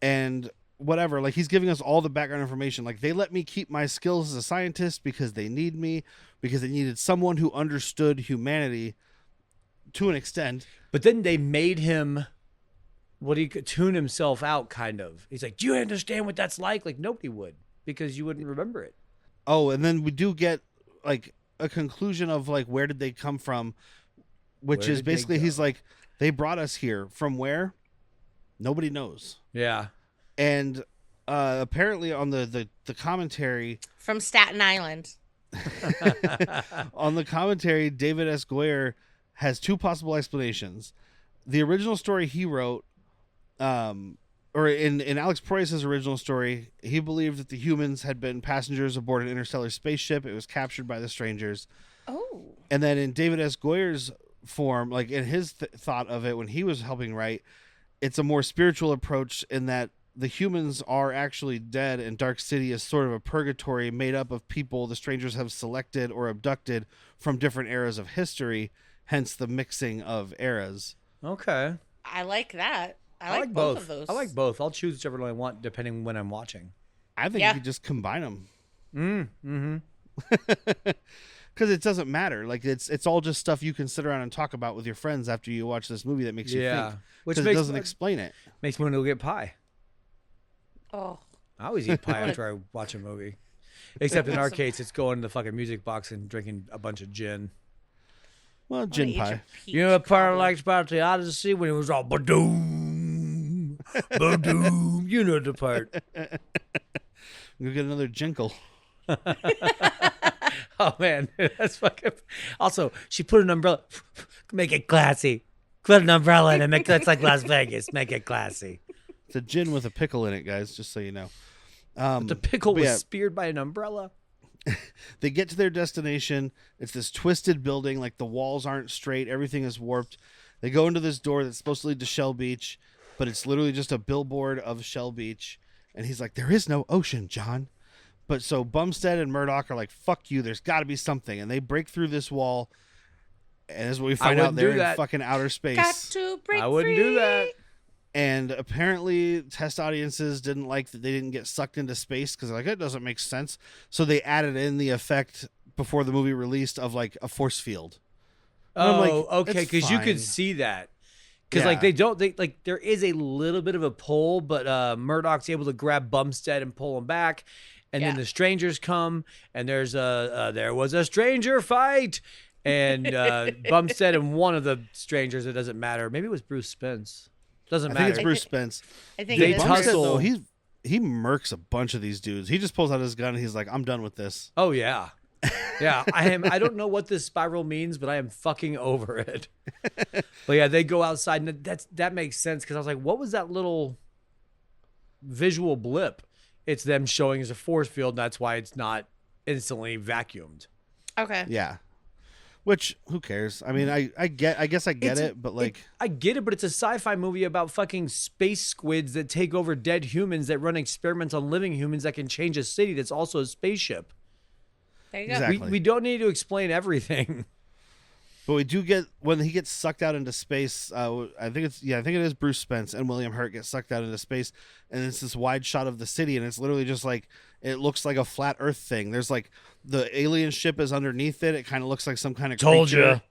Speaker 2: and whatever. Like, he's giving us all the background information. Like, they let me keep my skills as a scientist because they need me, because they needed someone who understood humanity to an extent.
Speaker 3: But then they made him he could tune himself out, kind of. He's like, do you understand what that's like? Like, nobody would, because you wouldn't remember it.
Speaker 2: Oh, and then we do get like a conclusion of like, where did they come from? Which
Speaker 3: Where
Speaker 2: is
Speaker 3: did they
Speaker 2: basically, he's
Speaker 3: go?
Speaker 2: like, they brought us here. From where? Nobody knows.
Speaker 3: Yeah.
Speaker 2: And apparently on the commentary,
Speaker 1: From Staten Island.
Speaker 2: on the commentary, David S. Goyer has two possible explanations. The original story he wrote, or in Alex Proyas' original story, he believed that the humans had been passengers aboard an interstellar spaceship. It was captured by the strangers.
Speaker 1: Oh.
Speaker 2: And then in David S. Goyer's form, like in his thought of it when he was helping write, it's a more spiritual approach in that the humans are actually dead, and Dark City is sort of a purgatory made up of people the strangers have selected or abducted from different eras of history, hence the mixing of eras.
Speaker 3: Okay.
Speaker 1: I like that. I like both of those.
Speaker 3: I like both. I'll choose whichever one I want depending when I'm watching.
Speaker 2: I think
Speaker 1: Yeah.
Speaker 2: you could just combine them.
Speaker 3: Mm-hmm.
Speaker 2: Because it doesn't matter. Like, it's all just stuff you can sit around and talk about with your friends after you watch this movie that makes you think.
Speaker 3: Which
Speaker 2: Because it doesn't explain it.
Speaker 3: makes me want to go get pie.
Speaker 1: Oh.
Speaker 3: I always eat pie after I watch a movie. Except in our case, it's going to the fucking music box and drinking a bunch of gin.
Speaker 2: Well, gin pie.
Speaker 3: You know what part I liked about the Odyssey when it was all ba-doom, ba-doom. You know the part.
Speaker 2: We'll get another jinkle.
Speaker 3: Oh man, that's fucking. Also, she put an umbrella. Make it classy. Put an umbrella in it. Make that's like Las Vegas. Make it classy.
Speaker 2: It's a gin with a pickle in it, guys, just so you know.
Speaker 3: The pickle
Speaker 2: but
Speaker 3: was
Speaker 2: yeah,
Speaker 3: speared by an umbrella.
Speaker 2: they get to their destination. It's this twisted building. Like, the walls aren't straight. Everything is warped. They go into this door that's supposed to lead to Shell Beach, but it's literally just a billboard of Shell Beach. And he's like, there is no ocean, John. But so Bumstead and Murdoch are like, fuck you, there's got to be something. And they break through this wall. And as we find out,
Speaker 3: wouldn't do
Speaker 2: they're in
Speaker 3: that.
Speaker 2: fucking outer space.
Speaker 1: Got to break
Speaker 3: I wouldn't do that.
Speaker 2: And apparently, test audiences didn't like that they didn't get sucked into space because like it doesn't make sense. So they added in the effect before the movie released of like a force field. And I'm like,
Speaker 3: okay,
Speaker 2: it's
Speaker 3: because you
Speaker 2: fine.
Speaker 3: could see that. Because
Speaker 2: Yeah.
Speaker 3: like there is a little bit of a pull, but Murdoch's able to grab Bumstead and pull him back, and then
Speaker 1: Yeah.
Speaker 3: the strangers come, and there was a stranger fight, and Bumstead and one of the strangers, it doesn't matter. Maybe it was Bruce Spence. Doesn't
Speaker 2: I
Speaker 3: matter.
Speaker 2: think it's Bruce Spence.
Speaker 1: I think
Speaker 3: They
Speaker 1: it is.
Speaker 2: Bumstead,
Speaker 3: tussle.
Speaker 2: though, he murks a bunch of these dudes. He just pulls out his gun and he's like, "I'm done with this."
Speaker 3: Oh yeah. Yeah, I don't know what this spiral means, but I am fucking over it. But yeah, they go outside, and that makes sense because I was like, what was that little visual blip? It's them showing as a force field, and that's why it's not instantly vacuumed.
Speaker 1: Okay.
Speaker 2: Yeah. Which, who cares? I mean, I guess I get it, but like,
Speaker 3: I get it, but it's a sci-fi movie about fucking space squids that take over dead humans that run experiments on living humans that can change a city that's also a spaceship.
Speaker 1: There you go.
Speaker 2: Exactly.
Speaker 3: We don't need to explain everything.
Speaker 2: but we do get when he gets sucked out into space. I think it is Bruce Spence and William Hurt get sucked out into space, and it's this wide shot of the city, and it's literally just like it looks like a flat Earth thing. There's like the alien ship is underneath it. It kind of looks like some kind of
Speaker 4: Told
Speaker 2: creature.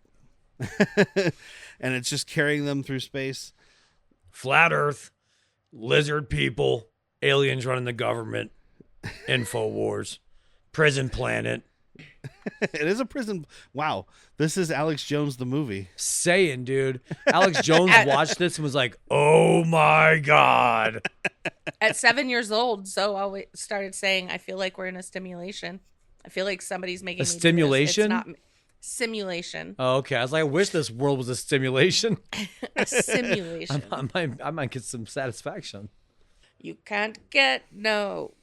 Speaker 2: And it's just carrying them through space.
Speaker 3: Flat Earth, lizard people, aliens running the government, InfoWars, prison planet.
Speaker 2: It is a prison. Wow, this is Alex Jones the movie.
Speaker 3: Saying, dude. Alex Jones watched this and was like, oh my God.
Speaker 1: At 7 years old, Zoe always started saying, "I feel like we're in a stimulation. I feel like somebody's making
Speaker 3: A
Speaker 1: me do this.
Speaker 3: stimulation?
Speaker 1: It's not simulation.
Speaker 3: Oh, okay. I was like, I wish this world was a stimulation.
Speaker 1: A simulation.
Speaker 3: I might get some satisfaction.
Speaker 1: You can't get no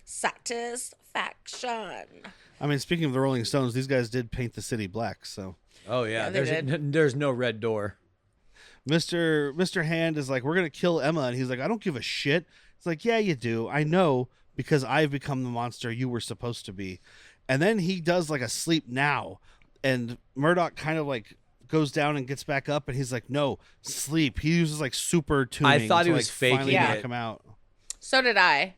Speaker 1: satisfaction."
Speaker 2: I mean, speaking of the Rolling Stones, these guys did paint the city black. So
Speaker 3: Oh, yeah.
Speaker 1: Yeah, they
Speaker 3: There's no red door.
Speaker 2: Mr. Hand is like, "We're gonna kill Emma," and he's like, "I don't give a shit." It's like, "Yeah, you do. I know because I've become the monster you were supposed to be." And then he does like a sleep now, and Murdoch kind of like goes down and gets back up, and he's like, "No, sleep." He uses like super tuning.
Speaker 3: I thought he
Speaker 2: to,
Speaker 3: was
Speaker 2: like,
Speaker 3: faking
Speaker 2: finally
Speaker 1: it.
Speaker 2: knock him out.
Speaker 1: So did I.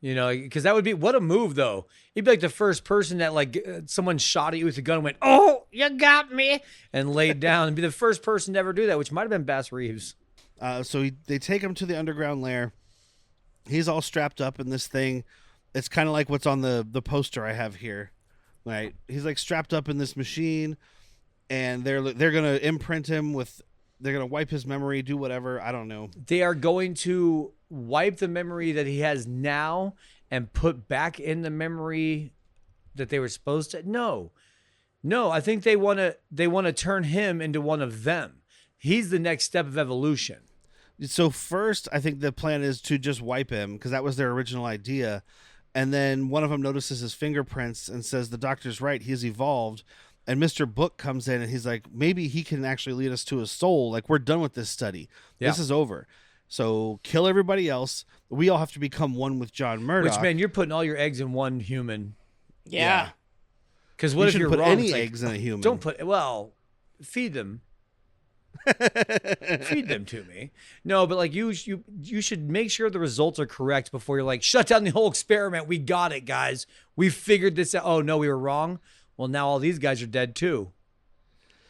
Speaker 3: You know, because that would be, what a move, though. He'd be like the first person that, like, someone shot at you with a gun and went, oh, you got me, and laid down, and be the first person to ever do that, which might have been Bass Reeves.
Speaker 2: So they take him to the underground lair. He's all strapped up in this thing. It's kind of like what's on the poster I have here. Right? He's like strapped up in this machine, and they're gonna imprint him with. They're gonna wipe his memory, do whatever. I don't know.
Speaker 3: They are going to wipe the memory that he has now and put back in the memory that they were supposed to. No, I think they want to turn him into one of them. He's the next step of evolution.
Speaker 2: So first, I think the plan is to just wipe him because that was their original idea, and then one of them notices his fingerprints and says the doctor's right. He's evolved. And Mr. Book comes in and he's like, maybe he can actually lead us to his soul. Like, we're done with this study.
Speaker 3: Yeah.
Speaker 2: This is over. So kill everybody else. We all have to become one with John Murdoch.
Speaker 3: Which, man, you're putting all your eggs in one human.
Speaker 1: Yeah.
Speaker 3: Because
Speaker 2: You
Speaker 3: what if
Speaker 2: shouldn't
Speaker 3: you're
Speaker 2: put
Speaker 3: wrong?
Speaker 2: any
Speaker 3: It's like,
Speaker 2: eggs in a human.
Speaker 3: don't put, well, feed them. Feed them to me. No, but like you should make sure the results are correct before you're like, shut down the whole experiment. We got it, guys. We figured this out. Oh, no, we were wrong. Well, now all these guys are dead too.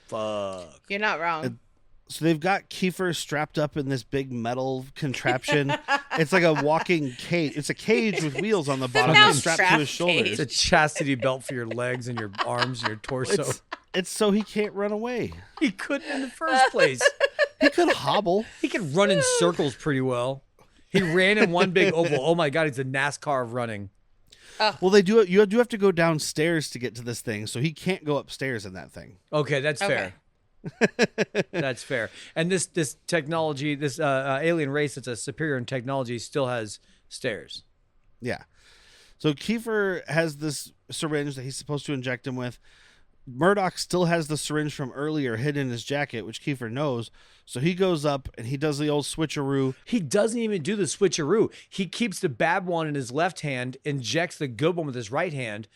Speaker 3: Fuck.
Speaker 1: You're not wrong.
Speaker 2: So they've got Kiefer strapped up in this big metal contraption. It's like a walking cage. It's a cage with wheels on the bottom
Speaker 1: mouse
Speaker 2: and strapped to
Speaker 1: trap
Speaker 2: his shoulders.
Speaker 3: It's a chastity belt for your legs and your arms and your torso.
Speaker 2: It's so he can't run away.
Speaker 3: He couldn't in the first place.
Speaker 2: He could hobble.
Speaker 3: He could run in circles pretty well. He ran in one big oval. Oh my God, he's a NASCAR of running.
Speaker 2: Well, they do. You do have to go downstairs to get to this thing, so he can't go upstairs in that thing.
Speaker 3: Okay, that's
Speaker 1: Okay.
Speaker 3: fair. That's fair. And this technology, this alien race that's a superior in technology, still has stairs.
Speaker 2: Yeah. So Kiefer has this syringe that he's supposed to inject him with. Murdoch still has the syringe from earlier hidden in his jacket, which Kiefer knows. So he goes up and he does the old switcheroo.
Speaker 3: He doesn't even do the switcheroo. He keeps the bad one in his left hand, injects the good one with his right hand,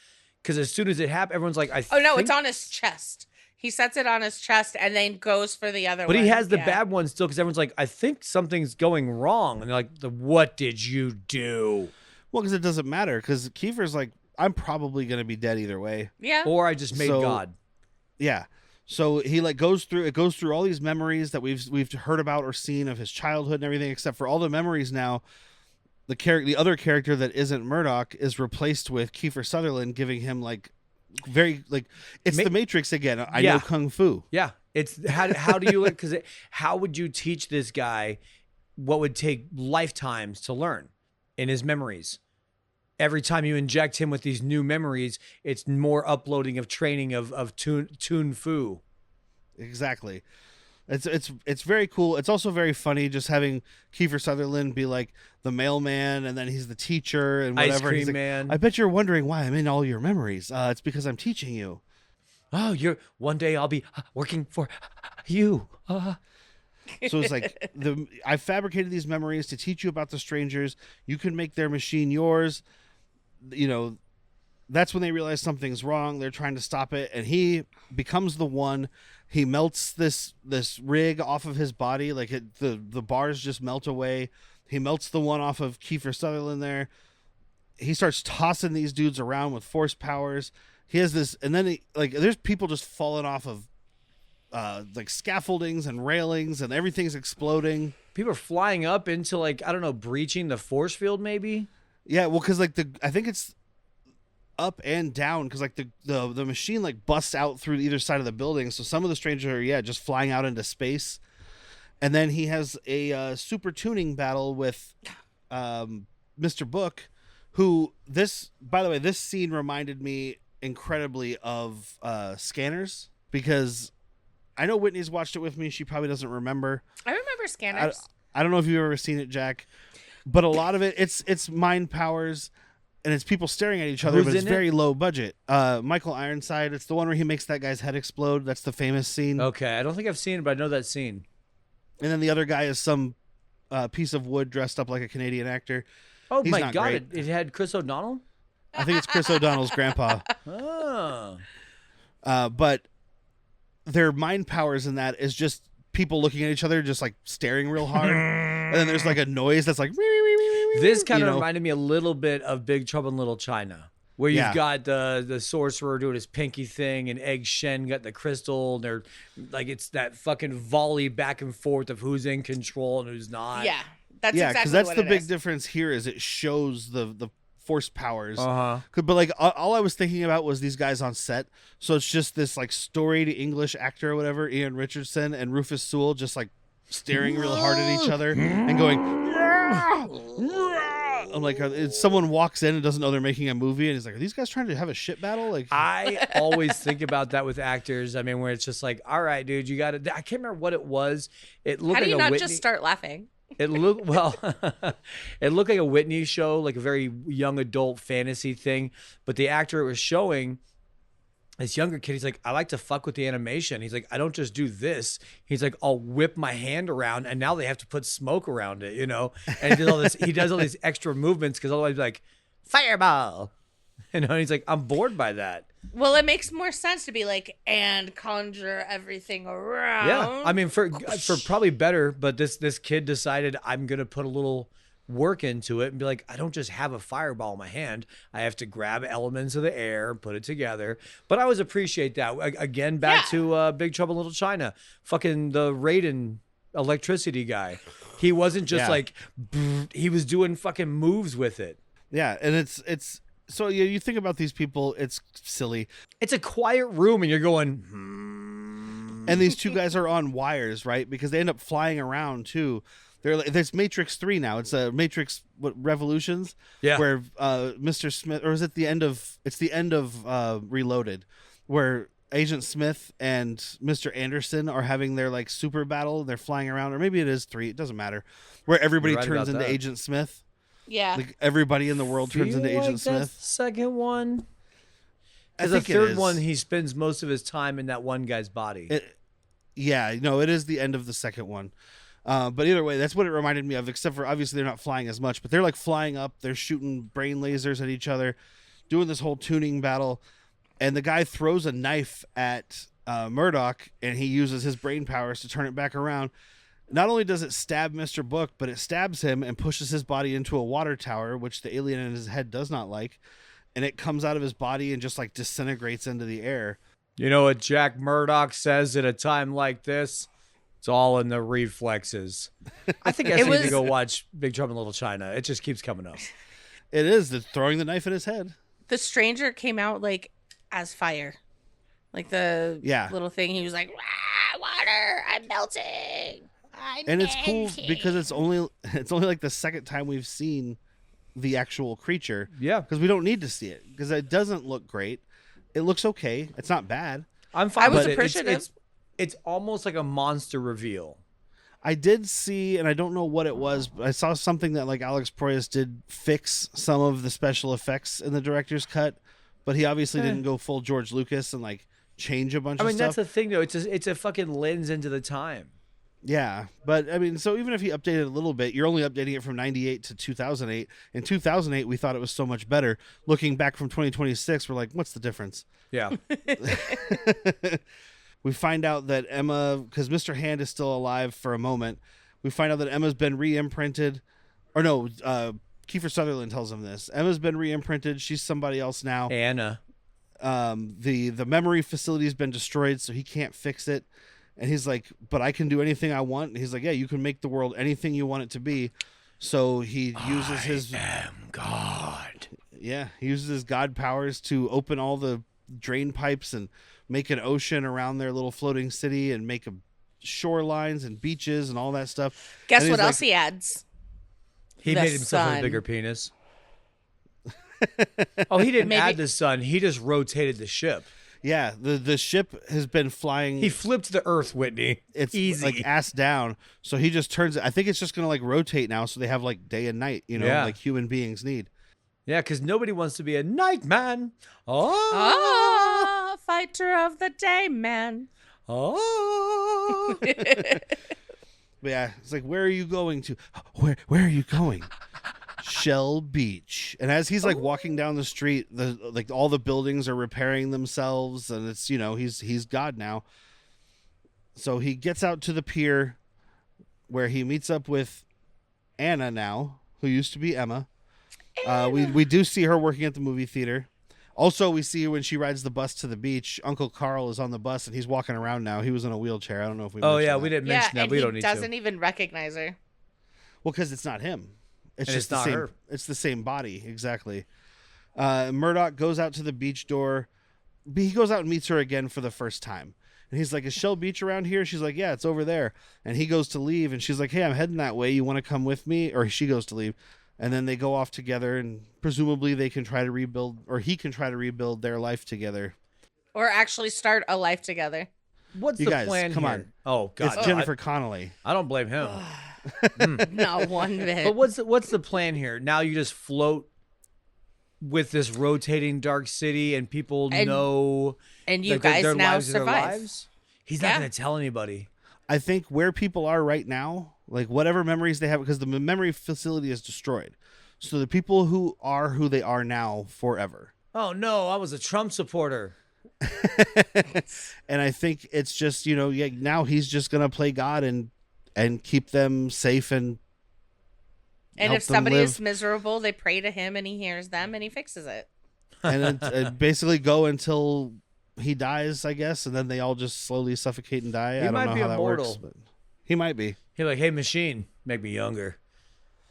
Speaker 3: because as soon as it happens, everyone's like,
Speaker 1: Oh no, it's on his chest. He sets it on his chest and then goes for the other one.
Speaker 3: But he has the bad one still because everyone's like, I think something's going wrong. And they're like, what did you do?
Speaker 2: Well, because it doesn't matter. Because Kiefer's like, I'm probably going to be dead either way.
Speaker 1: Yeah.
Speaker 3: Or I just made God.
Speaker 2: Yeah. So he like goes through all these memories that we've heard about or seen of his childhood and everything, except for all the memories now. The other character that isn't Murdoch is replaced with Kiefer Sutherland, giving him like very like it's the Matrix again. I know kung fu.
Speaker 3: Yeah, it's how do you because how would you teach this guy what would take lifetimes to learn in his memories? Every time you inject him with these new memories, it's more uploading of training of tun fu.
Speaker 2: Exactly. It's very cool. It's also very funny just having Kiefer Sutherland be like the mailman, and then he's the teacher and whatever.
Speaker 3: Ice cream
Speaker 2: he's like,
Speaker 3: man.
Speaker 2: I bet you're wondering why I'm in all your memories. It's because I'm teaching you.
Speaker 3: Oh, one day I'll be working for you.
Speaker 2: So it's like I fabricated these memories to teach you about the strangers. You can make their machine yours. You know, that's when they realize something's wrong. They're trying to stop it, and he becomes the one. He melts this rig off of his body, like the bars just melt away. He melts the one off of Kiefer Sutherland there. He starts tossing these dudes around with force powers. He has this, and then there's people just falling off of like scaffoldings and railings, and everything's exploding.
Speaker 3: People are flying up into like, I don't know, breaching the force field maybe.
Speaker 2: Yeah, well, because like I think it's up and down because like the machine like busts out through either side of the building, so some of the strangers are just flying out into space. And then he has a super tuning battle with Mr. Book, who by the way, this scene reminded me incredibly of Scanners, because I know Whitney's watched it with me. She probably doesn't remember.
Speaker 1: I remember Scanners.
Speaker 2: I don't know if you've ever seen it, Jack, but a lot of it's mind powers. And it's people staring at each other, but it's very low budget. Michael Ironside, it's the one where he makes that guy's head explode. That's the famous scene.
Speaker 3: Okay, I don't think I've seen it, but I know that scene.
Speaker 2: And then the other guy is some piece of wood dressed up like a Canadian actor.
Speaker 3: Oh,
Speaker 2: He's
Speaker 3: my God,
Speaker 2: great.
Speaker 3: it had Chris O'Donnell?
Speaker 2: I think it's Chris O'Donnell's grandpa.
Speaker 3: Oh.
Speaker 2: But their mind powers in that is just people looking at each other, just like staring real hard. And then there's like a noise that's like...
Speaker 3: This kind of reminded me a little bit of Big Trouble in Little China, where you've got the sorcerer doing his pinky thing, and Egg Shen got the crystal, and they're like, it's that fucking volley back and forth of who's in control and who's not.
Speaker 1: Yeah, that's
Speaker 2: because
Speaker 1: exactly
Speaker 2: that's
Speaker 1: what
Speaker 2: the
Speaker 1: it
Speaker 2: big
Speaker 1: is.
Speaker 2: difference here is it shows the force powers.
Speaker 3: Uh-huh.
Speaker 2: But like all I was thinking about was these guys on set, so it's just this like storied English actor or whatever, Ian Richardson and Rufus Sewell, just like staring real hard at each other and going. I'm like, someone walks in and doesn't know they're making a movie, and he's like, "Are these guys trying to have a shit battle?" Like,
Speaker 3: I always think about that with actors. I mean, where it's just like, all right, dude, you got to. I can't remember what it was. It looked
Speaker 1: How do you
Speaker 3: like
Speaker 1: not
Speaker 3: Whitney.
Speaker 1: just start laughing?
Speaker 3: It looked it looked like a Whitney show, like a very young adult fantasy thing. But the actor it was showing, this younger kid, he's like, I like to fuck with the animation. He's like, I don't just do this. He's like, I'll whip my hand around, and now they have to put smoke around it, you know? And he does all this. He does all these extra movements because otherwise, like, fireball. You know, and he's like, I'm bored by that.
Speaker 1: Well, it makes more sense to be like, and conjure everything around.
Speaker 3: Yeah, I mean, for probably better, but this kid decided I'm gonna put a little work into it and be like, I don't just have a fireball in my hand. I have to grab elements of the air and put it together. But I always appreciate that. Again, back to Big Trouble in Little China. Fucking the Raiden electricity guy. He wasn't just like, he was doing fucking moves with it.
Speaker 2: yeah, and it's so you think about these people, it's silly.
Speaker 3: It's a quiet room and you're going,
Speaker 2: And these two guys are on wires, right? Because they end up flying around too. They're like, there's Matrix 3 now. It's a Matrix Revolutions, where Mr. Smith, or is it the end of Reloaded, where Agent Smith and Mr. Anderson are having their like super battle. They're flying around, or maybe it is 3. It doesn't matter. Where everybody turns into Agent Smith.
Speaker 1: Yeah.
Speaker 2: Like everybody in the world turns into Agent Smith.
Speaker 3: That's the second one.
Speaker 2: I
Speaker 3: The
Speaker 2: think it
Speaker 3: third
Speaker 2: is.
Speaker 3: one, he spends most of his time in that one guy's body.
Speaker 2: It is the end of the second one. But either way, that's what it reminded me of, except for obviously they're not flying as much, but they're like flying up, they're shooting brain lasers at each other, doing this whole tuning battle, and the guy throws a knife at Murdoch, and he uses his brain powers to turn it back around. Not only does it stab Mr. Book, but it stabs him and pushes his body into a water tower, which the alien in his head does not like. And it comes out of his body and just like disintegrates into the air.
Speaker 3: You know what Jack Murdoch says at a time like this? It's all in the reflexes. I think I need to go watch Big Trouble in Little China. It just keeps coming up.
Speaker 2: It is throwing the knife in his head.
Speaker 1: The stranger came out like as fire. Like the little thing. He was like, water, I'm melting.
Speaker 2: And it's cool because it's only like the second time we've seen the actual creature.
Speaker 3: Yeah.
Speaker 2: Because we don't need to see it. Because it doesn't look great. It looks okay. It's not bad.
Speaker 3: I'm fine.
Speaker 1: I was appreciative.
Speaker 3: It's almost like a monster reveal.
Speaker 2: I did see, and I don't know what it was, but I saw something that like Alex Proyas did fix some of the special effects in the director's cut, but he obviously didn't go full George Lucas and like change a bunch of stuff. I mean,
Speaker 3: that's the thing though. It's a fucking lens into the time.
Speaker 2: Yeah, but I mean, so even if he updated a little bit, you're only updating it from 98 to 2008. In 2008, we thought it was so much better. Looking back from 2026, we're like, what's the difference?
Speaker 3: Yeah.
Speaker 2: We find out that Emma, because Mr. Hand is still alive for a moment, we find out that Emma's been re-imprinted. Or no, Kiefer Sutherland tells him this. Emma's been re-imprinted. She's somebody else now.
Speaker 3: Anna.
Speaker 2: The memory facility's been destroyed, so he can't fix it. And he's like, but I can do anything I want. And he's like, yeah, you can make the world anything you want it to be. So he uses
Speaker 3: I am God.
Speaker 2: Yeah, he uses his God powers to open all the drain pipes and make an ocean around their little floating city and make shorelines and beaches and all that stuff.
Speaker 1: Guess what else he adds?
Speaker 3: He made himself a bigger penis. Oh, he didn't add the sun. He just rotated the ship.
Speaker 2: Yeah, the ship has been flying.
Speaker 3: He flipped the Earth, Whitney.
Speaker 2: It's
Speaker 3: easy,
Speaker 2: like ass down. So he just turns it. I think it's just gonna like rotate now, so they have like day and night. Like human beings need.
Speaker 3: Yeah, because nobody wants to be a night man. Oh,
Speaker 1: fighter of the day man.
Speaker 3: Oh.
Speaker 2: But yeah, it's like, where are you going to? Where are you going? Shell Beach. And as he's like walking down the street, all the buildings are repairing themselves, and it's he's God now. So he gets out to the pier where he meets up with Anna now, who used to be Emma. We do see her working at the movie theater. Also, we see when she rides the bus to the beach, Uncle Carl is on the bus and he's walking around now. He was in a wheelchair. I don't know if we mentioned that.
Speaker 3: We didn't mention that. We don't need to.
Speaker 1: He doesn't even recognize her.
Speaker 2: Well, because it's not him.
Speaker 3: It's not her.
Speaker 2: It's the same body, exactly. Murdoch goes out to the beach door. He goes out and meets her again for the first time. And he's like, is Shell Beach around here? She's like, yeah, it's over there. And he goes to leave, and she's like, hey, I'm heading that way. You want to come with me? Or she goes to leave. And then they go off together, and presumably they can try to rebuild, or he can try to rebuild their life together.
Speaker 1: Or actually start a life together.
Speaker 3: What's the plan
Speaker 2: come
Speaker 3: here?
Speaker 2: on.
Speaker 3: Oh, God.
Speaker 2: It's Jennifer Connelly.
Speaker 3: I don't blame him.
Speaker 1: Not one bit.
Speaker 3: But what's the plan here? Now you just float with this rotating dark city, and people know,
Speaker 1: and you guys
Speaker 3: their
Speaker 1: now
Speaker 3: lives
Speaker 1: survive.
Speaker 3: Their lives? He's not going to tell anybody.
Speaker 2: I think where people are right now, like whatever memories they have, because the memory facility is destroyed. So the people who are who they are now forever.
Speaker 3: Oh no, I was a Trump supporter.
Speaker 2: And I think it's just, now he's just going to play God and keep them safe and
Speaker 1: if somebody is miserable, they pray to him and he hears them and he fixes it.
Speaker 2: And then basically go until he dies, I guess, and then they all just slowly suffocate and die. I don't know how that works, but he might be.
Speaker 3: He's like, hey, machine, make me younger.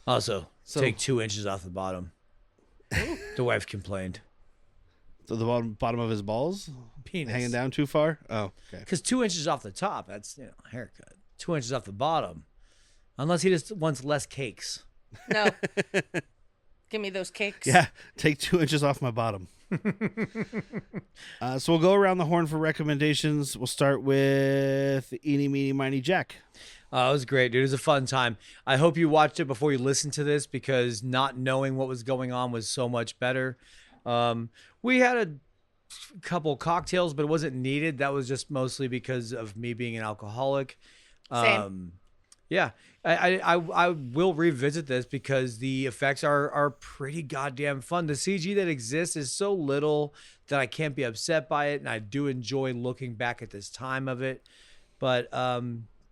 Speaker 3: Also, take 2 inches off the bottom. The wife complained.
Speaker 2: So the bottom of his balls?
Speaker 3: Penis.
Speaker 2: Hanging down too far? Oh, okay.
Speaker 3: Because 2 inches off the top, that's, haircut. 2 inches off the bottom. Unless he just wants less cakes.
Speaker 1: No. Give me those cakes.
Speaker 2: Yeah, take 2 inches off my bottom. So we'll go around the horn for recommendations. We'll start with Eeny, Meeny, Miny, Jack.
Speaker 3: It was great, dude. It was a fun time. I hope you watched it before you listened to this, because not knowing what was going on was so much better. We had a couple cocktails, but it wasn't needed. That was just mostly because of me being an alcoholic.
Speaker 1: Same.
Speaker 3: Yeah, I will revisit this because the effects are pretty goddamn fun. The CG that exists is so little that I can't be upset by it, and I do enjoy looking back at this time of it. But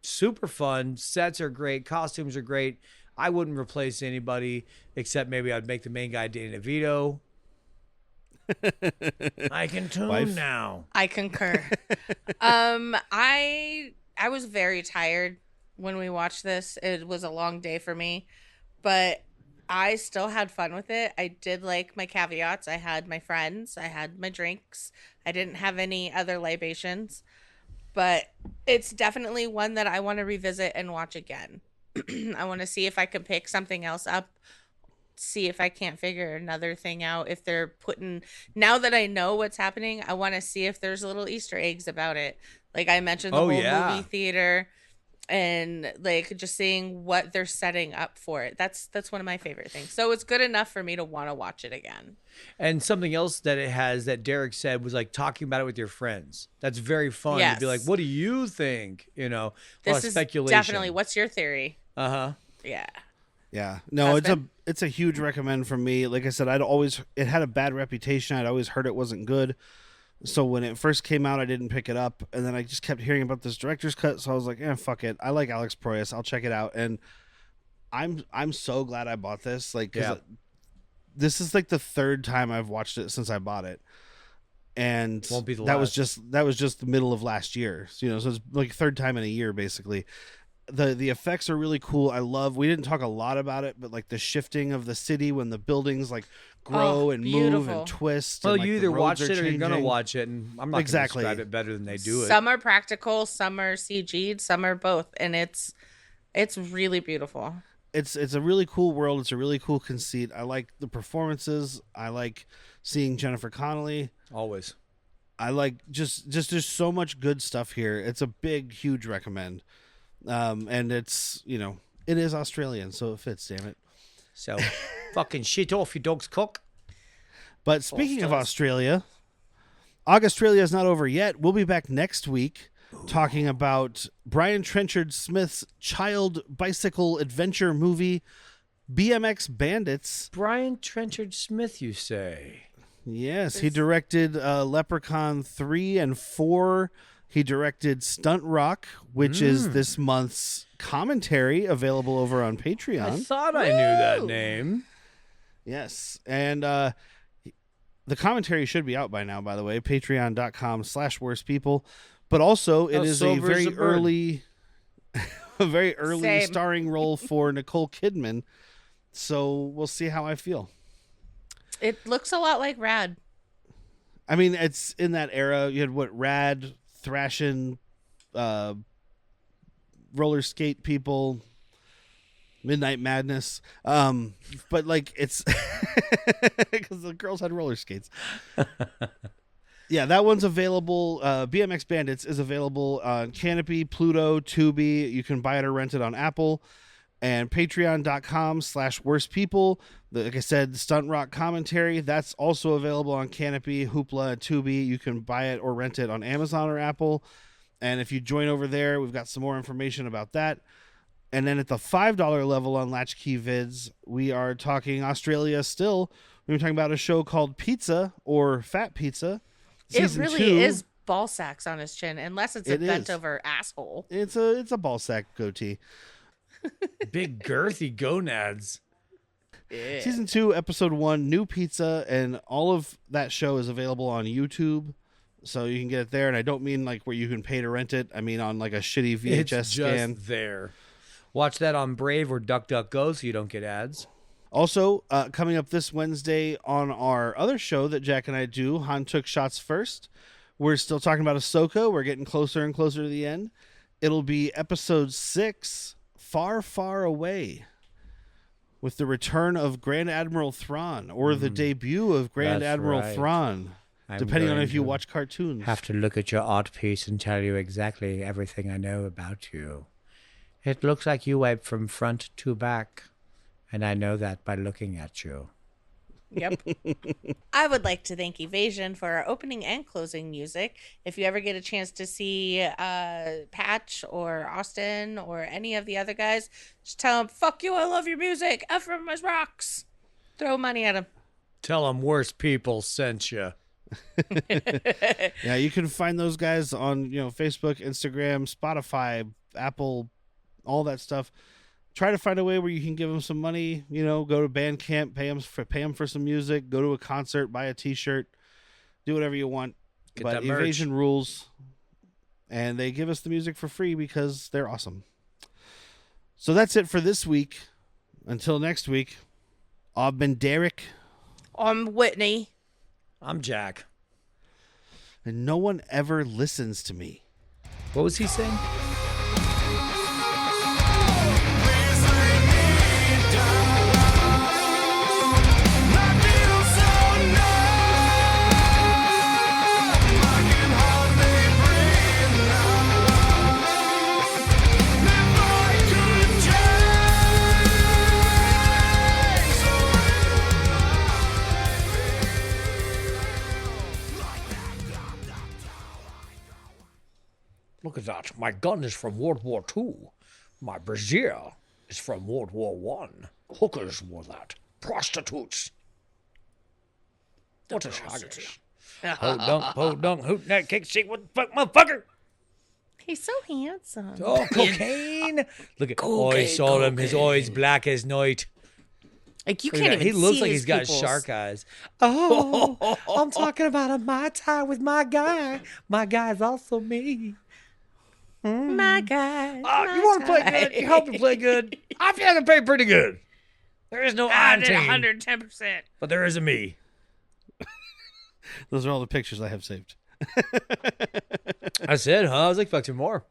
Speaker 3: super fun. Sets are great. Costumes are great. I wouldn't replace anybody except maybe I'd make the main guy Danny DeVito. I can tune now.
Speaker 1: I concur. I was very tired when we watched this. It was a long day for me, but I still had fun with it. I did like my caveats. I had my friends. I had my drinks. I didn't have any other libations, but it's definitely one that I want to revisit and watch again. I want to see if I can pick something else up, see if I can't figure another thing out. If they're putting, now that I know what's happening, I want to see if there's little Easter eggs about it. Like I mentioned, the whole movie theater, and like just seeing what they're setting up for it. That's one of my favorite things. So it's good enough for me to want to watch it again.
Speaker 3: And something else that it has that Derek said was like talking about it with your friends. That's very fun to be like, what do you think? You know,
Speaker 1: this is speculation. Definitely. What's your theory? Yeah.
Speaker 2: Yeah. No, it's a huge recommend from me. Like I said, it had a bad reputation. I'd always heard it wasn't good. So when it first came out, I didn't pick it up, and then I just kept hearing about this director's cut. So I was like, fuck it. I like Alex Proyas. I'll check it out. And I'm so glad I bought this. Like, this is like the third time I've watched it since I bought it, and
Speaker 3: won't be the
Speaker 2: that
Speaker 3: last.
Speaker 2: was just the middle of last year. So, so it's like third time in a year basically. The effects are really cool. We didn't talk a lot about it, but like the shifting of the city when the buildings like grow and move and twist.
Speaker 3: Well,
Speaker 2: and, like,
Speaker 3: you either watched it or you're gonna watch it, and I'm not gonna describe it better than they do it.
Speaker 1: Some are practical, some are CG'd, some are both, and it's really beautiful.
Speaker 2: It's a really cool world. It's a really cool conceit. I like the performances. I like seeing Jennifer Connelly.
Speaker 3: Always.
Speaker 2: I like just there's so much good stuff here. It's a big, huge recommend. And it's, it is Australian, so it fits, damn it.
Speaker 6: So fucking shit off, you dog's cock.
Speaker 2: But speaking of Australia, Augustralia is not over yet. We'll be back next week talking about Brian Trenchard Smith's child bicycle adventure movie, BMX Bandits.
Speaker 3: Brian Trenchard Smith, you say?
Speaker 2: Yes, he directed Leprechaun 3 and 4. He directed Stunt Rock, which is this month's commentary, available over on Patreon.
Speaker 3: I thought I knew that name.
Speaker 2: Yes, and the commentary should be out by now, by the way, patreon.com/worstpeople. But also, it is a very early starring role for Nicole Kidman. So we'll see how I feel.
Speaker 1: It looks a lot like Rad.
Speaker 2: I mean, it's in that era. You had Rad, thrashing, roller skate people, Midnight Madness. But like it's because the girls had roller skates. Yeah, that one's available. BMX Bandits is available on Canopy, Pluto, Tubi. You can buy it or rent it on Apple. And patreon.com/worstpeople. Like I said, the Stunt Rock commentary, that's also available on Canopy, Hoopla, and Tubi. You can buy it or rent it on Amazon or Apple. And if you join over there, we've got some more information about that. And then at the $5 level on Latchkey Vids, we are talking Australia still. We're talking about a show called Pizza or Fat Pizza.
Speaker 1: It really is ball sacks on his chin, unless it's a bent over asshole.
Speaker 2: It's a ball sack goatee.
Speaker 3: Big girthy gonads.
Speaker 1: Yeah.
Speaker 2: Season 2, episode 1, New Pizza, and all of that show is available on YouTube, so you can get it there. And I don't mean like where you can pay to rent it. I mean on like a shitty VHS scan.
Speaker 3: Just there. Watch that on Brave or DuckDuckGo so you don't get ads.
Speaker 2: Also, coming up this Wednesday on our other show that Jack and I do, Han Took Shots First, we're still talking about Ahsoka. We're getting closer and closer to the end. It'll be episode 6, Far, Far Away, with the return of Grand Admiral Thrawn, or the debut of Grand Admiral Thrawn, depending on if you watch cartoons.
Speaker 6: Have to look at your art piece and tell you exactly everything I know about you. It looks like you wipe from front to back, and I know that by looking at you.
Speaker 1: Yep. I would like to thank Evasion for our opening and closing music. If you ever get a chance to see Patch or Austin or any of the other guys, just tell them, fuck you, I love your music. Ephraim is rocks. Throw money at them.
Speaker 3: Tell them worse people sent you.
Speaker 2: Yeah, you can find those guys on Facebook, Instagram, Spotify, Apple, all that stuff. Try to find a way where you can give them some money. Go to Bandcamp, pay them for some music. Go to a concert, buy a T-shirt, do whatever you want. But Evasion rules, and they give us the music for free because they're awesome. So that's it for this week. Until next week, I've been Derek.
Speaker 1: I'm Whitney.
Speaker 3: I'm Jack.
Speaker 2: And no one ever listens to me.
Speaker 3: What was he saying? Look at that. My gun is from World War II. My brassiere is from World War One. Hookers wore that. Prostitutes. What is haggis? Po dunk, hoot neck, kick, shake, what the fuck, motherfucker?
Speaker 1: He's so handsome.
Speaker 3: Oh, cocaine. Look at, I saw him. His eyes black as night.
Speaker 1: Like, you can't even
Speaker 3: He looks
Speaker 1: see
Speaker 3: like
Speaker 1: his
Speaker 3: he's got
Speaker 1: pupils.
Speaker 3: shark eyes.
Speaker 6: Oh, I'm talking about a Mai Tai with my guy. My guy's also me.
Speaker 1: My God.
Speaker 3: You want to play good? You help me play good. I feel like I play pretty good. There is no
Speaker 1: I
Speaker 3: I
Speaker 1: did
Speaker 3: team,
Speaker 1: 110%.
Speaker 3: but there is a me.
Speaker 2: Those are all the pictures I have saved.
Speaker 3: I said, huh? I was like, fuck 2 more.